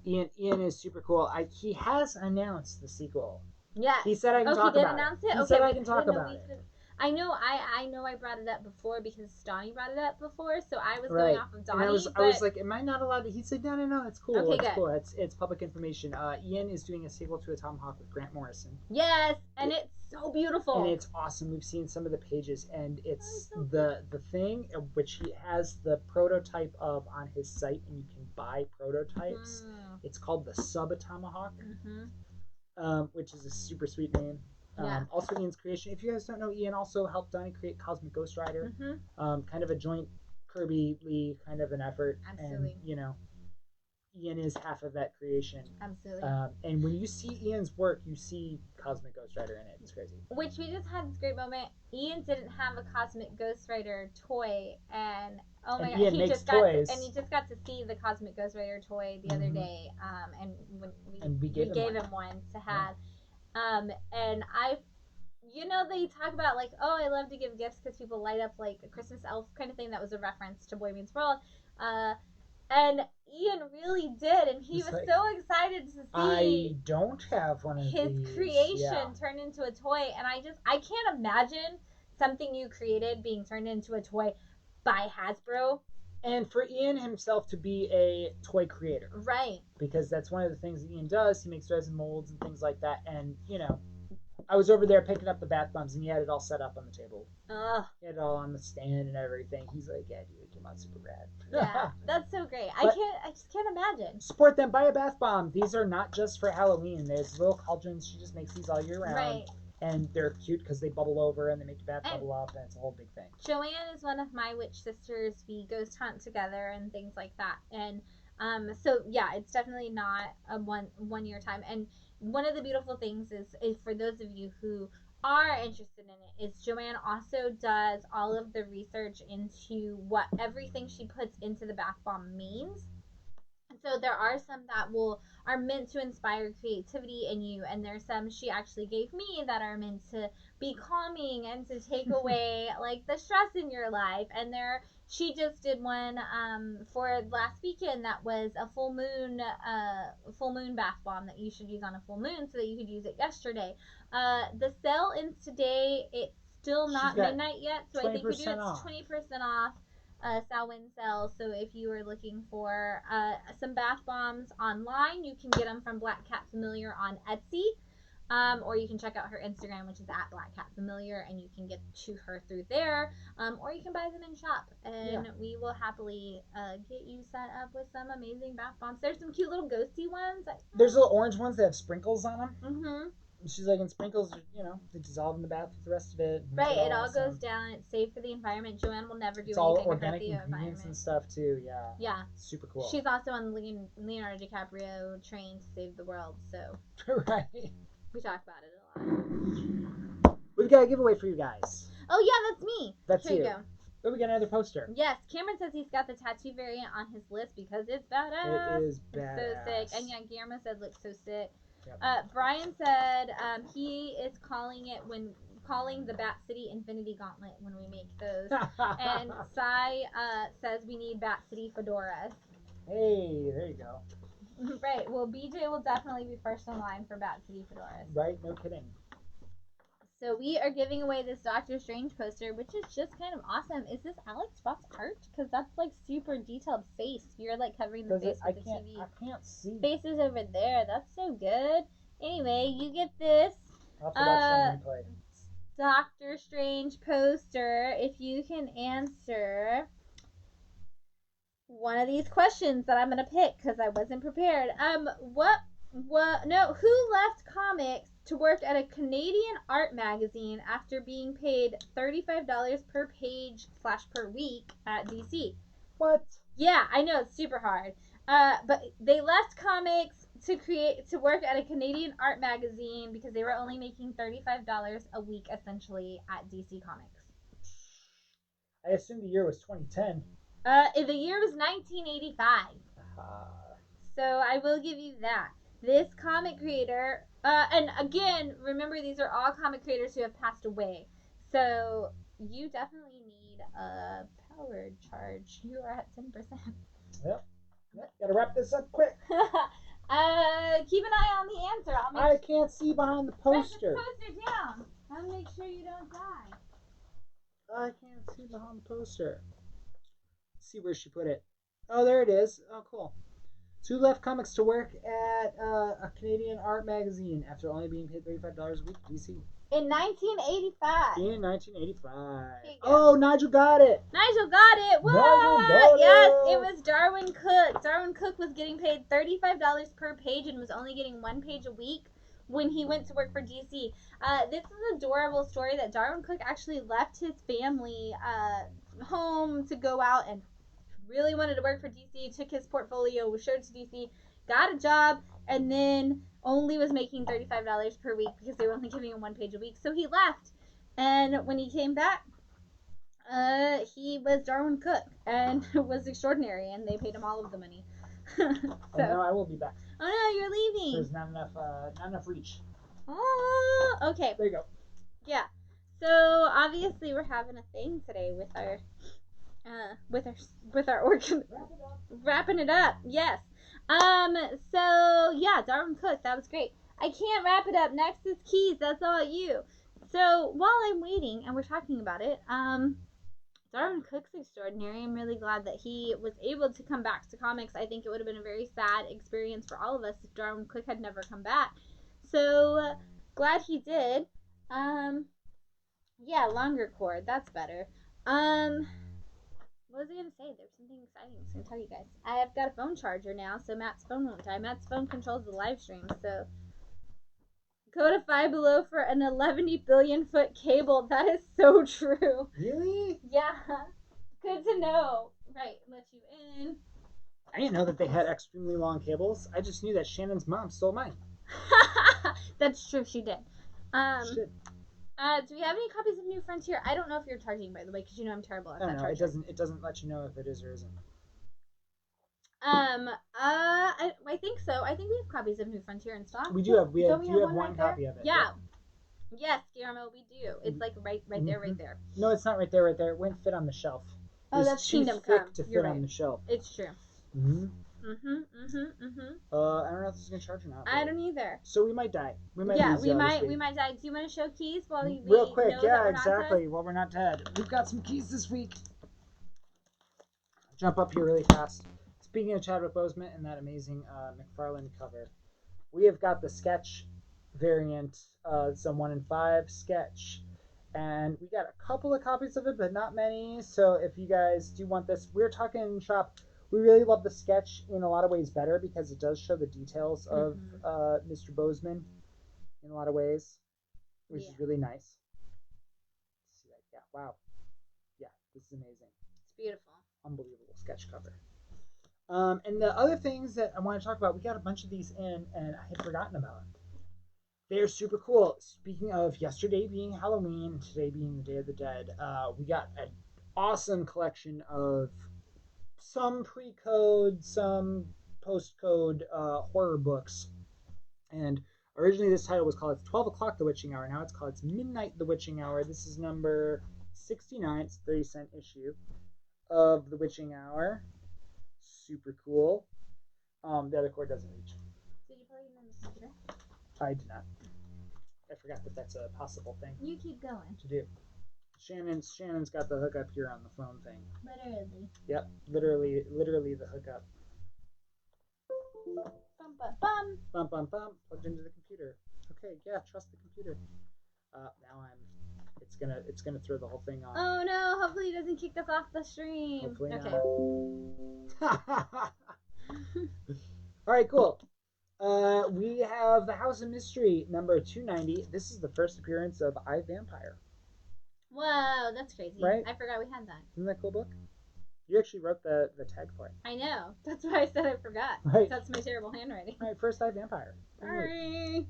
Ian is super cool. He has announced the sequel. Yeah. He said I can talk about it. He did announce it? He said I can talk about it. I know I brought it up before because Donnie brought it up before, so I was going Right. off of And Donnie. I was like, am I not allowed to? He said, no, it's cool. Okay, it's good. cool. It's public information. Ian is doing a sequel to A Tomahawk with Grant Morrison. Yes, and it's so beautiful. And it's awesome. We've seen some of the pages, and it's so the thing which he has the prototype of on his site, and you can buy prototypes. It's called the Sub Tomahawk, which is a super sweet name. Yeah. Also, Ian's creation. If you guys don't know, Ian also helped Donnie create Cosmic Ghost Rider. Kind of a joint Kirby Lee kind of an effort. Absolutely. And Ian is half of that creation. Absolutely. And when you see Ian's work, you see Cosmic Ghost Rider in it. It's crazy. Which we just had this great moment. Ian didn't have a Cosmic Ghost Rider toy, and oh my god, Ian makes toys. he just got to see the Cosmic Ghost Rider toy the other day. And when we gave him one to have. And they talk about like, oh, I love to give gifts because people light up like a Christmas elf kind of thing. That was a reference to Boy Meets World. And Ian really did, and he was so excited to see. I don't have one of his these. creation turned into a toy, and I can't imagine something you created being turned into a toy by Hasbro. And for Ian himself to be a toy creator. Right. Because that's one of the things that Ian does. He makes resin molds and things like that. And, I was over there picking up the bath bombs, and he had it all set up on the table. He had it all on the stand and everything. He's like, yeah, dude, it came out super rad. Yeah, that's so great. I just can't imagine. Support them. Buy a bath bomb. These are not just for Halloween. There's little cauldrons. She just makes these all year round. Right. And they're cute because they bubble over and they make the bath bubble up, and it's a whole big thing. Joanne is one of my witch sisters. We ghost hunt together and things like that. And so yeah, it's definitely not a one year time. And one of the beautiful things is for those of you who are interested in it, is Joanne also does all of the research into what everything she puts into the bath bomb means. So there are some that are meant to inspire creativity in you, and there's some she actually gave me that are meant to be calming and to take away like the stress in your life. And she just did one for last weekend that was a full moon bath bomb that you should use on a full moon so that you could use it yesterday. The sale ends today. It's still not midnight yet, so I think we do it 20% off. Samhain sale. So if you are looking for some bath bombs online, you can get them from Black Cat Familiar on Etsy, or you can check out her Instagram, which is at Black Cat Familiar, and you can get to her through there, or you can buy them in shop, and we will happily get you set up with some amazing bath bombs. There's some cute little ghosty ones. There's little orange ones that have sprinkles on them. Mm-hmm. She's like, and sprinkles, they dissolve in the bath with the rest of it. Right, it all goes down. It's safe for the environment. Joanne will never do it's anything all to hurt organic the ingredients environment. And stuff too. Yeah. Yeah. Super cool. She's also on Leonardo DiCaprio train to save the world. So. Right. We talk about it a lot. We've got a giveaway for you guys. Oh yeah, that's me. That's Here you. Go. Oh, we got another poster. Yes, Cameron says he's got the tattoo variant on his list because it's badass. It is badass. It's so sick. And yeah, Guillermo said looks so sick. Yep. Brian said he is calling the Bat City Infinity Gauntlet when we make those. And Sai says we need Bat City fedoras. Hey, there you go. Right. Well, BJ will definitely be first in line for Bat City fedoras. Right. No kidding. So we are giving away this Doctor Strange poster, which is just kind of awesome. Is this Alex Ross art? Because that's like super detailed face. You're like covering the face with the TV. I can't see. Face is over there. That's so good. Anyway, you get this I'll have to watch some replay. Doctor Strange poster if you can answer one of these questions that I'm gonna pick because I wasn't prepared. Who left comics to work at a Canadian art magazine after being paid $35 per page / per week at DC? What? Yeah, I know it's super hard. But they left comics to work at a Canadian art magazine because they were only making $35 a week essentially at DC Comics. I assume the year was 2010. The year was 1985. So I will give you that. This comic creator, and again, remember these are all comic creators who have passed away. So you definitely need a power charge. You are at 10%. Yep. Gotta wrap this up quick. Keep an eye on the answer. I can't see behind the poster. Write the poster down. I'll make sure you don't die. I can't see behind the poster. Let's see where she put it. Oh, there it is. Oh, cool. So, who left comics to work at a Canadian art magazine after only being paid $35 a week? DC. In 1985. In 1985. Here you go. Oh, Nigel got it. Nigel got it. What? Nigel got Yes, it. it was Darwin Cook. Darwin Cook was getting paid $35 per page and was only getting one page a week when he went to work for DC. This is an adorable story that Darwin Cook actually left his family home to go out and really wanted to work for DC, took his portfolio, showed it to DC, got a job, and then only was making $35 per week because they were only giving him one page a week. So he left. And when he came back, he was Darwin Cook and was extraordinary, and they paid him all of the money. So, oh, no, I will be back. Oh no, you're leaving. There's not enough reach. Oh, okay. There you go. Yeah. So obviously we're having a thing today with our organ. Wrapping it up. Yes. So yeah, Darwin Cook. That was great. I can't wrap it up. Next is Keys. That's all you. So while I'm waiting and we're talking about it, Darwin Cook's extraordinary. I'm really glad that he was able to come back to comics. I think it would have been a very sad experience for all of us if Darwin Cook had never come back. So glad he did. Yeah, longer cord. That's better. What was I going to say? There's something exciting I was going to tell you guys. I have got a phone charger now, so Matt's phone won't die. Matt's phone controls the live stream, so go to Five Below for an 11 billion foot cable. That is so true. Really? Yeah. Good to know. Right, let you in. I didn't know that they had extremely long cables. I just knew that Shannon's mom stole mine. That's true, she did. Shit. Do we have any copies of New Frontier? I don't know if you're charging, by the way, because you know I'm terrible at that charging. It doesn't let you know if it is or isn't. I think so. I think we have copies of New Frontier in stock. We do have. We have one right copy of it. Yeah. Yes, Guillermo, we do. It's like right there, right there. No, it's not right there. Right there. It wouldn't fit on the shelf. Oh, that's Kingdom Come. To fit You're on the shelf. It's true. I don't know if this is gonna charge or not. I don't either. So we might die. We might. Yeah, we might die. Do you want to show keys while we real quick? know Yeah, that we're exactly. While we're not dead, we've got some keys this week. Jump up here really fast. Speaking of Chadwick Boseman and that amazing McFarlane cover, we have got the sketch variant, some 1 in 5 sketch, and we got a couple of copies of it, but not many. So if you guys do want this, we're talking shop. We really love the sketch in a lot of ways better because it does show the details of Mr. Boseman in a lot of ways, which is really nice. Let's see that. Yeah, wow. Yeah, this is amazing. It's beautiful. Unbelievable sketch cover. And the other things that I want to talk about, we got a bunch of these in, and I had forgotten about them. They're super cool. Speaking of yesterday being Halloween, today being the Day of the Dead, we got an awesome collection of some pre-code, some post-code horror books. And originally this title was called It's 12 O'Clock The Witching Hour. Now it's called It's Midnight The Witching Hour. This is number 69. It's a 30-cent issue of The Witching Hour. Super cool. The other cord doesn't reach. Did you plug it in the computer? I did not. I forgot that that's a possible thing. You keep going. To do. Shannon's got the hookup here on the phone thing. Literally. Yep, literally the hookup. Bum bum bum. Bum bum bum. Plugged into the computer. Okay, yeah, trust the computer. Now it's gonna throw the whole thing on. Oh no! Hopefully it doesn't kick us off the stream. Hopefully not. All right, cool. We have The House of Mystery, number 290. This is the first appearance of I, Vampire. Whoa, that's crazy. Right? I forgot we had that. Isn't that a cool book? You actually wrote the tag for it. I know. That's why I said I forgot. Right. That's my terrible handwriting. All right, first I, Vampire. Sorry.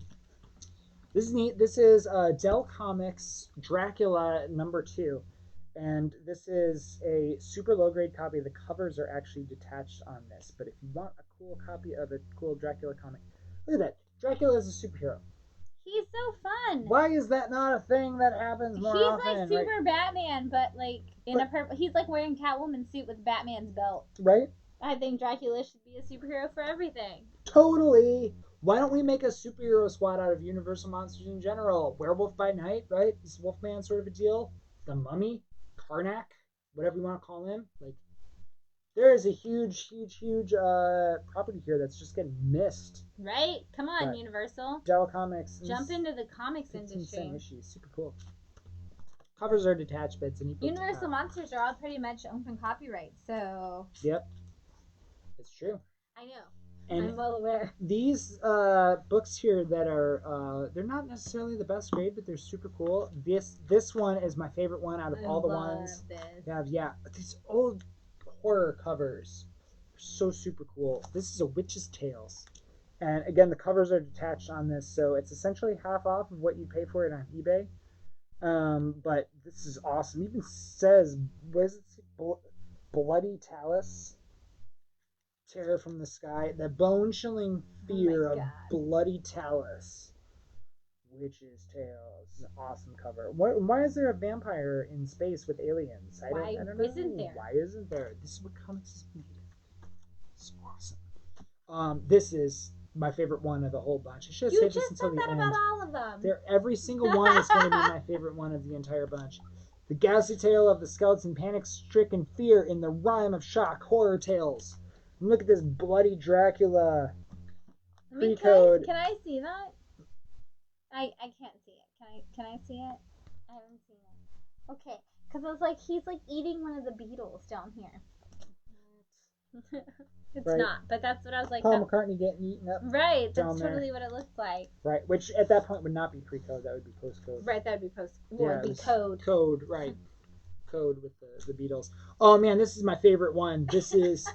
This is neat. This is Dell Comics Dracula number 2. And this is a super low-grade copy. The covers are actually detached on this. But if you want a cool copy of a cool Dracula comic, look at that. Dracula is a superhero. He's so fun. Why is that not a thing that happens more often? He's like super Batman, but like in a purple. He's like wearing Catwoman suit with Batman's belt. Right? I think Dracula should be a superhero for everything. Totally. Why don't we make a superhero squad out of Universal monsters in general? Werewolf by Night, right? This Wolfman sort of a deal. The Mummy. Karnak, whatever you want to call him. Like, there is a huge property here that's just getting missed. Right? Come on, But Universal. Dell Comics. Jump into the comics 15 industry. cent issues. Super cool. Covers are detached bits, and Universal Monsters are all pretty much open copyright, so. Yep, it's true. I know. And I'm well aware. these books here that are they're not necessarily the best grade, but they're super cool. This one is my favorite one out of all the ones. Yeah, these old horror covers are so super cool. This is a Witch's Tales, and again the covers are detached on this, so it's essentially half off of what you pay for it on eBay. But this is awesome. It even says, what is it? Bloody Talus. Terror from the Sky. The bone-chilling fear of Bloody Talus. Witch's Tales. This is an awesome cover. Why is there a vampire in space with aliens? I don't know. Isn't there? Why isn't there? This is what comics is made. It's awesome. This is my favorite one of the whole bunch. I should have saved this until the end. About all of them. Every single one is going to be my favorite one of the entire bunch. The ghastly tale of the skeleton panic-stricken fear in the rhyme of shock horror tales. And look at this bloody Dracula pre-code. Can I see that? I can't see it. Can I see it? I haven't seen it. Okay, because it's like he's like eating one of the beetles down here. It's right. Not, but that's what I was like. Paul McCartney getting eaten up. Right, that's totally what it looks like. Right, which at that point would not be pre-code. That would be post-code. Right, that would be post. Well, yeah, it'd be code. Code, right? Code with the Beatles. Oh man, this is my favorite one. This is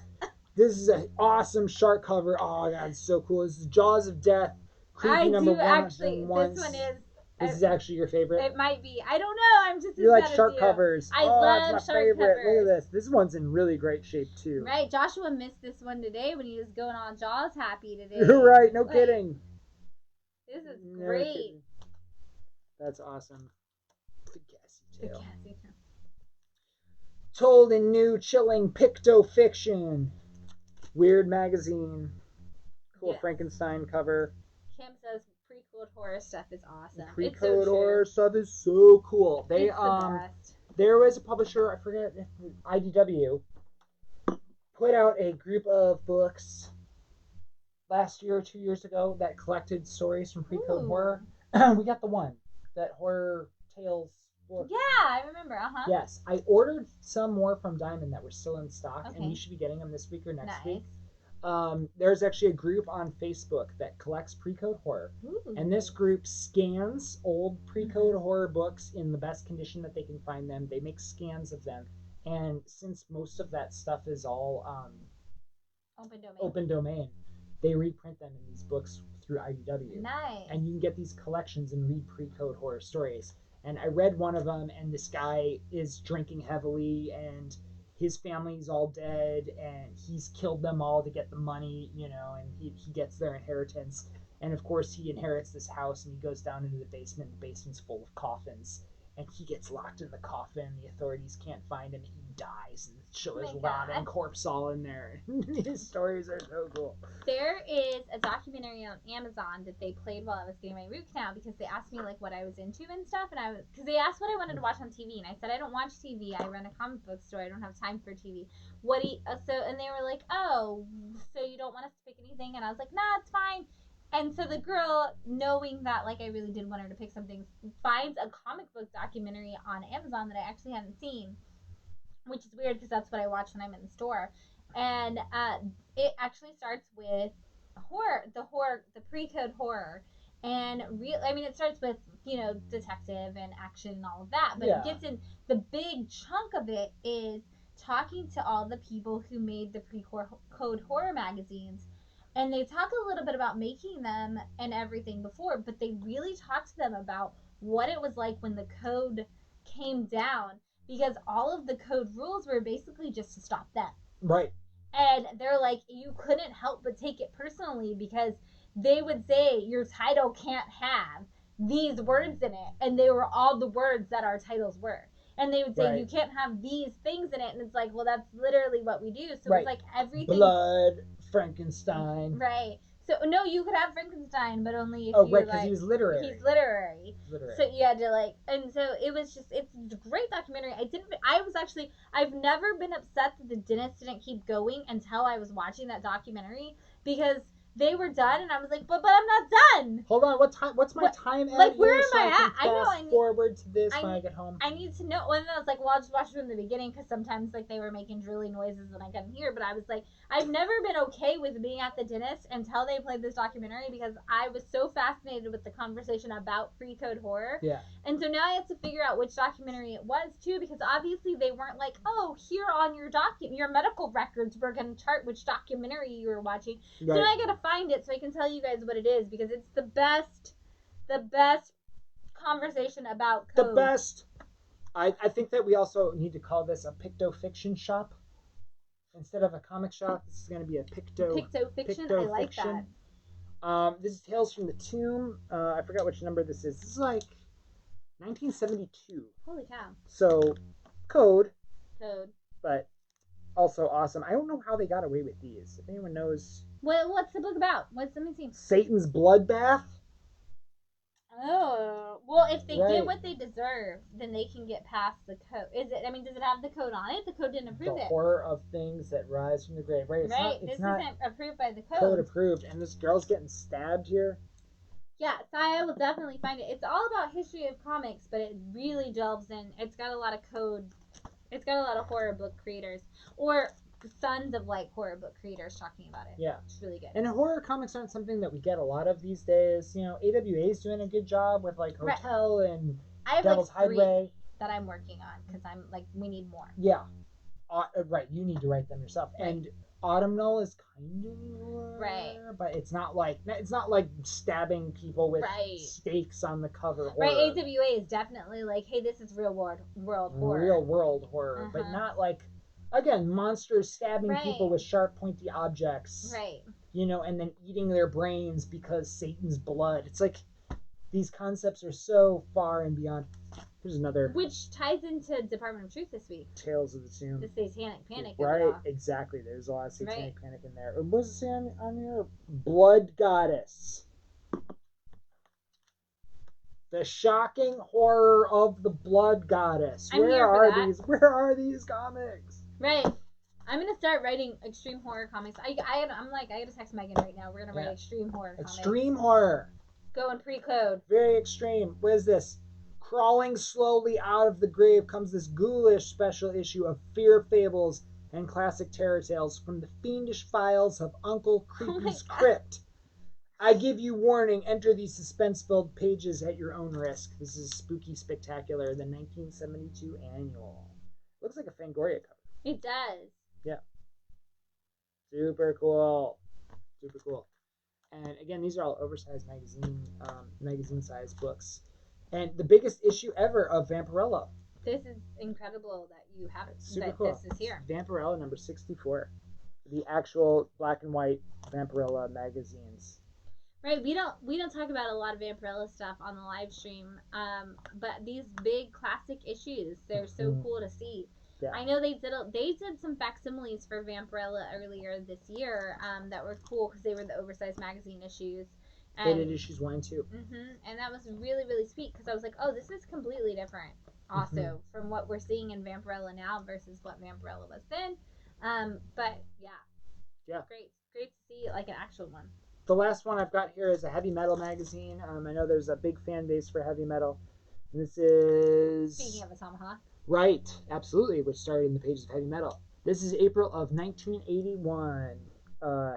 an awesome shark cover. Oh god, it's so cool. This is Jaws of Death. Creepy number one. Actually, this one is. This is actually your favorite? It might be. I don't know. I'm just. You like shark covers? I love it's my shark favorite. covers. Look at this. This one's in really great shape too. Right. Joshua missed this one today when he was going all Jaws happy today. You're right. No kidding. This is great. That's awesome. The Gassy Tale. The Gassy Tale. Told in new, chilling picto-fiction. Weird magazine. Cool Frankenstein cover. Kim says pre-code horror stuff is awesome. Pre-code horror stuff is so cool. It's the best. There was a publisher, I forget, IDW, put out a group of books last year or 2 years ago that collected stories from pre-code horror. We got the one, that Horror Tales book. Yeah, I remember. Yes, I ordered some more from Diamond that were still in stock, and we should be getting them this week or next week. There's actually a group on Facebook that collects pre-code horror. Ooh. And this group scans old pre-code horror books in the best condition that they can find them. They make scans of them. And since most of that stuff is all open domain, they reprint them in these books through IDW. Nice. And you can get these collections and read pre-code horror stories. And I read one of them, and this guy is drinking heavily, and his family's all dead, and he's killed them all to get the money, and he gets their inheritance. And of course he inherits this house, and he goes down into the basement. The basement's full of coffins, and he gets locked in the coffin. The authorities can't find him, and he dies, and there's rotting corpse all in there. His stories are so cool. There is a documentary on Amazon that they played while I was getting my root canal, because they asked me what I was into and stuff, and because they asked what I wanted to watch on TV, and I said I don't watch TV. I run a comic book store. I don't have time for TV. And they were like, oh, so you don't want us to pick anything? And I was like, nah, it's fine. And so the girl, knowing that I really did want her to pick something, finds a comic book documentary on Amazon that I actually hadn't seen, which is weird because that's what I watch when I'm in the store. And it actually starts with the pre-code horror. And it starts with, detective and action and all of that. But it gets in, the big chunk of it is talking to all the people who made the pre-code horror magazines. And they talk a little bit about making them and everything before, but they really talk to them about what it was like when the code came down, because all of the code rules were basically just to stop them. Right. And they're like, you couldn't help but take it personally, because they would say your title can't have these words in it. And they were all the words that our titles were. And they would say, you can't have these things in it. And it's like, well, that's literally what we do. So it's like everything. Blood, Frankenstein. Right. So no, you could have Frankenstein, but only if Oh, you right, because like. he was literary. He's literary. Literary. So you had to like, and so it was just, it's a great documentary. I've never been upset that the dentist didn't keep going until I was watching that documentary, because they were done and I was like, but I'm not done. Hold on, what's my time like, at where here am so I I can at? I know, fast forward to this when I get home? I need to know. And then I was like, well, I'll just watch it from the beginning, because sometimes like they were making drilling noises and I couldn't hear. But I was like, I've never been okay with being at the dentist until they played this documentary, because I was so fascinated with the conversation about pre-code horror. Yeah. And so now I have to figure out which documentary it was too, because obviously they weren't like, oh, here on your your medical records, we're gonna chart which documentary you were watching. Right. So now I gotta find it so I can tell you guys what it is, because it's the best conversation about code. The best. I think that we also need to call this a picto-fiction shop. Instead of a comic shop, this is going to be a picto-fiction. I like that. This is Tales from the Tomb. I forgot which number this is. This is like 1972. Holy cow. So, code. Code. But also awesome. I don't know how they got away with these. If anyone knows. What's the book about? Let me see. Satan's Bloodbath. Oh, well, if they get what they deserve, then they can get past the code. Does it have the code on it? The code didn't approve it. The horror of things that rise from the grave. Right. This isn't approved by the code. Code approved. And this girl's getting stabbed here. Yeah, so I will definitely find it. It's all about history of comics, but it really delves in. It's got a lot of code. It's got a lot of horror book creators. Or sons of like horror book creators talking about it. Yeah, it's really good. And horror comics aren't something that we get a lot of these days. You know, AWA is doing a good job with like Hotel and Devil's Hideaway that I'm working on, because I'm like, we need more. Yeah, right. You need to write them yourself. Right. And Autumn Null is kind of right, but it's not like stabbing people with stakes on the cover. Horror. Right, AWA is definitely like, hey, this is real world horror. Real world horror, but not like. Again, monsters stabbing people with sharp, pointy objects. Right. You know, and then eating their brains because Satan's blood. It's like, these concepts are so far and beyond. Here's another. Which ties into Department of Truth this week. Tales of the Tomb. The Satanic Panic. Right, exactly. There's a lot of Satanic Panic in there. What does it say on here? Blood Goddess. The shocking horror of the Blood Goddess. Where are these comics? Right. I'm gonna start writing extreme horror comics. I gotta text Megan right now. We're gonna write extreme horror comics. Extreme horror. Going pre-code. Very extreme. What is this? Crawling slowly out of the grave comes this ghoulish special issue of fear fables and classic terror tales from the fiendish files of Uncle Creepy's crypt. I give you warning. Enter these suspense-filled pages at your own risk. This is Spooky Spectacular, the 1972 annual. Looks like a Fangoria cover. It does. Yeah. Super cool. Super cool. And again, these are all oversized magazine-sized books. And the biggest issue ever of Vampirella. This is incredible that you have it. Super cool. This is here. Vampirella number 64. The actual black and white Vampirella magazines. Right, we don't talk about a lot of Vampirella stuff on the live stream, but these big classic issues, they're so cool to see. Yeah. I know they did some facsimiles for Vampirella earlier this year that were cool because they were the oversized magazine issues. And, they did issues 1 and 2. And that was really, really sweet, because I was like, oh, this is completely different also from what we're seeing in Vampirella now versus what Vampirella was then. But yeah, great to see like an actual one. The last one I've got here is a heavy metal magazine. I know there's a big fan base for heavy metal. And this is... Speaking of a tomahawk. Right, absolutely, which started in the pages of heavy metal. This is April of 1981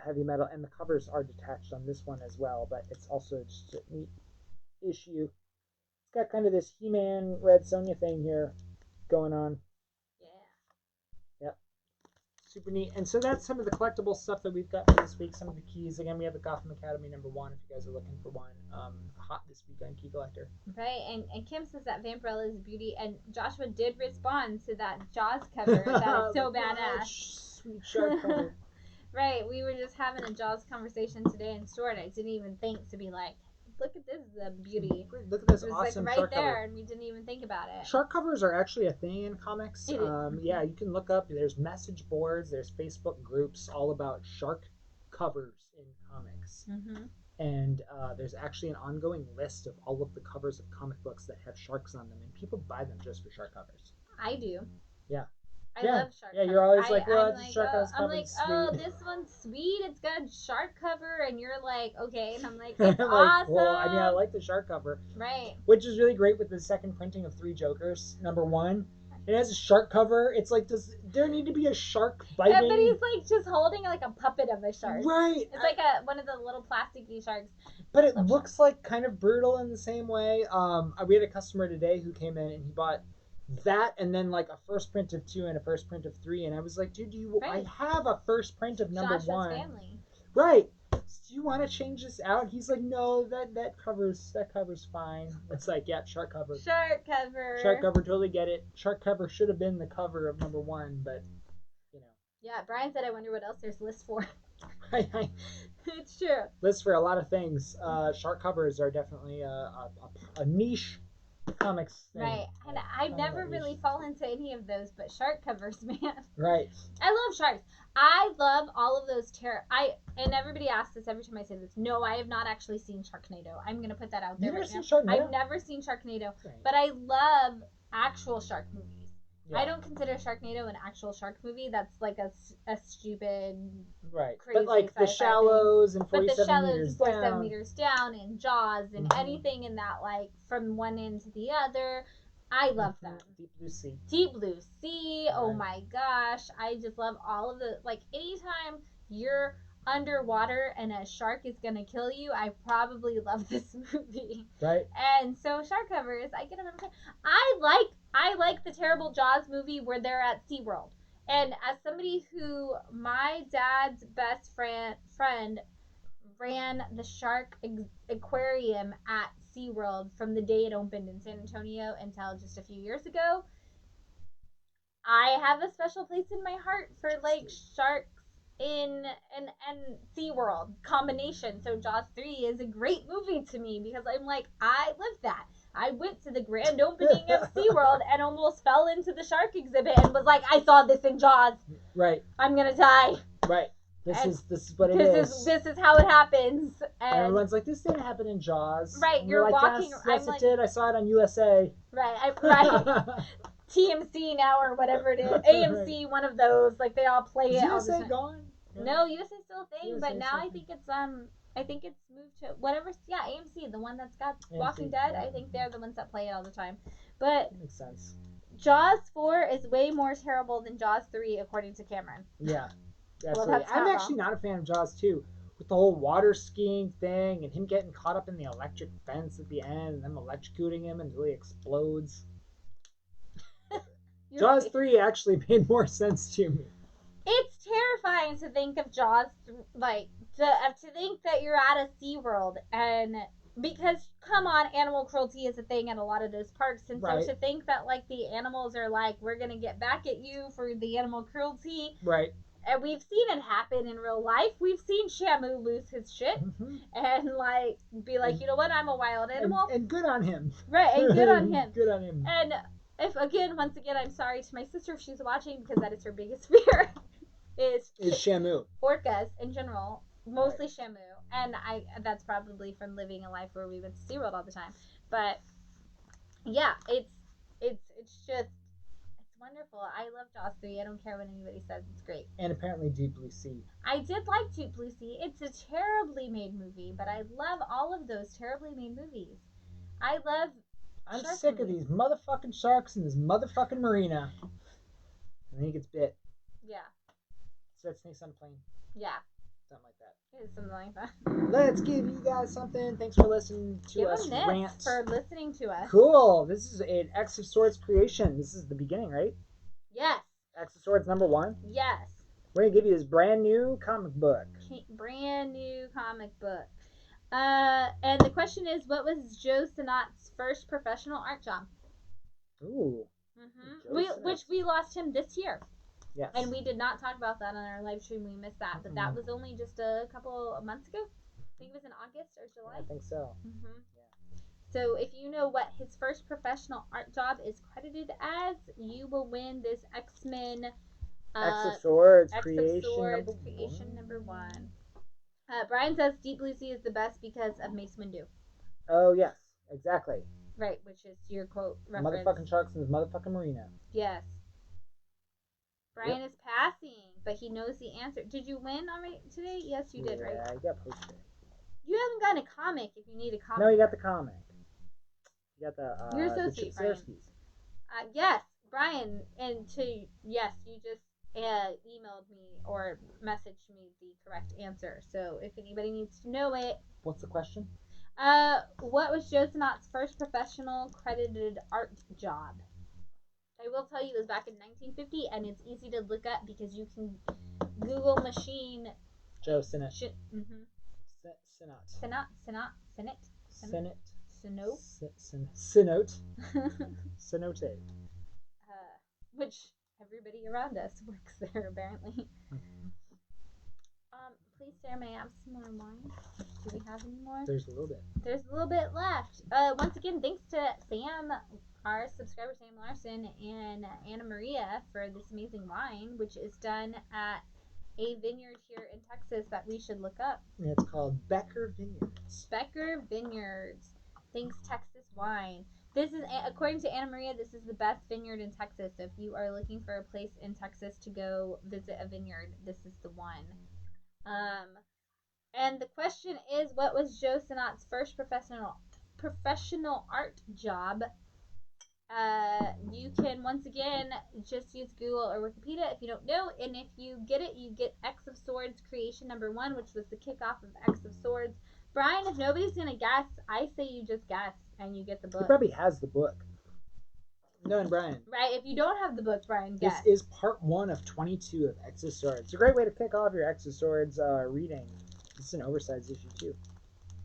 heavy metal, and the covers are detached on this one as well, but it's also just a neat issue. It's got kind of this He-Man Red Sonja thing here going on. Super neat. And so that's some of the collectible stuff that we've got for this week. Some of the keys. Again, we have the Gotham Academy number 1 if you guys are looking for one. Hot this week on Key Collector. Right, and Kim says that Vampirella is beauty, and Joshua did respond to that Jaws cover. That was so badass. Sweet shark cover. Right, we were just having a Jaws conversation today in store, and I didn't even think to be like, look at this, the beauty. Look at this awesome like right shark there, cover. And we didn't even think about it. Shark covers are actually a thing in comics. Yeah, you can look up. There's message boards. There's Facebook groups all about shark covers in comics. Mm-hmm. And there's actually an ongoing list of all of the covers of comic books that have sharks on them, and people buy them just for shark covers. I do. Yeah. I Yeah. love shark Yeah, covers. you're always like, well, I'm it's a like, shark house I'm cover, like, it's oh, sweet. this one's sweet. It's got a shark cover, and you're like, okay, and I'm like, I'm it's like, awesome. cool. I mean, I like the shark cover. Right. Which is really great with the second printing of Three Jokers, #1. It has a shark cover. It's like, does there need to be a shark biting? Yeah, but he's like just holding like a puppet of a shark. Right. It's like one of the little plasticky sharks. But it looks like kind of brutal in the same way. We had a customer today who came in and he bought that and then like a first print of 2 and a first print of 3, and I was like, dude, Right. I have a first print of Joshua's #1. family. Right. Do you want to change this out? He's like, no, that covers fine. It's like, yeah, shark cover. Shark cover. Shark cover, totally get it. Shark cover should have been the cover of #1, but you know. Yeah, Brian said, I wonder what else there's lists for. I It's true. lists for a lot of things. Shark covers are definitely a niche comics thing. Right. And I've never really fallen to any of those, but shark covers, man. Right. I love sharks. I love all of those and everybody asks this every time I say this. No, I have not actually seen Sharknado. I'm going to put that out there. You've never right seen now. Sharknado? I've never seen Sharknado, Right. but I love actual shark movies. Yeah. I don't consider Sharknado an actual shark movie. That's like a stupid, right. crazy But like the sci-fi Shallows and but the 47 Shallows meters and 47 down. meters down and Jaws and Mhm. anything in that, like from one end to the other. I love them. Deep Blue Sea. Deep Blue Sea. Oh Right. my gosh. I just love all of the, like, anytime you're underwater and a shark is going to kill you, I probably love this movie. Right. And so shark covers, I get them every time. I like the terrible Jaws movie where they're at SeaWorld. And as somebody who, my dad's best friend ran the shark aquarium at SeaWorld from the day it opened in San Antonio until just a few years ago, I have a special place in my heart for like sharks in and SeaWorld combination. So Jaws 3 is a great movie to me because I'm like, I lived that. I went to the grand opening of SeaWorld and almost fell into the shark exhibit and was like, I saw this in Jaws. Right. I'm gonna die. Right. This is what it is. This is how it happens. And everyone's like, this didn't happen in Jaws. Right, and you're like, walking. Yes, it did. I saw it on USA. Right. TMC now or whatever it is. AMC, one of those. Like they all play it all the USA time. gone? No, USA's still a thing, USA but now still I a think it's moved to whatever. Yeah, AMC, the one that's got AMC, Walking Dead. yeah. I think they're the ones that play it all the time. But Makes sense. Jaws 4 is way more terrible than Jaws 3, according to Cameron. Yeah. Well, Absolutely. that's I'm not actually not a fan of Jaws 2. With the whole water skiing thing and him getting caught up in the electric fence at the end and them electrocuting him until he explodes. Jaws 3 actually made more sense to me. It's terrifying to think of Jaws, like, to think that you're at a SeaWorld and, because, come on, animal cruelty is a thing at a lot of those parks, and Right. so to think that, like, the animals are like, we're gonna get back at you for the animal cruelty, Right. and we've seen it happen in real life. We've seen Shamu lose his shit Mm-hmm. and, like, be like, you know what, I'm a wild animal. And good on him. Right, and good on him. Good on him. And once again, I'm sorry to my sister if she's watching, because that is her biggest fear, is Shamu. orcas in general, mostly Shamu, and that's probably from living a life where we went to SeaWorld all the time. But yeah, it's wonderful. I love Jaws 3. I don't care what anybody says. It's great. And apparently Deep Blue Sea. I did like Deep Blue Sea. It's a terribly made movie, but I love all of those terribly made movies. I'm Shark sick of movies. these motherfucking sharks in this motherfucking marina. And then he gets bit. Yeah. So that snakes on a plane. Yeah. Something like that. It's something like that. Let's give you guys something. Thanks for listening to Give us them rant. this for listening to us. Cool. This is an X of Swords creation. This is the beginning, right? Yes. X of Swords #1. Yes. We're going to give you this brand new comic book. Brand new comic book. And the question is, what was Joe Sinat's first professional art job? Ooh. Mm-hmm. Which we lost him this year. Yes. And we did not talk about that on our live stream. We missed that. But that was only just a couple of months ago. I think it was in August or July. I think so. Mm-hmm. Yeah. So if you know what his first professional art job is credited as, you will win this X-Men X of Swords X creation of Swords #1. creation #1. Brian says Deep Blue Sea is the best because of Mace Windu. Oh, yes. Exactly. Right, which is your quote reference. Motherfucking sharks in this motherfucking marina. Yes. Brian is passing, but he knows the answer. Did you win already today? Yes, you did, right? Yeah, you got posted. You haven't gotten a comic if you need a comic. No, you got the comic. You got the You're so the sweet, Brian. Yes, Brian, and yes, you just emailed me or messaged me the correct answer. So if anybody needs to know it. What's the question? What was Joe Sinot's first professional credited art job? I will tell you it was back in 1950, and it's easy to look up because you can Google machine. Joe Sinnott. Mm-hmm. Sinnott. Sinnote. Which everybody around us works there apparently. Please, Sarah, may I have some more wine? Do we have any more? There's a little bit. There's a little bit left. Once again, thanks to Sam, our subscriber Sam Larson, and Anna Maria for this amazing wine, which is done at a vineyard here in Texas that we should look up. It's called BECKER Vineyards. BECKER Vineyards. Thanks, Texas Wine. This is, according to Anna Maria, this is the best vineyard in Texas. So if you are looking for a place in Texas to go visit a vineyard, this is the one. And the question is, what was Joe Sinot's first professional art job? You can, once again, just use Google or Wikipedia if you don't know. And if you get it, you get X of Swords creation number 1, which was the kickoff of X of Swords. Brian, if nobody's going to guess, I say you just guess and you get the book. He probably has the book. No, and Brian. Right, if you don't have the book, Brian, guess. This is part 1 of 22 of X of Swords. It's a great way to kick off your X of Swords reading. It's an oversized issue, too.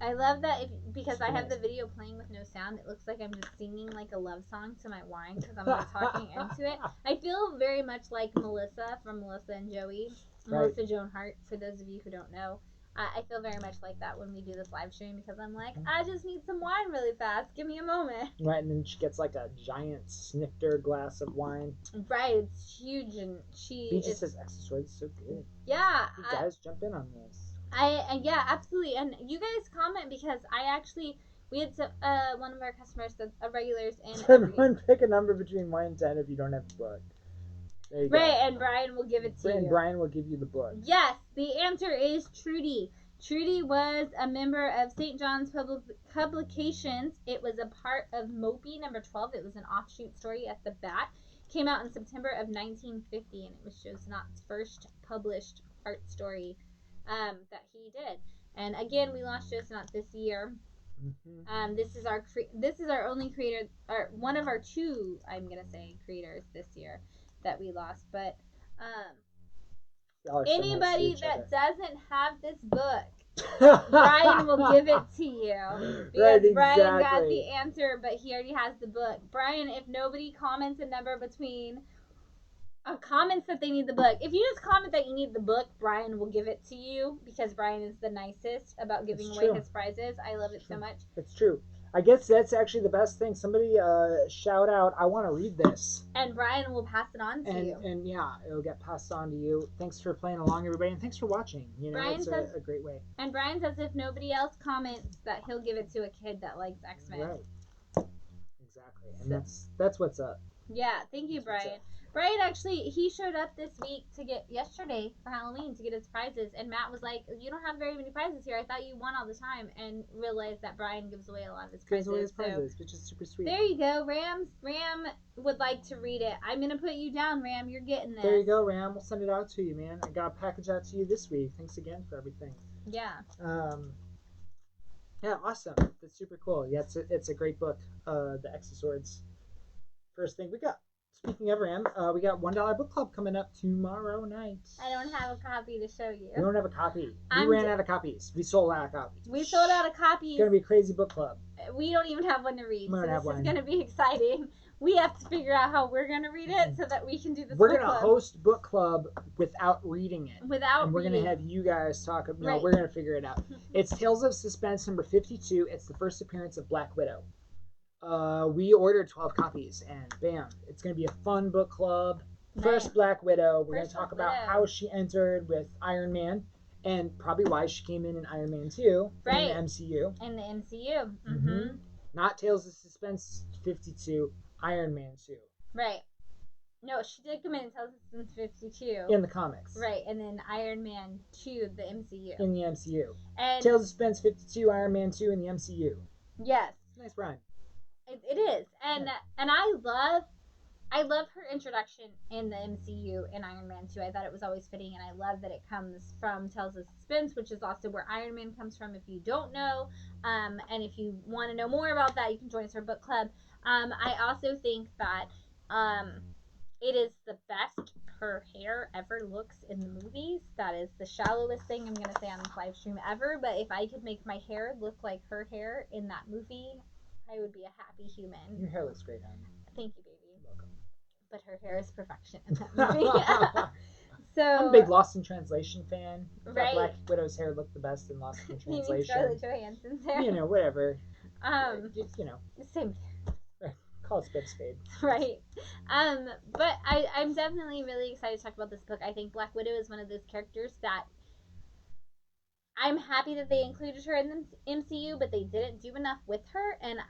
I love that because I have the video playing with no sound. It looks like I'm just singing like a love song to my wine because I'm like talking into it. I feel very much like Melissa from Melissa and Joey. Right. Melissa Joan Hart, for those of you who don't know. I feel very much like that when we do this live stream because I'm like, I just need some wine really fast. Give me a moment. Right, and then she gets like a giant snifter glass of wine. Right, it's huge, and she just says X of Swords is so good. Yeah. You guys jump in on this. Yeah, absolutely. And you guys comment because we had some, one of our customers, regulars in. Everyone pick a number between 1 and 10 if you don't have the book. There you go. Right, and Brian will give it to you. And Brian will give you the book. Yes, the answer is Trudy. Trudy was a member of St. John's Publications. It was a part of Mopey number 12. It was an offshoot story at the Bat. Came out in September of 1950, and it was Joe Sinot's first published art story that he did. And again, we launched Joe Sinot this year. Mm-hmm. This is our only creator, or one of our 2, I'm gonna say, creators this year that we lost. But anybody that doesn't have this book, Brian will give it to you because right, exactly. Brian got the answer, but he already has the book. Brian, if nobody comments a number between comments that they need the book, if you just comment that you need the book, Brian will give it to you because Brian is the nicest about giving away his prizes. I love it so much. It's true. I guess that's actually the best thing. Somebody shout out, I want to read this. And Brian will pass it on to you. And yeah, it'll get passed on to you. Thanks for playing along, everybody, and thanks for watching. You know, Brian it's says, a great way. And Brian says if nobody else comments that he'll give it to a kid that likes X-Men. Right. Exactly. And that's what's up. Yeah, thank you, Brian. Brian actually, he showed up this week yesterday for Halloween to get his prizes, and Matt was like, you don't have very many prizes here. I thought you won all the time, and realized that Brian gives away a lot of his prizes. Gives away his prizes, which is super sweet. There you go, Ram would like to read it. I'm going to put you down, Ram. You're getting this. There you go, Ram. We'll send it out to you, man. I got a package out to you this week. Thanks again for everything. Yeah. Yeah, awesome. That's super cool. Yeah, it's a great book, The X of Swords. First thing we got. Speaking of Ram, we got $1 book club coming up tomorrow night. I don't have a copy to show you. We don't have a copy. We ran out of copies. We sold out of copies. We sold out of copies. It's going to be a crazy book club. We don't even have one to read, so this is going to be exciting. exciting. We have to figure out how we're going to read it so that we can do this We're going to host book club without reading it. And we're going to have you guys talk. No, right. We're going to figure it out. It's Tales of Suspense number 52. It's the first appearance of Black Widow. We ordered 12 copies, and bam, it's going to be a fun book club. First Black Widow. We're going to talk about how she entered with Iron Man And probably why she came in Iron Man 2 Right. in the MCU. In the MCU. Mm-hmm. Not Tales of Suspense 52, Iron Man 2. Right. No, she did come in and Tales of Suspense 52. In the comics. Right, and then Iron Man 2, the MCU. In the MCU. And Tales of Suspense 52, Iron Man 2 in the MCU. Yes. Nice rhyme. It is. And I love her introduction in the MCU in Iron Man 2. I thought it was always fitting, and I love that it comes from Tales of Suspense, which is also where Iron Man comes from if you don't know. And if you want to know more about that, you can join us for book club. I also think that it is the best her hair ever looks in the movies. That is the shallowest thing I'm going to say on this live stream ever, but if I could make my hair look like her hair in that movie, I would be a happy human. Your hair looks great, hon. Thank you, baby. You're welcome. But her hair is perfection in that movie. So I'm a big Lost in Translation fan. Right. Black Widow's hair looked the best in Lost in you mean Translation. Scarlett Johansson's hair? You know, whatever. Just, you know. Same. Call it spade spade. Right. But I'm definitely really excited to talk about this book. I think Black Widow is one of those characters that I'm happy that they included her in the MCU, but they didn't do enough with her, and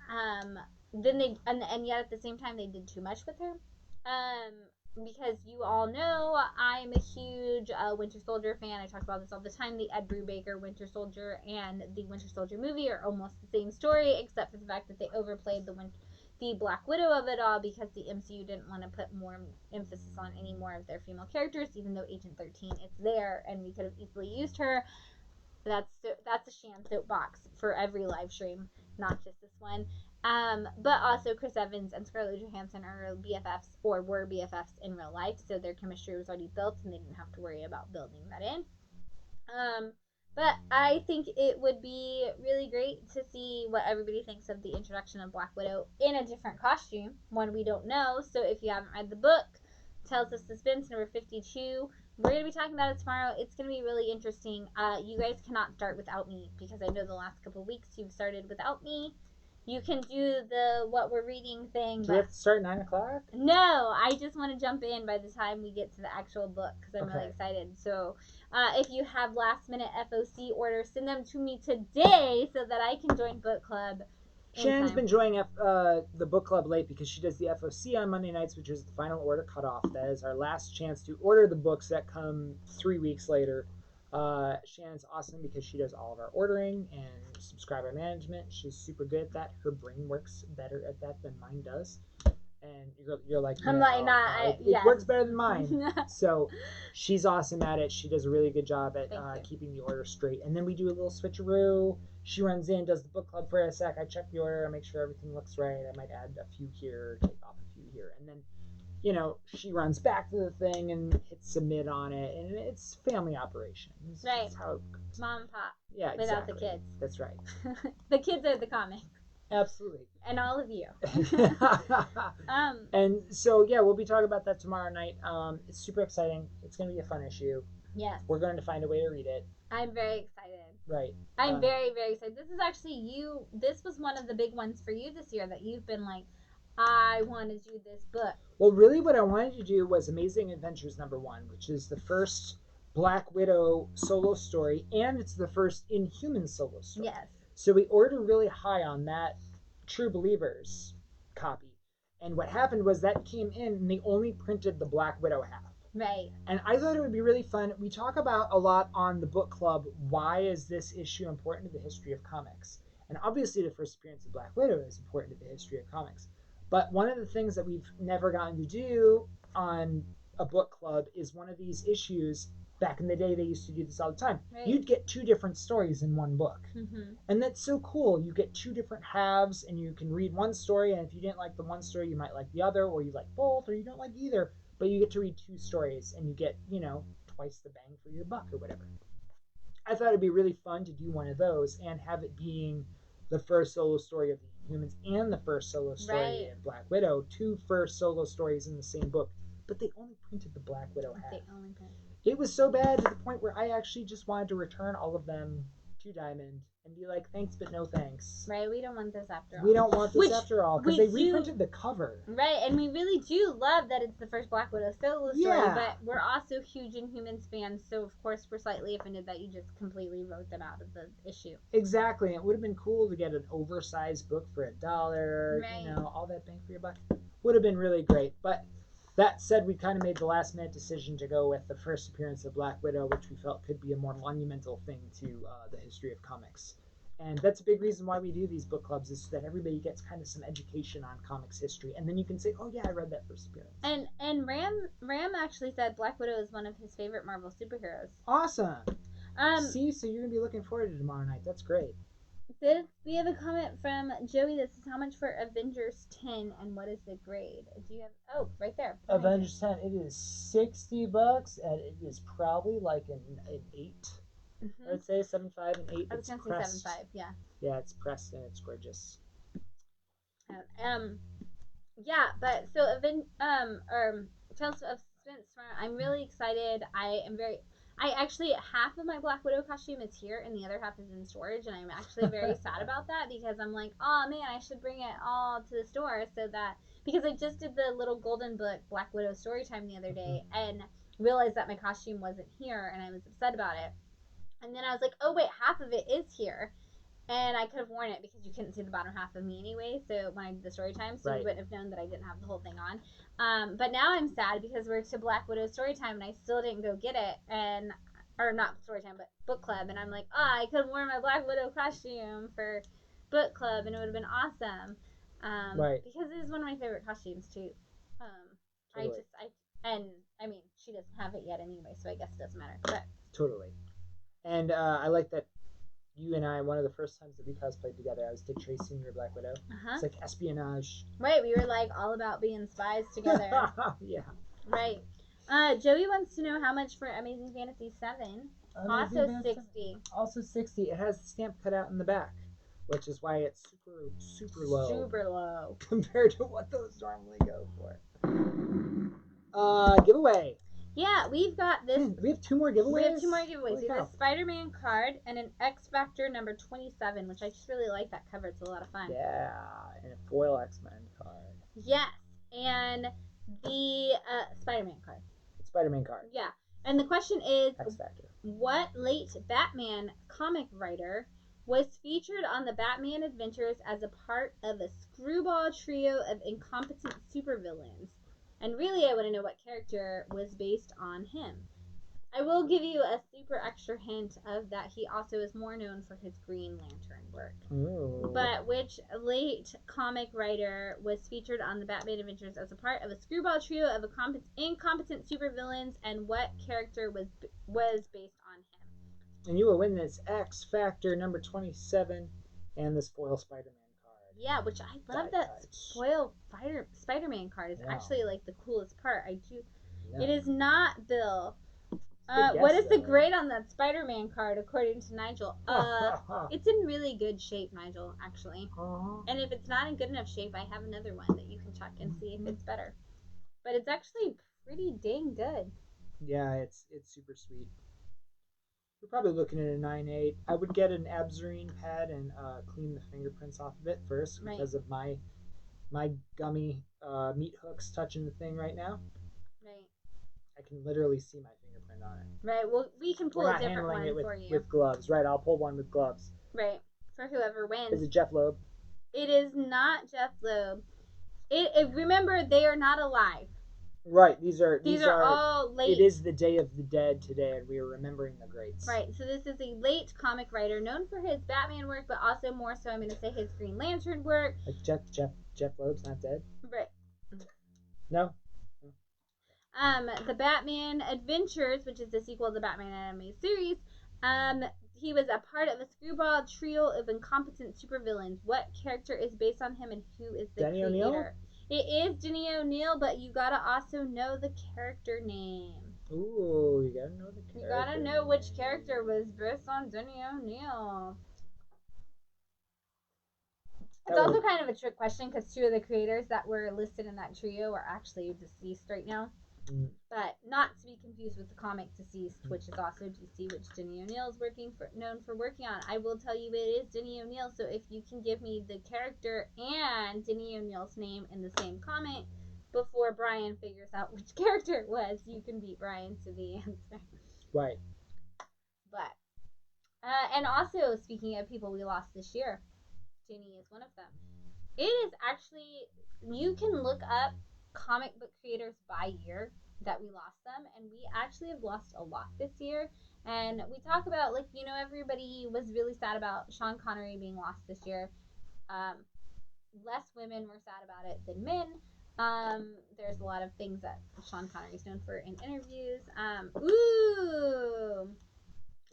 then they and yet at the same time they did too much with her. Because you all know I'm a huge Winter Soldier fan. I talk about this all the time. The Ed Brubaker Winter Soldier and the Winter Soldier movie are almost the same story, except for the fact that they overplayed the Black Widow of it all because the MCU didn't want to put more emphasis on any more of their female characters, even though Agent 13 is there and we could have easily used her. That's a sham soapbox for every live stream, not just this one. But also Chris Evans and Scarlett Johansson are BFFs or were BFFs in real life, so their chemistry was already built and they didn't have to worry about building that in. But I think it would be really great to see what everybody thinks of the introduction of Black Widow in a different costume, one we don't know. So if you haven't read the book, Tales of Suspense number 52, we're going to be talking about it tomorrow. It's going to be really interesting. You guys cannot start without me because I know the last couple of weeks you've started without me. You can do the what we're reading thing. Do we have to start at 9 o'clock? No, I just want to jump in by the time we get to the actual book because I'm really excited. So if you have last minute FOC orders, send them to me today so that I can join book club. Shannon's been joining the book club late because she does the FOC on Monday nights, which is the final order cutoff. That is our last chance to order the books that come 3 weeks later. Shannon's awesome because she does all of our ordering and subscriber management. She's super good at that. Her brain works better at that than mine does. And you're like, I'm like, nah, it works better than mine. So she's awesome at it. She does a really good job at keeping the order straight. And then we do a little switcheroo. She runs in, does the book club for a sec. I check the order. I make sure everything looks right. I might add a few here, take off a few here. And then, she runs back to the thing and hits submit on it. And it's family operations. Right. That's how it goes. Mom and pop. Yeah, without exactly. the kids. That's right. The kids are the comics. Absolutely. And all of you. And so, yeah, we'll be talking about that tomorrow night. It's super exciting. It's going to be a fun issue. Yes. We're going to find a way to read it. I'm very excited. Right. I'm very, very excited. This is actually this was one of the big ones for you this year that you've been like, I want to do this book. Well, really what I wanted to do was Amazing Adventures #1, which is the first Black Widow solo story, and it's the first Inhuman solo story. Yes. So we ordered really high on that True Believers copy. And what happened was that came in and they only printed the Black Widow half. Right. And I thought it would be really fun. We talk about a lot on the book club, why is this issue important to the history of comics? And obviously the first appearance of Black Widow is important to the history of comics. But one of the things that we've never gotten to do on a book club is one of these issues. Back in the day, they used to do this all the time. Right. You'd get 2 different stories in one book. Mm-hmm. And that's so cool. You get 2 different halves, and you can read one story, and if you didn't like the one story, you might like the other, or you like both, or you don't like either. But you get to read 2 stories, and you get, twice the bang for your buck, or whatever. I thought it'd be really fun to do one of those, and have it being the first solo story of the Inhumans, and the first solo story of Black Widow. 2 first solo stories in the same book. But they only printed the Black Widow half. It was so bad to the point where I actually just wanted to return all of them to Diamond and be like, thanks, but no thanks. Right, we don't want this after all. We don't want this after all, because they reprinted the cover. Right, and we really do love that it's the first Black Widow solo story, but we're also huge Inhumans fans, so of course we're slightly offended that you just completely wrote them out of the issue. Exactly, and it would have been cool to get an oversized book for $1, right. You know, all that bang for your buck. Would have been really great, but that said, we kind of made the last minute decision to go with the first appearance of Black Widow, which we felt could be a more monumental thing to the history of comics. And that's a big reason why we do these book clubs, is so that everybody gets kind of some education on comics history. And then you can say, oh yeah, I read that first appearance. And Ram actually said Black Widow is one of his favorite Marvel superheroes. Awesome. See, so you're going to be looking forward to tomorrow night. That's great. We have a comment from Joey that says, how much for Avengers 10 and what is the grade? Do you have, oh, right there. Avengers 10, it is $60 and it is probably like an 8. Mm-hmm. I would say 7.5 and 8. I was going to say 7.5, yeah. Yeah, it's pressed and it's gorgeous. Yeah, but so Tales of Suspense, I'm really excited. I actually, half of my Black Widow costume is here and the other half is in storage, and I'm actually very sad about that because I'm like, oh man, I should bring it all to the store because I just did the little golden book Black Widow Storytime the other day and realized that my costume wasn't here and I was upset about it. And then I was like, oh wait, half of it is here. And I could have worn it because you couldn't see the bottom half of me anyway. So when I did the story time, so you wouldn't have known that I didn't have the whole thing on. But now I'm sad because we're to Black Widow story time and I still didn't go get it. Or not story time, but book club. And I'm like, I could have worn my Black Widow costume for book club and it would have been awesome. Because it is one of my favorite costumes too. Totally. I mean, she doesn't have it yet anyway, so I guess it doesn't matter. But totally. And I like that. You and I, one of the first times that we cosplayed together, I was Dick Tracy and you were Black Widow. It's like espionage. Right, we were like all about being spies together. Yeah. Right. Joey wants to know how much for Amazing Fantasy 7. Also 60. Also 60. It has the stamp cut out in the back, which is why it's super low. Super low. Compared to what those normally go for. Giveaway. Yeah, we've got this. We have 2 more giveaways? We have 2 more giveaways. We have a Spider-Man card and an X Factor number 27, which I just really like that cover. It's a lot of fun. Yeah, and a foil X-Men card. Yes, and the Spider-Man card. Spider-Man card. Yeah, and the question is, X Factor. What late Batman comic writer was featured on the Batman Adventures as a part of a screwball trio of incompetent supervillains? And really, I want to know what character was based on him. I will give you a super extra hint of that he also is more known for his Green Lantern work. Ooh. But which late comic writer was featured on the Batman Adventures as a part of a screwball trio of incompetent supervillains, and what character was based on him? And you will win this X Factor number 27 and this foil Spider-Man. Yeah, which I love that foil Spider-Man card is actually like the coolest part. I do. Yeah. It is not Bill. What is the grade on that Spider-Man card according to Nigel? It's in really good shape, Nigel, actually. And if it's not in good enough shape, I have another one that you can check and see if it's better. But it's actually pretty dang good. Yeah, it's super sweet. We're probably looking at a 9.8. I would get an Abzarine pad and clean the fingerprints off of it first because of my gummy meat hooks touching the thing right now. Right. I can literally see my fingerprint on it. Right. Well, we can pull a different one for you. With gloves. Right. I'll pull one with gloves. Right. For whoever wins. Is it Jeff Loeb? It is not Jeff Loeb. Remember, they are not alive. Right, these are all late. It is the Day of the Dead today, and we are remembering the greats. Right, so this is a late comic writer known for his Batman work, but also more so, I'm going to say, his Green Lantern work. Like Jeff Loeb's not dead. Right. No. The Batman Adventures, which is the sequel to the Batman animated series. He was a part of a screwball trio of incompetent supervillains. What character is based on him, and who is the Denny creator? O'Neil? It is Denny O'Neil, but you gotta also know the character name. Ooh, you gotta know the character. You gotta know which character was based on Denny O'Neil. It's also kind of a trick question because 2 of the creators that were listed in that trio are actually deceased right now. Mm. But not to be confused with the comic Deceased, which is also DC, which Denny O'Neil is known for working on. I will tell you it is Denny O'Neil, so if you can give me the character and Denny O'Neil's name in the same comic before Brian figures out which character it was, you can beat Brian to the answer. Right. But and also, speaking of people we lost this year, Denny is one of them. It is actually, you can look up comic book creators by year that we lost them, and we actually have lost a lot this year. And we talk about, like, everybody was really sad about Sean Connery being lost this year. Um, Less women were sad about it than men. There's a lot of things that Sean Connery is known for in interviews.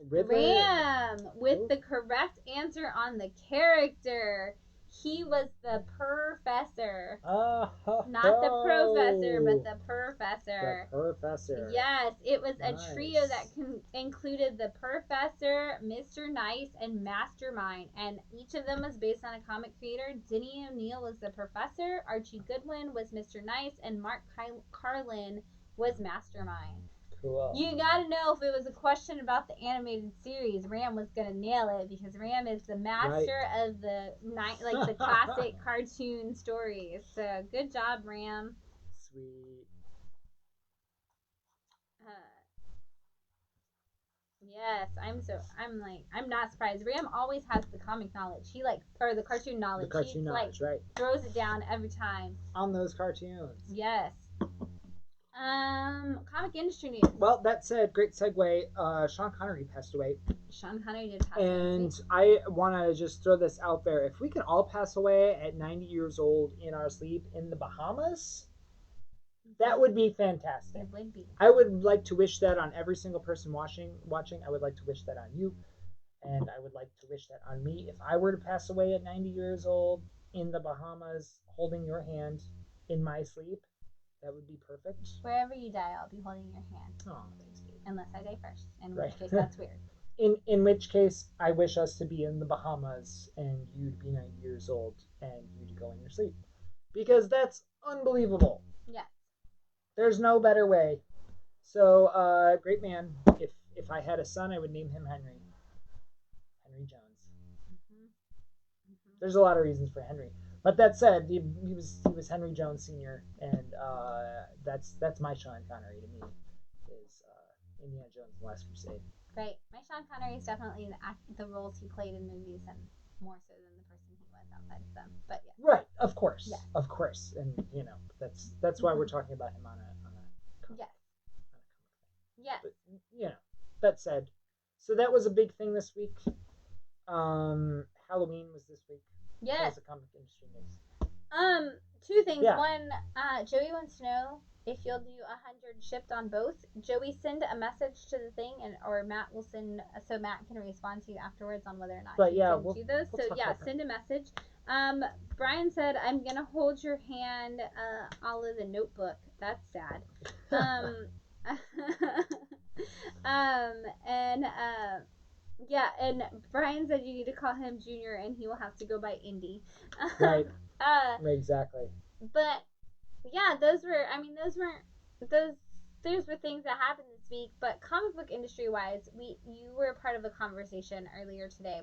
Riddler. Ram with the correct answer on the character. He was the professor. Not the professor, but the professor. The professor. Yes, it was Nice. a trio that included the professor, Mr. Nice, and Mastermind. And each of them was based on a comic creator. Denny O'Neil was the professor, Archie Goodwin was Mr. Nice, and Mark Carlin was Mastermind. Cool. You gotta know, if it was a question about the animated series, Ram was gonna nail it, because Ram is the master of the the classic cartoon stories. So good job, Ram. Sweet. Yes, I'm not surprised. Ram always has the comic knowledge. Or the cartoon knowledge. The cartoon knowledge, right? Throws it down every time On those cartoons. Yes. Comic industry news. Well, that said, great segue. Sean Connery passed away. Sean Connery did pass away. And I want to just throw this out there. If we can all pass away at 90 years old in our sleep in the Bahamas, that would be fantastic. It would be. I would like to wish that on every single person watching. I would like to wish that on you. And I would like to wish that on me. If I were to pass away at 90 years old in the Bahamas, holding your hand in my sleep, that would be perfect. Wherever you die, I'll be holding your hand. Oh, thanks, Dave. Unless I die first, in which case that's weird. In which case, I wish us to be in the Bahamas and you to be 90 years old and you to go in your sleep. Because that's unbelievable. Yeah. There's no better way. So, great man. If I had a son, I would name him Henry. Henry Jones. Mm-hmm. Mm-hmm. There's a lot of reasons for Henry. But that said, he was Henry Jones Sr. and that's my Sean Connery to me is Indiana Jones and the Last Crusade. Right. My Sean Connery is definitely the roles he played in movies, and more so than the person he was outside of them. But yeah. Right. Of course. Yes. Of course. And that's why we're talking about him on a yes. Yes. But that said, so that was a big thing this week. Halloween was this week. Yes. That was the comic industry news. Two things. Yeah. One, Joey wants to know if you'll do 100 shipped on both. Joey, send a message to the thing, or Matt will send, so Matt can respond to you afterwards on whether or not he can do those. We'll so yeah, send a message. Brian said, "I'm gonna hold your hand, a la The Notebook." That's sad. Yeah, and Brian said you need to call him Junior, and he will have to go by Indy. Right. Exactly. But yeah, those were things that happened this week. But comic book industry wise, you were a part of a conversation earlier today,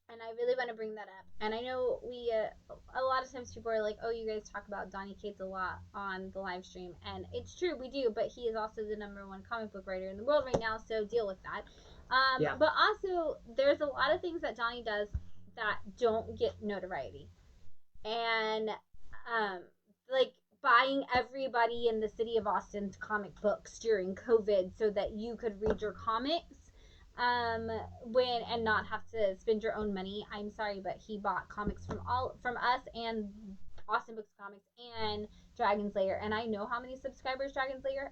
and I really want to bring that up. And I know a lot of times people are like, "Oh, you guys talk about Donny Cates a lot on the live stream," and it's true, we do. But he is also the #1 comic book writer in the world right now, so deal with that. Yeah. But also, there's a lot of things that Donny does that don't get notoriety, and like buying everybody in the city of Austin's comic books during COVID so that you could read your comics and not have to spend your own money. I'm sorry, but he bought comics from us and Austin Books Comics and Dragon Slayer, and I know how many subscribers Dragon Slayer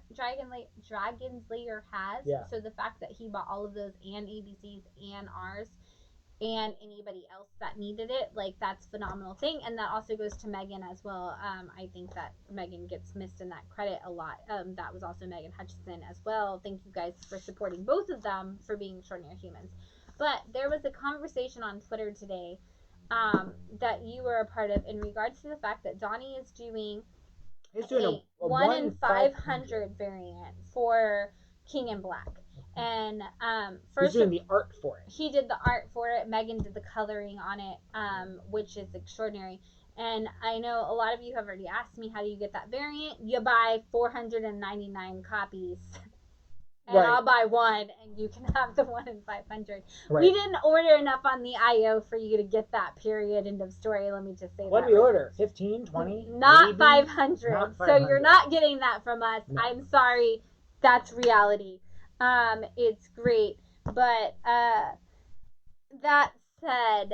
has. Yeah. So the fact that he bought all of those and ABC's and ours and anybody else that needed it, like, that's a phenomenal thing. And that also goes to Megan as well. I think that Megan gets missed in that credit a lot. That was also Megan Hutchison as well. Thank you guys for supporting both of them for being extraordinary humans. But there was a conversation on Twitter today that you were a part of in regards to the fact that Donny is doing He's doing a 1 in 500 variant for King in Black. And he's doing the art for it. He did the art for it. Megan did the coloring on it, which is extraordinary. And I know a lot of you have already asked me, how do you get that variant? You buy 499 copies. And right. I'll buy one, and you can have the 1 in 500. Right. We didn't order enough on the IO for you to get that, period, end of story. Let me just say what that. What did we order? 15, 20? Not 500. Not 500. So you're not getting that from us. No. I'm sorry. That's reality. It's great. But that said,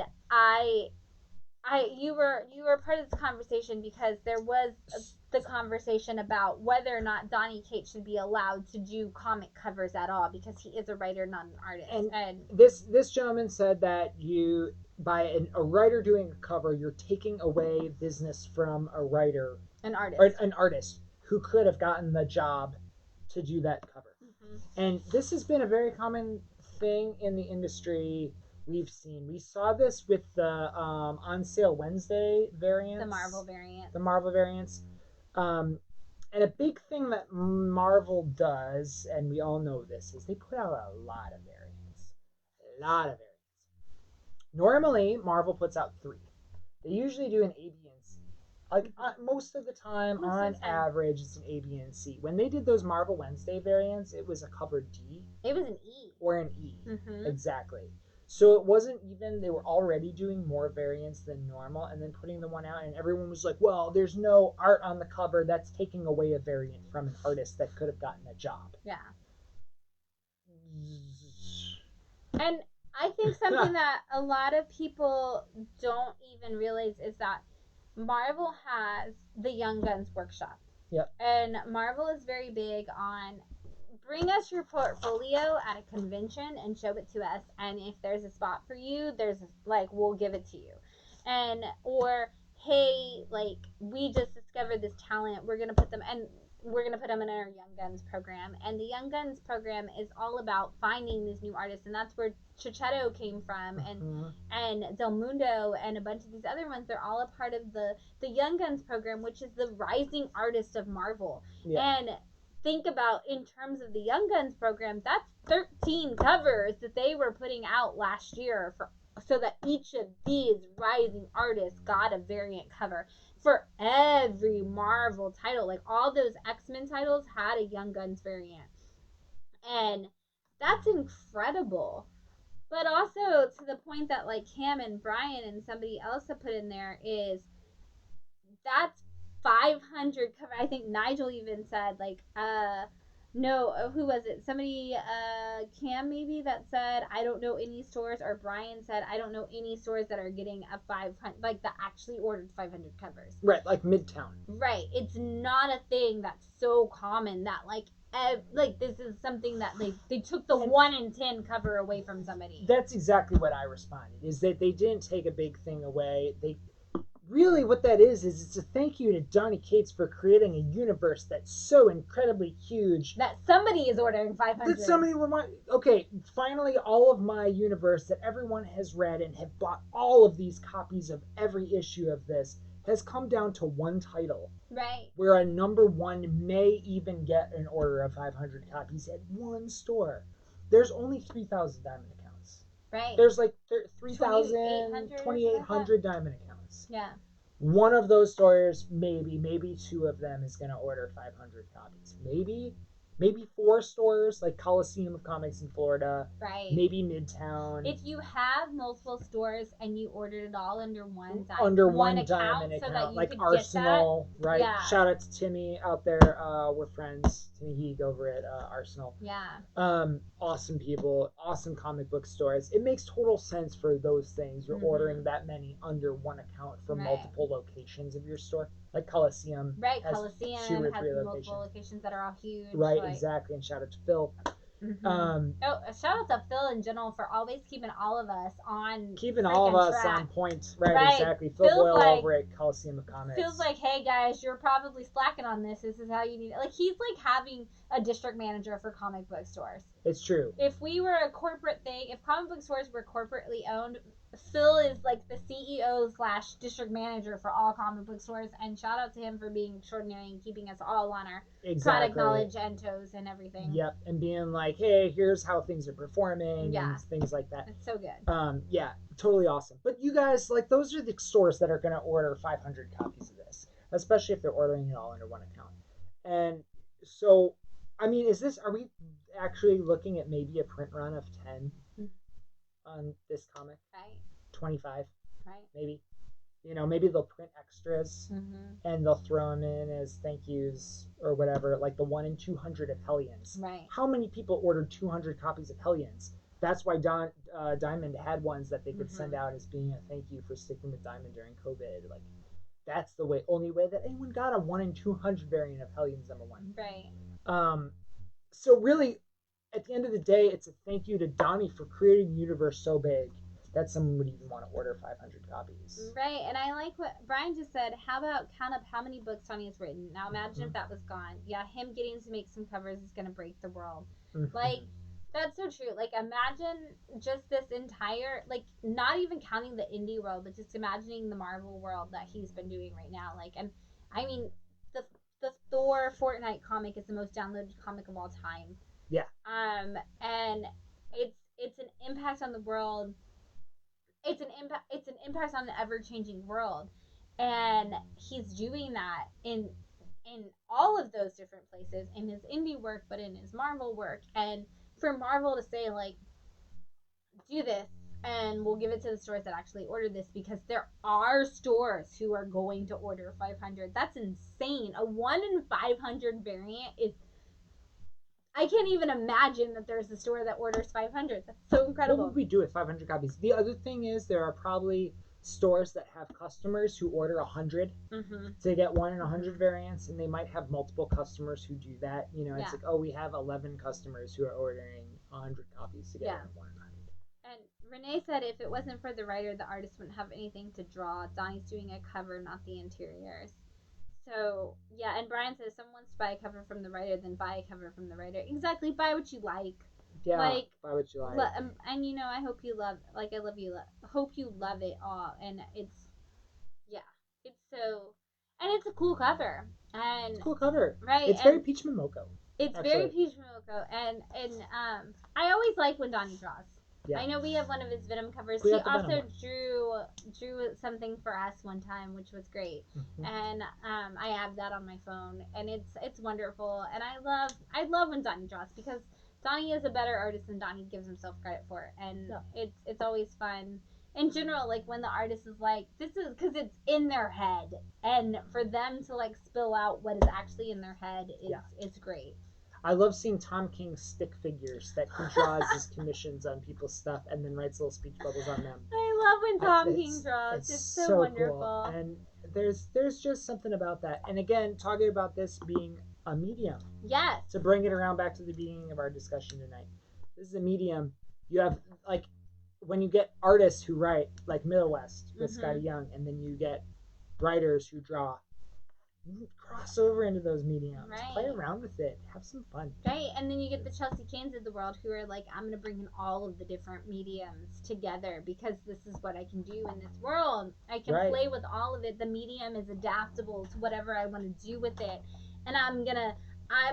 you were part of this conversation because there was the conversation about whether or not Donny Cates should be allowed to do comic covers at all, because he is a writer, not an artist. And this gentleman said that by a writer doing a cover, you're taking away business from a writer, an artist who could have gotten the job to do that cover. Mm-hmm. And this has been a very common thing in the industry. We saw this with the on sale Wednesday variants. The Marvel variants. And a big thing that Marvel does, and we all know this, is they put out a lot of variants. Normally, Marvel puts out 3. They usually do an A, B, and C. Like most of the time, on average, it's an A, B, and C. When they did those Marvel Wednesday variants, it was a cover D. It was an E. Or an E. Mm-hmm. Exactly. So it wasn't even, they were already doing more variants than normal and then putting the one out, and everyone was like, well, there's no art on the cover. That's taking away a variant from an artist that could have gotten a job. Yeah. And I think something that a lot of people don't even realize is that Marvel has the Young Guns Workshop. Yep. And Marvel is very big on, bring us your portfolio at a convention and show it to us, and if there's a spot for you, we'll give it to you. And or hey, we just discovered this talent, we're gonna put them in our Young Guns program. And the Young Guns program is all about finding these new artists, and that's where Chichetto came from, and Del Mundo and a bunch of these other ones. They're all a part of the Young Guns program, which is the rising artist of Marvel. Yeah. And think about, in terms of the Young Guns program, that's 13 covers that they were putting out last year so that each of these rising artists got a variant cover for every Marvel title. Like all those X-Men titles had a Young Guns variant. And that's incredible. But also to the point that Cam and Brian and somebody else have put in there is that's 500 cover. I think Nigel even said no, who was it? Somebody, Cam maybe, that said, I don't know any stores, or Brian said, I don't know any stores that are getting a 500, that actually ordered 500 covers. Right, like Midtown. Right. It's not a thing that's so common that this is something that they took the 1 in 10 cover away from somebody. That's exactly what I responded, is that they didn't take a big thing away. Really, what that is it's a thank you to Donny Cates for creating a universe that's so incredibly huge that somebody is ordering 500. That somebody would want. Okay, finally, all of my universe that everyone has read and have bought all of these copies of every issue of this has come down to one title. Right. Where a number 1 may even get an order of 500 copies at one store. There's only 3,000 diamond accounts. Right. There's 3,000, 2,800 diamond accounts. Yeah. One of those stores, maybe 2 of them is going to order 500 copies. Maybe 4 stores, like Coliseum of Comics in Florida. Right. Maybe Midtown. If you have multiple stores and you ordered it all under one diamond account, account, so that you like could Arsenal, get that. right? Yeah. Shout out to Timmy out there. We're friends. Timmy Heeg over at Arsenal. Yeah. Awesome people, awesome comic book stores. It makes total sense for those things. You're ordering that many under one account for multiple locations of your store. Like Coliseum. Right, Coliseum has multiple locations that are all huge. Right, exactly. And shout out to Phil. Mm-hmm. Shout out to Phil in general for always keeping all of us on point. Right, exactly. Phil Boyle over at Coliseum of Comics. Feels like, hey guys, you're probably slacking on this. This is how you need it. He's having a district manager for comic book stores. It's true. If we were a corporate thing, if comic book stores were corporately owned, Phil is like the CEO / district manager for all comic book stores, and shout out to him for being extraordinary and keeping us all on our product knowledge and toes and everything. Yep, and being like, hey, here's how things are performing and things like that. It's so good. Yeah, totally awesome. But you guys, like, those are the stores that are going to order 500 copies of this, especially if they're ordering it all under one account. And so, I mean, are we actually looking at maybe a print run of 10 on this comic? Right. 25? Right. Maybe. You know, maybe they'll print extras and they'll throw them in as thank yous or whatever, like the 1 in 200 of Hellions. Right. How many people ordered 200 copies of Hellions? That's why Diamond had ones that they could send out as being a thank you for sticking with Diamond during COVID. Like, that's the only way that anyone got a 1 in 200 variant of Hellions #1. Right. So really, at the end of the day, it's a thank you to Donnie for creating a universe so big that someone would even want to order 500 copies. Right, and I like what Brian just said. How about count up how many books Donnie has written? Now imagine if that was gone. Yeah, him getting to make some covers is going to break the world. Like, that's so true. Like, imagine just this entire, like, not even counting the indie world, but just imagining the Marvel world that he's been doing right now. Like, and I mean, the Thor Fortnite comic is the most downloaded comic of all time. Yeah. And it's an impact on the world. It's an impact on the ever-changing world, and he's doing that in all of those different places, in his indie work, but in his Marvel work. And for Marvel to say, like, do this and we'll give it to the stores that actually order this, because there are stores who are going to order 500. That's insane. A 1 in 500 variant is, I can't even imagine that there's a store that orders 500. That's so incredible. What would we do with 500 copies? The other thing is there are probably stores that have customers who order 100 to get 1 in 100 variants, and they might have multiple customers who do that. You know, it's like, oh, we have 11 customers who are ordering 100 copies to get 1 in 100. And Renee said if it wasn't for the writer, the artist wouldn't have anything to draw. Donnie's doing a cover, not the interiors. So, yeah, and Brian says, if someone wants to buy a cover from the writer, then buy a cover from the writer. Exactly, buy what you like. Yeah, like, buy what you like. And, you know, I hope you love, like, I love you, hope you love it all. And it's so, and it's a cool cover. And it's a cool cover. Right. It's very Peach Momoko. It's actually very Peach Momoko. And I always like when Donnie draws. Yeah. I know we have one of his Venom covers. He also drew something for us one time, which was great. And I have that on my phone, and it's wonderful. And I love when Donnie draws, because Donnie is a better artist than Donnie gives himself credit for, and it's always fun. In general, like when the artist is like, this is because it's in their head, and for them to like spill out what is actually in their head is great. I love seeing Tom King's stick figures that he draws his commissions on people's stuff and then writes little speech bubbles on them. I love when Tom King draws. It's so wonderful. Cool. And there's just something about that. And again, talking about this being a medium. Yes. To bring it around back to the beginning of our discussion tonight. This is a medium. You have, like, when you get artists who write, like Middle West with Scotty Young, and then you get writers who draw, cross over into those mediums. Right. Play around with it. Have some fun. Right. And then you get the Chelsea Canes of the world who are like, I'm going to bring in all of the different mediums together because this is what I can do in this world. I can play with all of it. The medium is adaptable to whatever I want to do with it. And I'm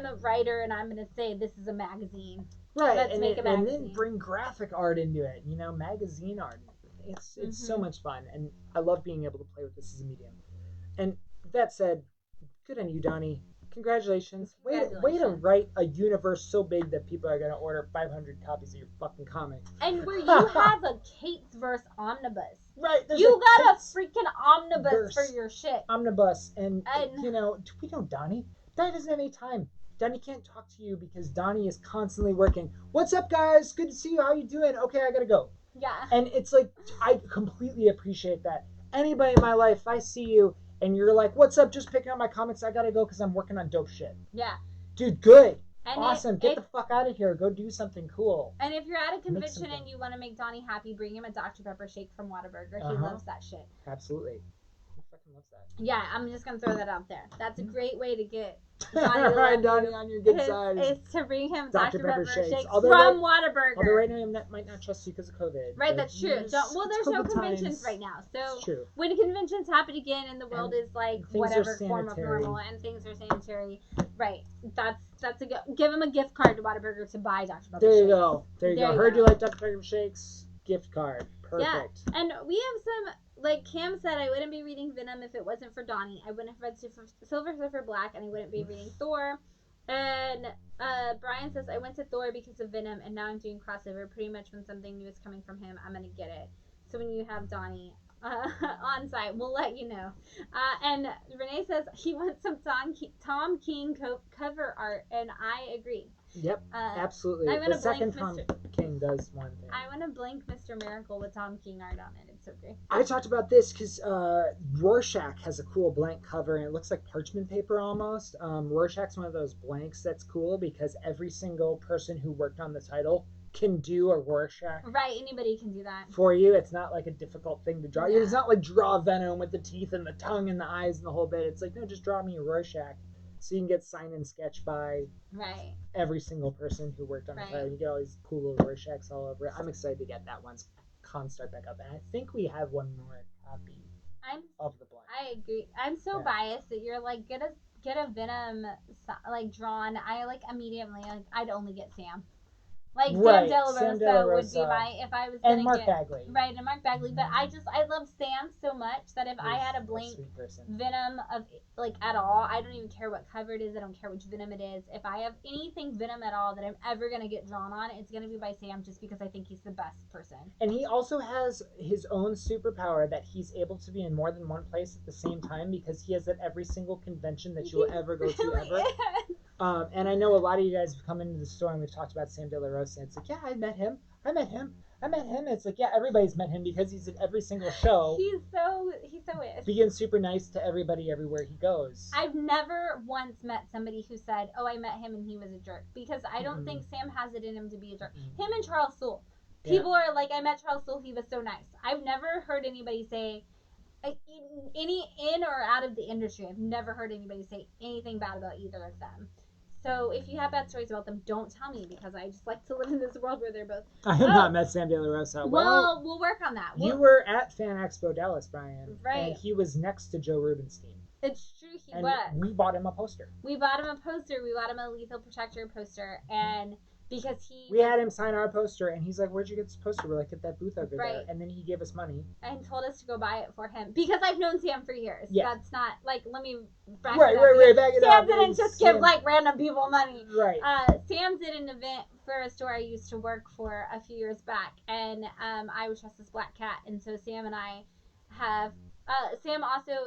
a writer, and I'm going to say this is a magazine. Right. Let's make a magazine. And then bring graphic art into it, magazine art. It's so much fun. And I love being able to play with this as a medium. And with that said, good on you, Donnie. Congratulations. Way to write a universe so big that people are going to order 500 copies of your fucking comic. And where you have a Kate's Verse omnibus. Right. You got a freaking omnibus for your shit. Omnibus. And we know Donnie. Donnie doesn't have any time. Donnie can't talk to you because Donnie is constantly working. What's up, guys? Good to see you. How you doing? Okay, I got to go. Yeah. And it's like, I completely appreciate that. Anybody in my life, if I see you, and you're like, what's up? Just picking up my comics. I gotta go because I'm working on dope shit. Yeah. Dude, good. And awesome. Get the fuck out of here. Go do something cool. And if you're at a convention and you want to make Donnie happy, bring him a Dr. Pepper shake from Whataburger. He loves that shit. Absolutely. fucking loves that. Yeah, I'm just gonna throw that out there. That's a great way to get Donnie on your good side. Is to bring him Dr. Dr. Pepper Pepper shakes Although from Whataburger. Although right now I might not trust you because of COVID. Right, that's true. There's no COVID conventions times. right now. So It's true. when conventions happen again and the world is like whatever form of normal and things are sanitary, right? That's a give him a gift card to Whataburger to buy Dr. Pepper. There you go. There you go. Heard you like Dr. Pepper shakes. Gift card. Perfect. Yeah, and we have some. Like Cam said, I wouldn't be reading Venom if it wasn't for Donnie. I wouldn't have read Silver Surfer Black, and I wouldn't be reading Thor. And Brian says, I went to Thor because of Venom, and now I'm doing crossover. Pretty much when something new is coming from him, I'm going to get it. So when you have Donnie on site, we'll let you know. And Renee says he wants some Tom King cover art, and I agree. Yep, absolutely. The second Tom King does one thing. I want to blank Mr. Miracle with Tom King art on it. It's so great. I talked about this because Rorschach has a cool blank cover, and it looks like parchment paper almost. Rorschach's one of those blanks that's cool because every single person who worked on the title can do a Rorschach. Right, anybody can do that. For you, it's not like a difficult thing to draw. Yeah. It's not like draw Venom with the teeth and the tongue and the eyes and the whole bit. It's like, no, just draw me a Rorschach. So you can get signed and sketched by every single person who worked on the title. You get all these cool little Rorschachs all over it. I'm excited to get that one's con start back up. And I think we have one more copy of the blank. I agree. I'm so biased that you're like, get a Venom like drawn. I like immediately, like, I'd only get Sam. Like Sam De La Rosa would be my, if I was gonna Mark Bagley. Right, and Mark Bagley. But I love Sam so much that if I had a blank Venom of like at all, I don't even care what cover it is. I don't care which Venom it is. If I have anything Venom at all that I'm ever gonna get drawn on, it's gonna be by Sam, just because I think he's the best person. And he also has his own superpower that he's able to be in more than one place at the same time because he is at every single convention that you will ever go to ever. And I know a lot of you guys have come into the store and we've talked about Sam De La Rosa. And it's like, yeah, I met him. It's like, yeah, everybody's met him because he's at every single show. He's so weird. Being super nice to everybody everywhere he goes. I've never once met somebody who said, oh, I met him and he was a jerk. Because I don't think Sam has it in him to be a jerk. Him and Charles Soule. People are like, I met Charles Soule, he was so nice. I've never heard anybody say, any in or out of the industry, I've never heard anybody say anything bad about either of them. So if you have bad stories about them, don't tell me because I just like to live in this world where they're both. I have not met Sam De La Rosa. Well, we'll work on that. You were at Fan Expo Dallas, Brian. Right. And he was next to Joe Rubenstein. It's true, he and was. We bought him a poster. We bought him a Lethal Protector poster, and because we had him sign our poster, and he's like, where'd you get this poster? We're like, at that booth over there. And then he gave us money. And told us to go buy it for him. Because I've known Sam for years. Yeah. That's not, like, let me back right, it up. Right, back it up. Sam didn't just give, like, random people money. Right. Sam did an event for a store I used to work for a few years back, and I would trust this black cat. And so Sam and I have, Sam also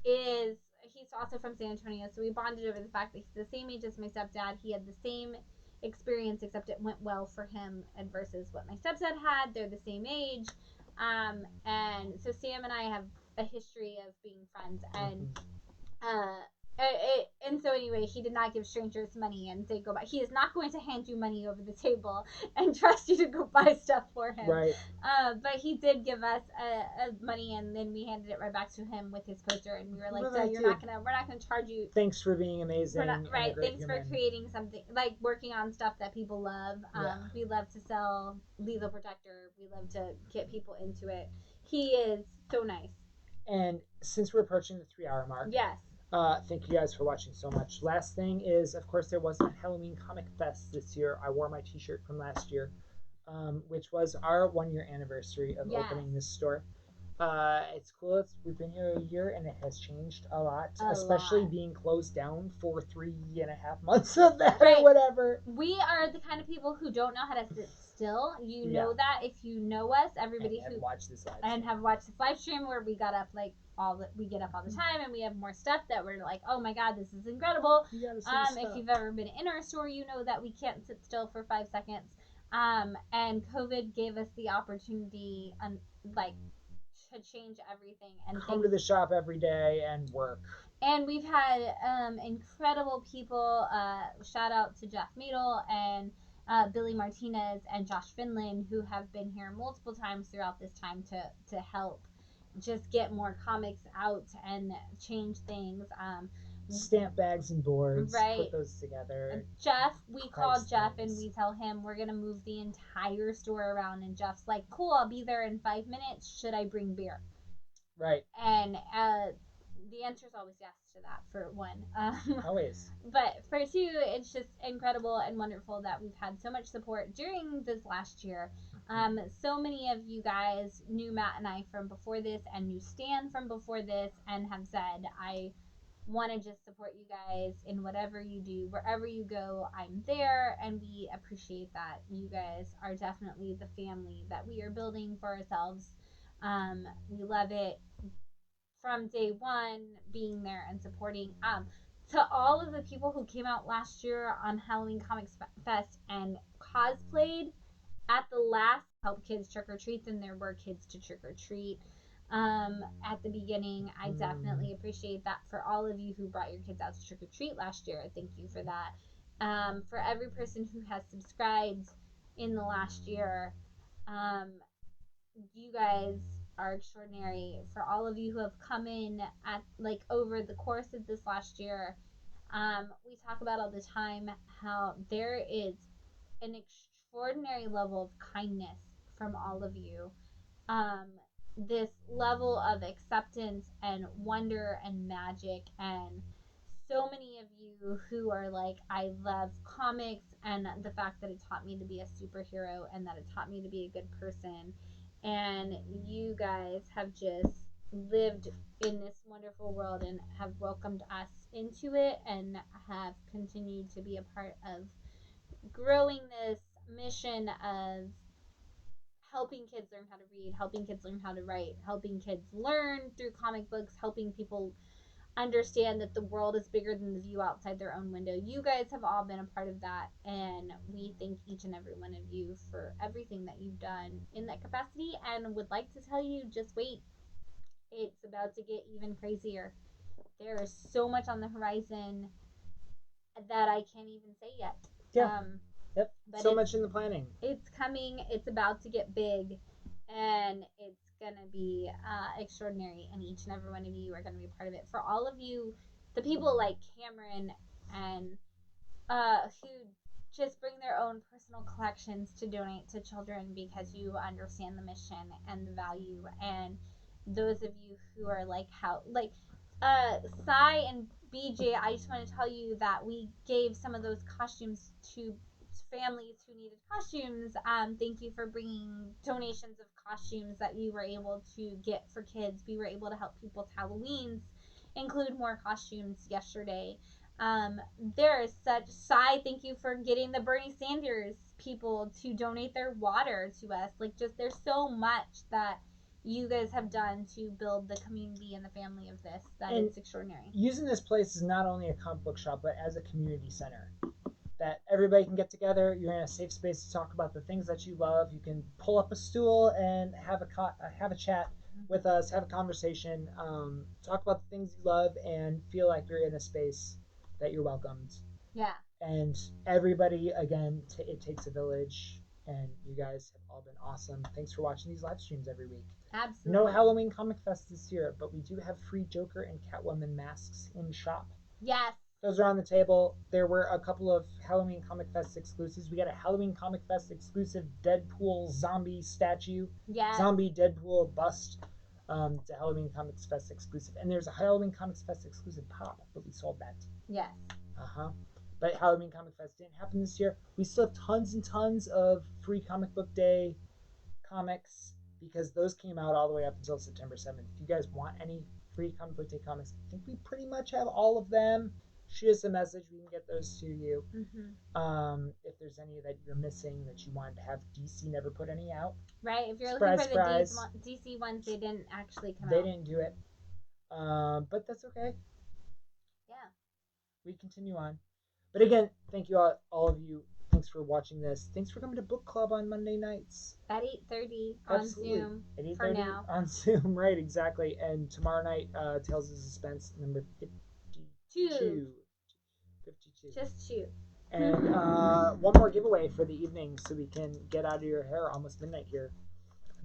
he's also from San Antonio, so we bonded over the fact that he's the same age as my stepdad. He had the same experience, except it went well for him and versus what my stepdad had. They're the same age, and so Sam and I have a history of being friends, and and so anyway, he did not give strangers money and say go buy. He is not going to hand you money over the table and trust you to go buy stuff for him. Right. But he did give us money, and then we handed it right back to him with his poster, and we were like, we're not gonna charge you. Thanks for being amazing. Right. Thanks for creating something, like working on stuff that people love. We love to sell Lethal Protector. We love to get people into it. He is so nice. And since we're approaching the 3-hour mark. Yes. Thank you guys for watching so much. Last thing is, of course, there was a Halloween Comic Fest this year. I wore my t-shirt from last year, which was our 1-year anniversary of opening this store. It's cool. We've been here a year, and it has changed a lot, especially being closed down for 3.5 months of that or whatever. We are the kind of people who don't know how to sit still. You know that if you know us, everybody who watched this live and have watched this live stream where we got up we get up all the time, and we have more stuff that we're like, oh my god, this is incredible. If you've ever been in our store, you know that we can't sit still for 5 seconds. And COVID gave us the opportunity, to change everything and come to the shop every day and work. And we've had incredible people. Shout out to Jeff Madel and Billy Martinez and Josh Finland, who have been here multiple times throughout this time to help. just get more comics out and change things. Stamp bags and boards. Right. Put those together. Jeff, we call Jeff things. and we tell him we're gonna move the entire store around, and Jeff's like, "Cool, I'll be there in 5 minutes. Should I bring beer?" Right. And the answer is always yes to that, for one. Always. But for two, it's just incredible and wonderful that we've had so much support during this last year. So many of you guys knew Matt and I from before this, and knew Stan from before this, and have said, I want to just support you guys in whatever you do, wherever you go, I'm there, and we appreciate that. You guys are definitely the family that we are building for ourselves. We love it from day one, being there and supporting. To all of the people who came out last year on Halloween Comics Fest and cosplayed at the last help kids trick or treat, then there were kids to trick or treat. At the beginning, I definitely appreciate that. For all of you who brought your kids out to trick or treat last year, thank you for that. For every person who has subscribed in the last year, you guys are extraordinary. For all of you who have come in at over the course of this last year, we talk about all the time how there is an extraordinary level of kindness from all of you. This level of acceptance and wonder and magic, and so many of you who are like, I love comics, and the fact that it taught me to be a superhero, and that it taught me to be a good person. And you guys have just lived in this wonderful world and have welcomed us into it, and have continued to be a part of growing this mission of helping kids learn how to read, helping kids learn how to write, helping kids learn through comic books, helping people understand that the world is bigger than the view outside their own window. You guys have all been a part of that, and we thank each and every one of you for everything that you've done in that capacity, and would like to tell you, just wait. It's about to get even crazier. There is so much on the horizon that I can't even say yet. Yeah. Yep. So much in the planning. It's coming. It's about to get big, and it's gonna be extraordinary. And each and every one of you are gonna be a part of it. For all of you, the people like Cameron and who just bring their own personal collections to donate to children because you understand the mission and the value, and those of you who are like Sai and BJ, I just want to tell you that we gave some of those costumes to families who needed costumes. Thank you for bringing donations of costumes that you were able to get for kids. We were able to help people's Halloweens include more costumes yesterday. There is such Sai, thank you for getting the Bernie Sanders people to donate their water to us. There's so much that you guys have done to build the community and the family of this that it's extraordinary. Using this place is not only a comic book shop, but as a community center that everybody can get together. You're in a safe space to talk about the things that you love. You can pull up a stool and have a chat with us, have a conversation, talk about the things you love, and feel like you're in a space that you're welcomed. Yeah. And everybody, again, it takes a village, and you guys have all been awesome. Thanks for watching these live streams every week. Absolutely. No Halloween Comic Fest this year, but we do have free Joker and Catwoman masks in shop. Yes. Those are on the table. There were a couple of Halloween Comic Fest exclusives. We got a Halloween Comic Fest exclusive Deadpool zombie statue. Yes. Zombie Deadpool bust. It's a Halloween Comics Fest exclusive. And there's a Halloween Comics Fest exclusive pop, but we sold that. Yes. But Halloween Comic Fest didn't happen this year. We still have tons and tons of free Comic Book Day comics, because those came out all the way up until September 7th. If you guys want any free Comic Book Day comics, I think we pretty much have all of them. Shoot us a message. We can get those to you. Mm-hmm. If there's any that you're missing that you wanted to have, DC never put any out. Right. If you're looking for the DC ones, they didn't actually come out. They didn't do it. But that's okay. Yeah. We continue on. But again, thank you all of you. Thanks for watching this. Thanks for coming to book club on Monday nights. At 8:30 on Zoom. At 8:30 for now. On Zoom, right, exactly. And tomorrow night, Tales of Suspense, number 52. Just 2. And one more giveaway for the evening so we can get out of your hair. Almost midnight here.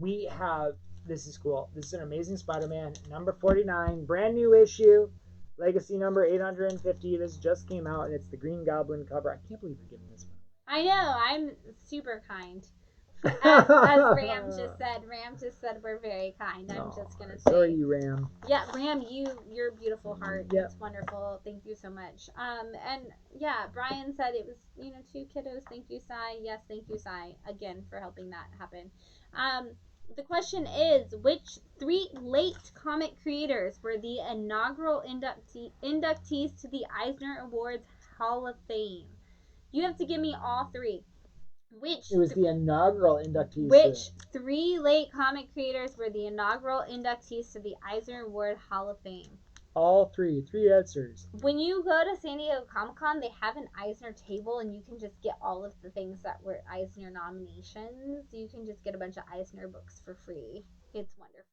we have, this is cool. This is an Amazing Spider-Man, number 49, brand new issue, legacy number 850. This just came out, and it's the Green Goblin cover. I can't believe you're giving this one. I know, I'm super kind. As Ram just said we're very kind. I'm just gonna say. So are you, Ram. Yeah, Ram, your beautiful heart. Yep. It's wonderful. Thank you so much. And yeah, Brian said it was 2 kiddos. Thank you, Sai. Yes, thank you, Sai, again for helping that happen. The question is, which 3 late comic creators were the inaugural inductees to the Eisner Awards Hall of Fame? You have to give me all 3. It was the inaugural inductees. Which 3 late comic creators were the inaugural inductees to the Eisner Award Hall of Fame? All 3 answers. When you go to San Diego Comic-Con, they have an Eisner table, and you can just get all of the things that were Eisner nominations. You can just get a bunch of Eisner books for free. It's wonderful.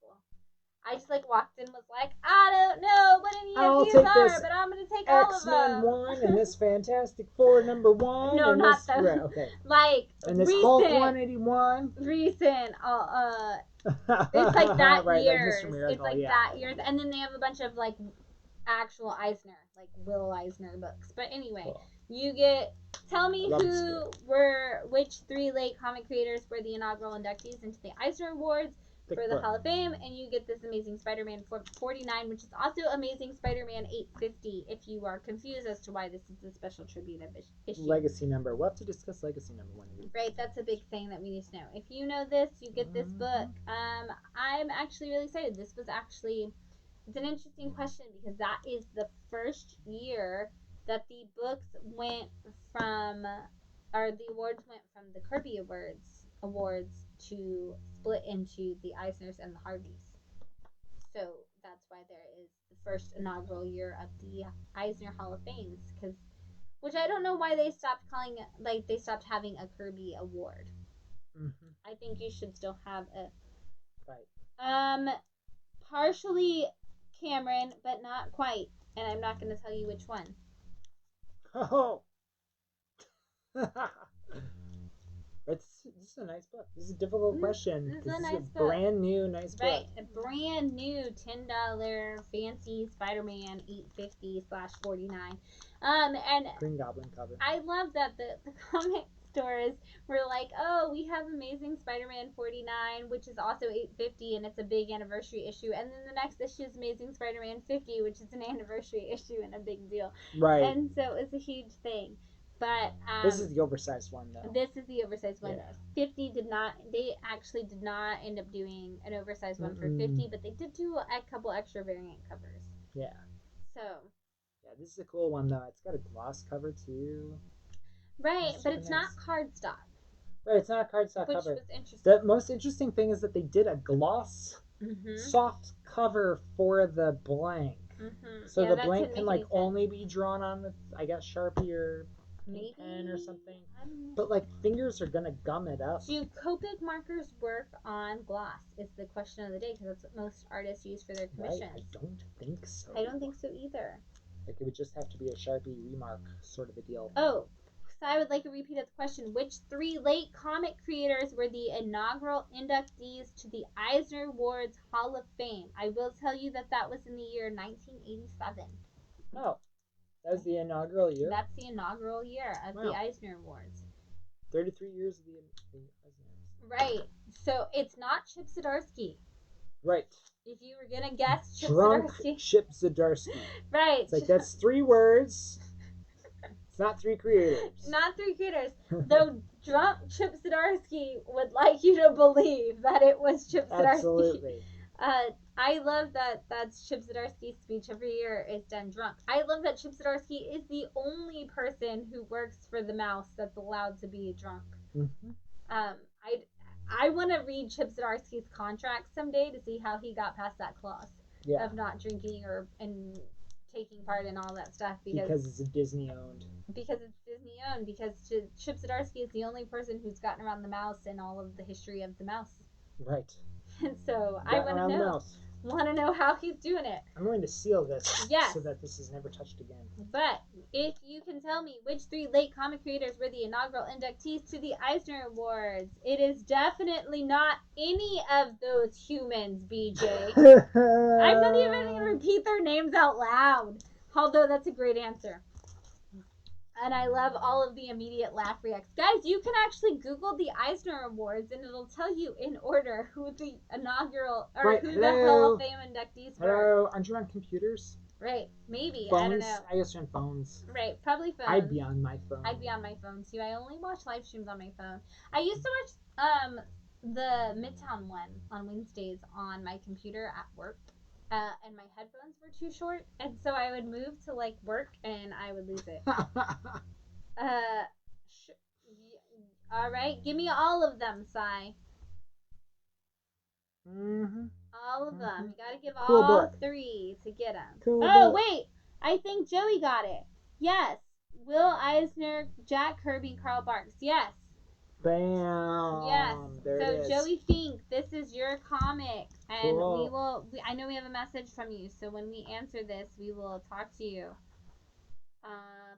I just walked in and was like, I don't know what any of these are, but I'm going to take all of them. X-Men 1 and this Fantastic Four number 1. No, and not this, them. Right, okay. And this recent, Hulk 181. Recent. It's like that right, year's. Like Mr. Miracle, it's like that year's. And then they have a bunch of actual Eisner, Will Eisner books. But anyway, cool. You get, tell me which 3 late comic creators were the inaugural inductees into the Eisner Awards for the Hall of Fame, and you get this Amazing Spider-Man 49, which is also Amazing Spider-Man 850, if you are confused as to why this is a special tribute of issue. Legacy number. We'll have to discuss legacy number 1. Right, that's a big thing that we need to know. If you know this, you get this book. I'm actually really excited. It's an interesting question because that is the first year that the books went from, or the awards went from the Kirby Awards to split into the Eisners and the Harveys. So that's why there is the first inaugural year of the Eisner Hall of Fames, which I don't know why they stopped calling it, they stopped having a Kirby Award. Mm-hmm. I think you should still have a. Right. Partially Cameron, but not quite, and I'm not going to tell you which one. Oh. This is a nice book. This is a difficult question. This is a nice book. Brand new, nice book. Right, a brand new $10 fancy Spider-Man 850/49. And Green Goblin cover. I love that the comic stores were like, oh, we have Amazing Spider-Man 49, which is also 850, and it's a big anniversary issue. And then the next issue is Amazing Spider-Man 50, which is an anniversary issue and a big deal. Right. And so it's a huge thing. But this is the oversized one, though. This is the oversized one. Yeah. 50 did not. They actually did not end up doing an oversized one for 50, but they did do a couple extra variant covers. Yeah. So. Yeah, this is a cool one, though. It's got a gloss cover too. Right, but it's not cardstock. Right, it's not a cardstock cover. Which was interesting. The most interesting thing is that they did a gloss, soft cover for the blank. So the blank can only be drawn on with, I guess, Sharpie or pen or something. But fingers are gonna gum it up. Do Copic markers work on gloss? Is the question of the day, because that's what most artists use for their commissions. Right? I don't think so. I don't think so either. It would just have to be a Sharpie remark sort of a deal. Oh, so I would like a repeat of the question. Which 3 late comic creators were the inaugural inductees to the Eisner Awards Hall of Fame? I will tell you that was in the year 1987. Oh. That was the inaugural year? That's the inaugural year of the Eisner Awards. 33 years of the Eisners. Right. So it's not Chip Zdarsky. Right. If you were going to guess Chip Drunk Zdarsky. Chip Zdarsky. Right. It's that's 3 words. It's not 3 creators. Not 3 creators. Though drunk Chip Zdarsky would like you to believe that it was Chip Zdarsky. Absolutely. I love that that's Chip Zdarsky's speech every year is done drunk. I love that Chip Zdarsky is the only person who works for the mouse that's allowed to be drunk. I want to read Chip Zdarsky's contract someday to see how he got past that clause of not drinking and taking part in all that stuff because it's Disney owned. Because it's Disney owned. Because Chip Zdarsky is the only person who's gotten around the mouse in all of the history of the mouse. Right. And so I want to know. Want to know how he's doing it. I'm going to seal this Yes. so that this is never touched again. But if you can tell me which 3 late comic creators were the inaugural inductees to the Eisner Awards, it is definitely not any of those humans, BJ. I'm not even going to repeat their names out loud. Although that's a great answer. And I love all of the immediate laugh reacts. Guys, you can actually Google the Eisner Awards and it'll tell you in order who the inaugural or Right, who hello. the Hall of Fame inductees were. Hello, aren't you on computers? Right, maybe. Phones? I don't know. I guess you're on phones. Right, probably phones. I'd be on my phone. I'd be on my phone too. I only watch live streams on my phone. I used to watch the Midtown one on Wednesdays on my computer at work. And my headphones were too short, and so I would move to like work, and I would lose it. All right, give me all of them, Sai. All of them. You gotta give Cool all book. 3 to get them. Cool Oh book. wait, I think Joey got it. Yes, Will Eisner, Jack Kirby, Carl Barks. Yes. Bam. Yes. There it is. So Joey Fink, this is your comic, and Cool. I know we have a message from you, so when we answer this, we will talk to you.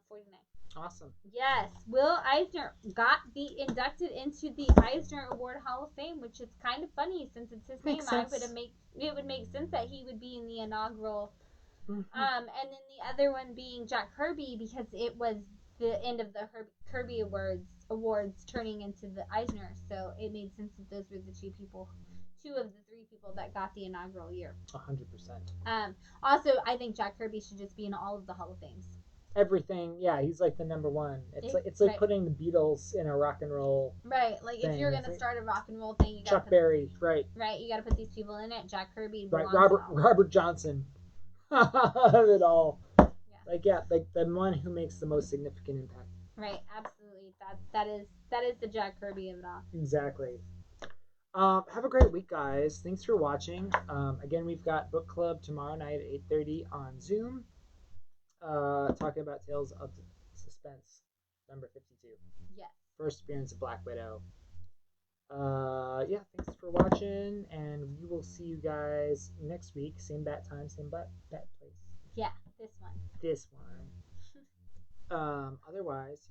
49. Awesome. Yes, Will Eisner got inducted into the Eisner Award Hall of Fame, which is kind of funny since it's his Makes name. sense. It would make sense that he would be in the inaugural. Mm-hmm. And then the other one being Jack Kirby, because it was the end of the Kirby awards turning into the Eisner, so it made sense that those were the 2 of the 3 people that got the inaugural year. 100%. Also, I think Jack Kirby should just be in all of the Hall of Fames. Everything, yeah, he's like the number 1. It's like right. putting the Beatles in a rock and roll. Right, like thing. if you're gonna start a rock and roll thing, you gotta Chuck Berry, right? Right, you gotta put these people in it. Jack Kirby, Right, belongs Robert Johnson. Of it all. Yeah. Like the one who makes the most significant impact. Right, absolutely. That is the Jack Kirby of it all. Exactly. Have a great week, guys. Thanks for watching. Again, we've got book club tomorrow night at 8:30 on Zoom. Talking about Tales of Suspense, number 52. Yes. First appearance of Black Widow. Yeah, thanks for watching, and we will see you guys next week. Same bat time, same bat place. Yeah, this one. Otherwise,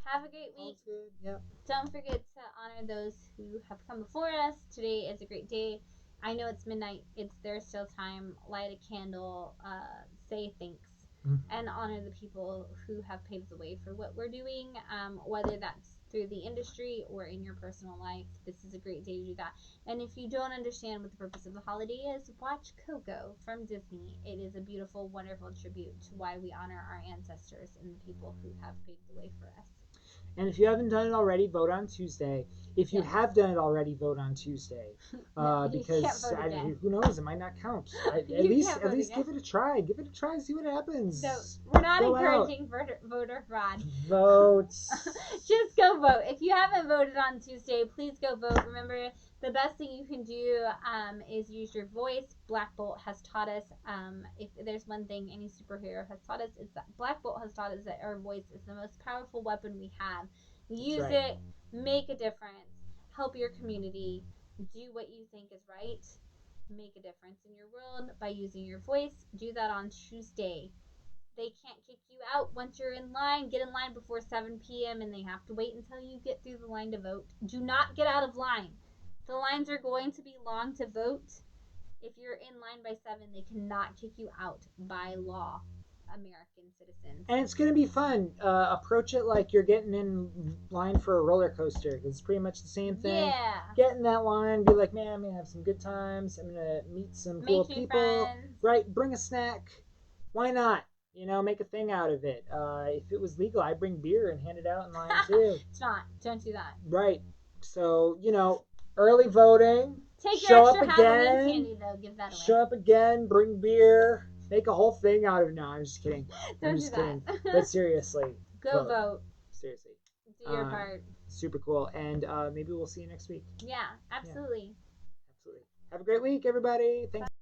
Have a great week. all's good. Yep. Don't forget to honor those who have come before us. Today is a great day. I know it's midnight. There's still time. Light a candle. Say thanks. And honor the people who have paved the way for what we're doing, whether that's through the industry or in your personal life. This is a great day to do that. And if you don't understand what the purpose of the holiday is, watch Coco from Disney. It is a beautiful, wonderful tribute to why we honor our ancestors and the people who have paved the way for us. And if you haven't done it already, vote on Tuesday. If you have done it already, vote on Tuesday. Because who knows, it might not count. At least give it a try. Give it a try, see what happens. So we're not encouraging voter fraud. Vote. Just go vote. If you haven't voted on Tuesday, please go vote. Remember, the best thing you can do is use your voice. Black Bolt has taught us, if there's one thing any superhero has taught us, it's that Black Bolt has taught us that our voice is the most powerful weapon we have. Use it, make a difference, help your community, do what you think is right, make a difference in your world by using your voice. Do that on Tuesday. They can't kick you out once you're in line. Get in line before 7 p.m. and they have to wait until you get through the line to vote. Do not get out of line. The lines are going to be long to vote. If you're in line by 7, they cannot kick you out by law, American citizens. And it's going to be fun. Approach it like you're getting in line for a roller coaster. It's pretty much the same thing. Yeah. Get in that line. Be like, man, I'm going to have some good times. I'm going to meet some cool people. Friends. Right. Bring a snack. Why not? Make a thing out of it. If it was legal, I'd bring beer and hand it out in line too. It's not. Don't do that. Right. So, early voting. Take your show extra up Halloween again. candy, though. Give that away. Show up again. Bring beer. Make a whole thing out of it. No, I'm just kidding. Don't do that. But seriously. Go vote. Seriously. Do your part. Super cool. And maybe we'll see you next week. Yeah, absolutely. Yeah. Absolutely. Have a great week, everybody. Thanks.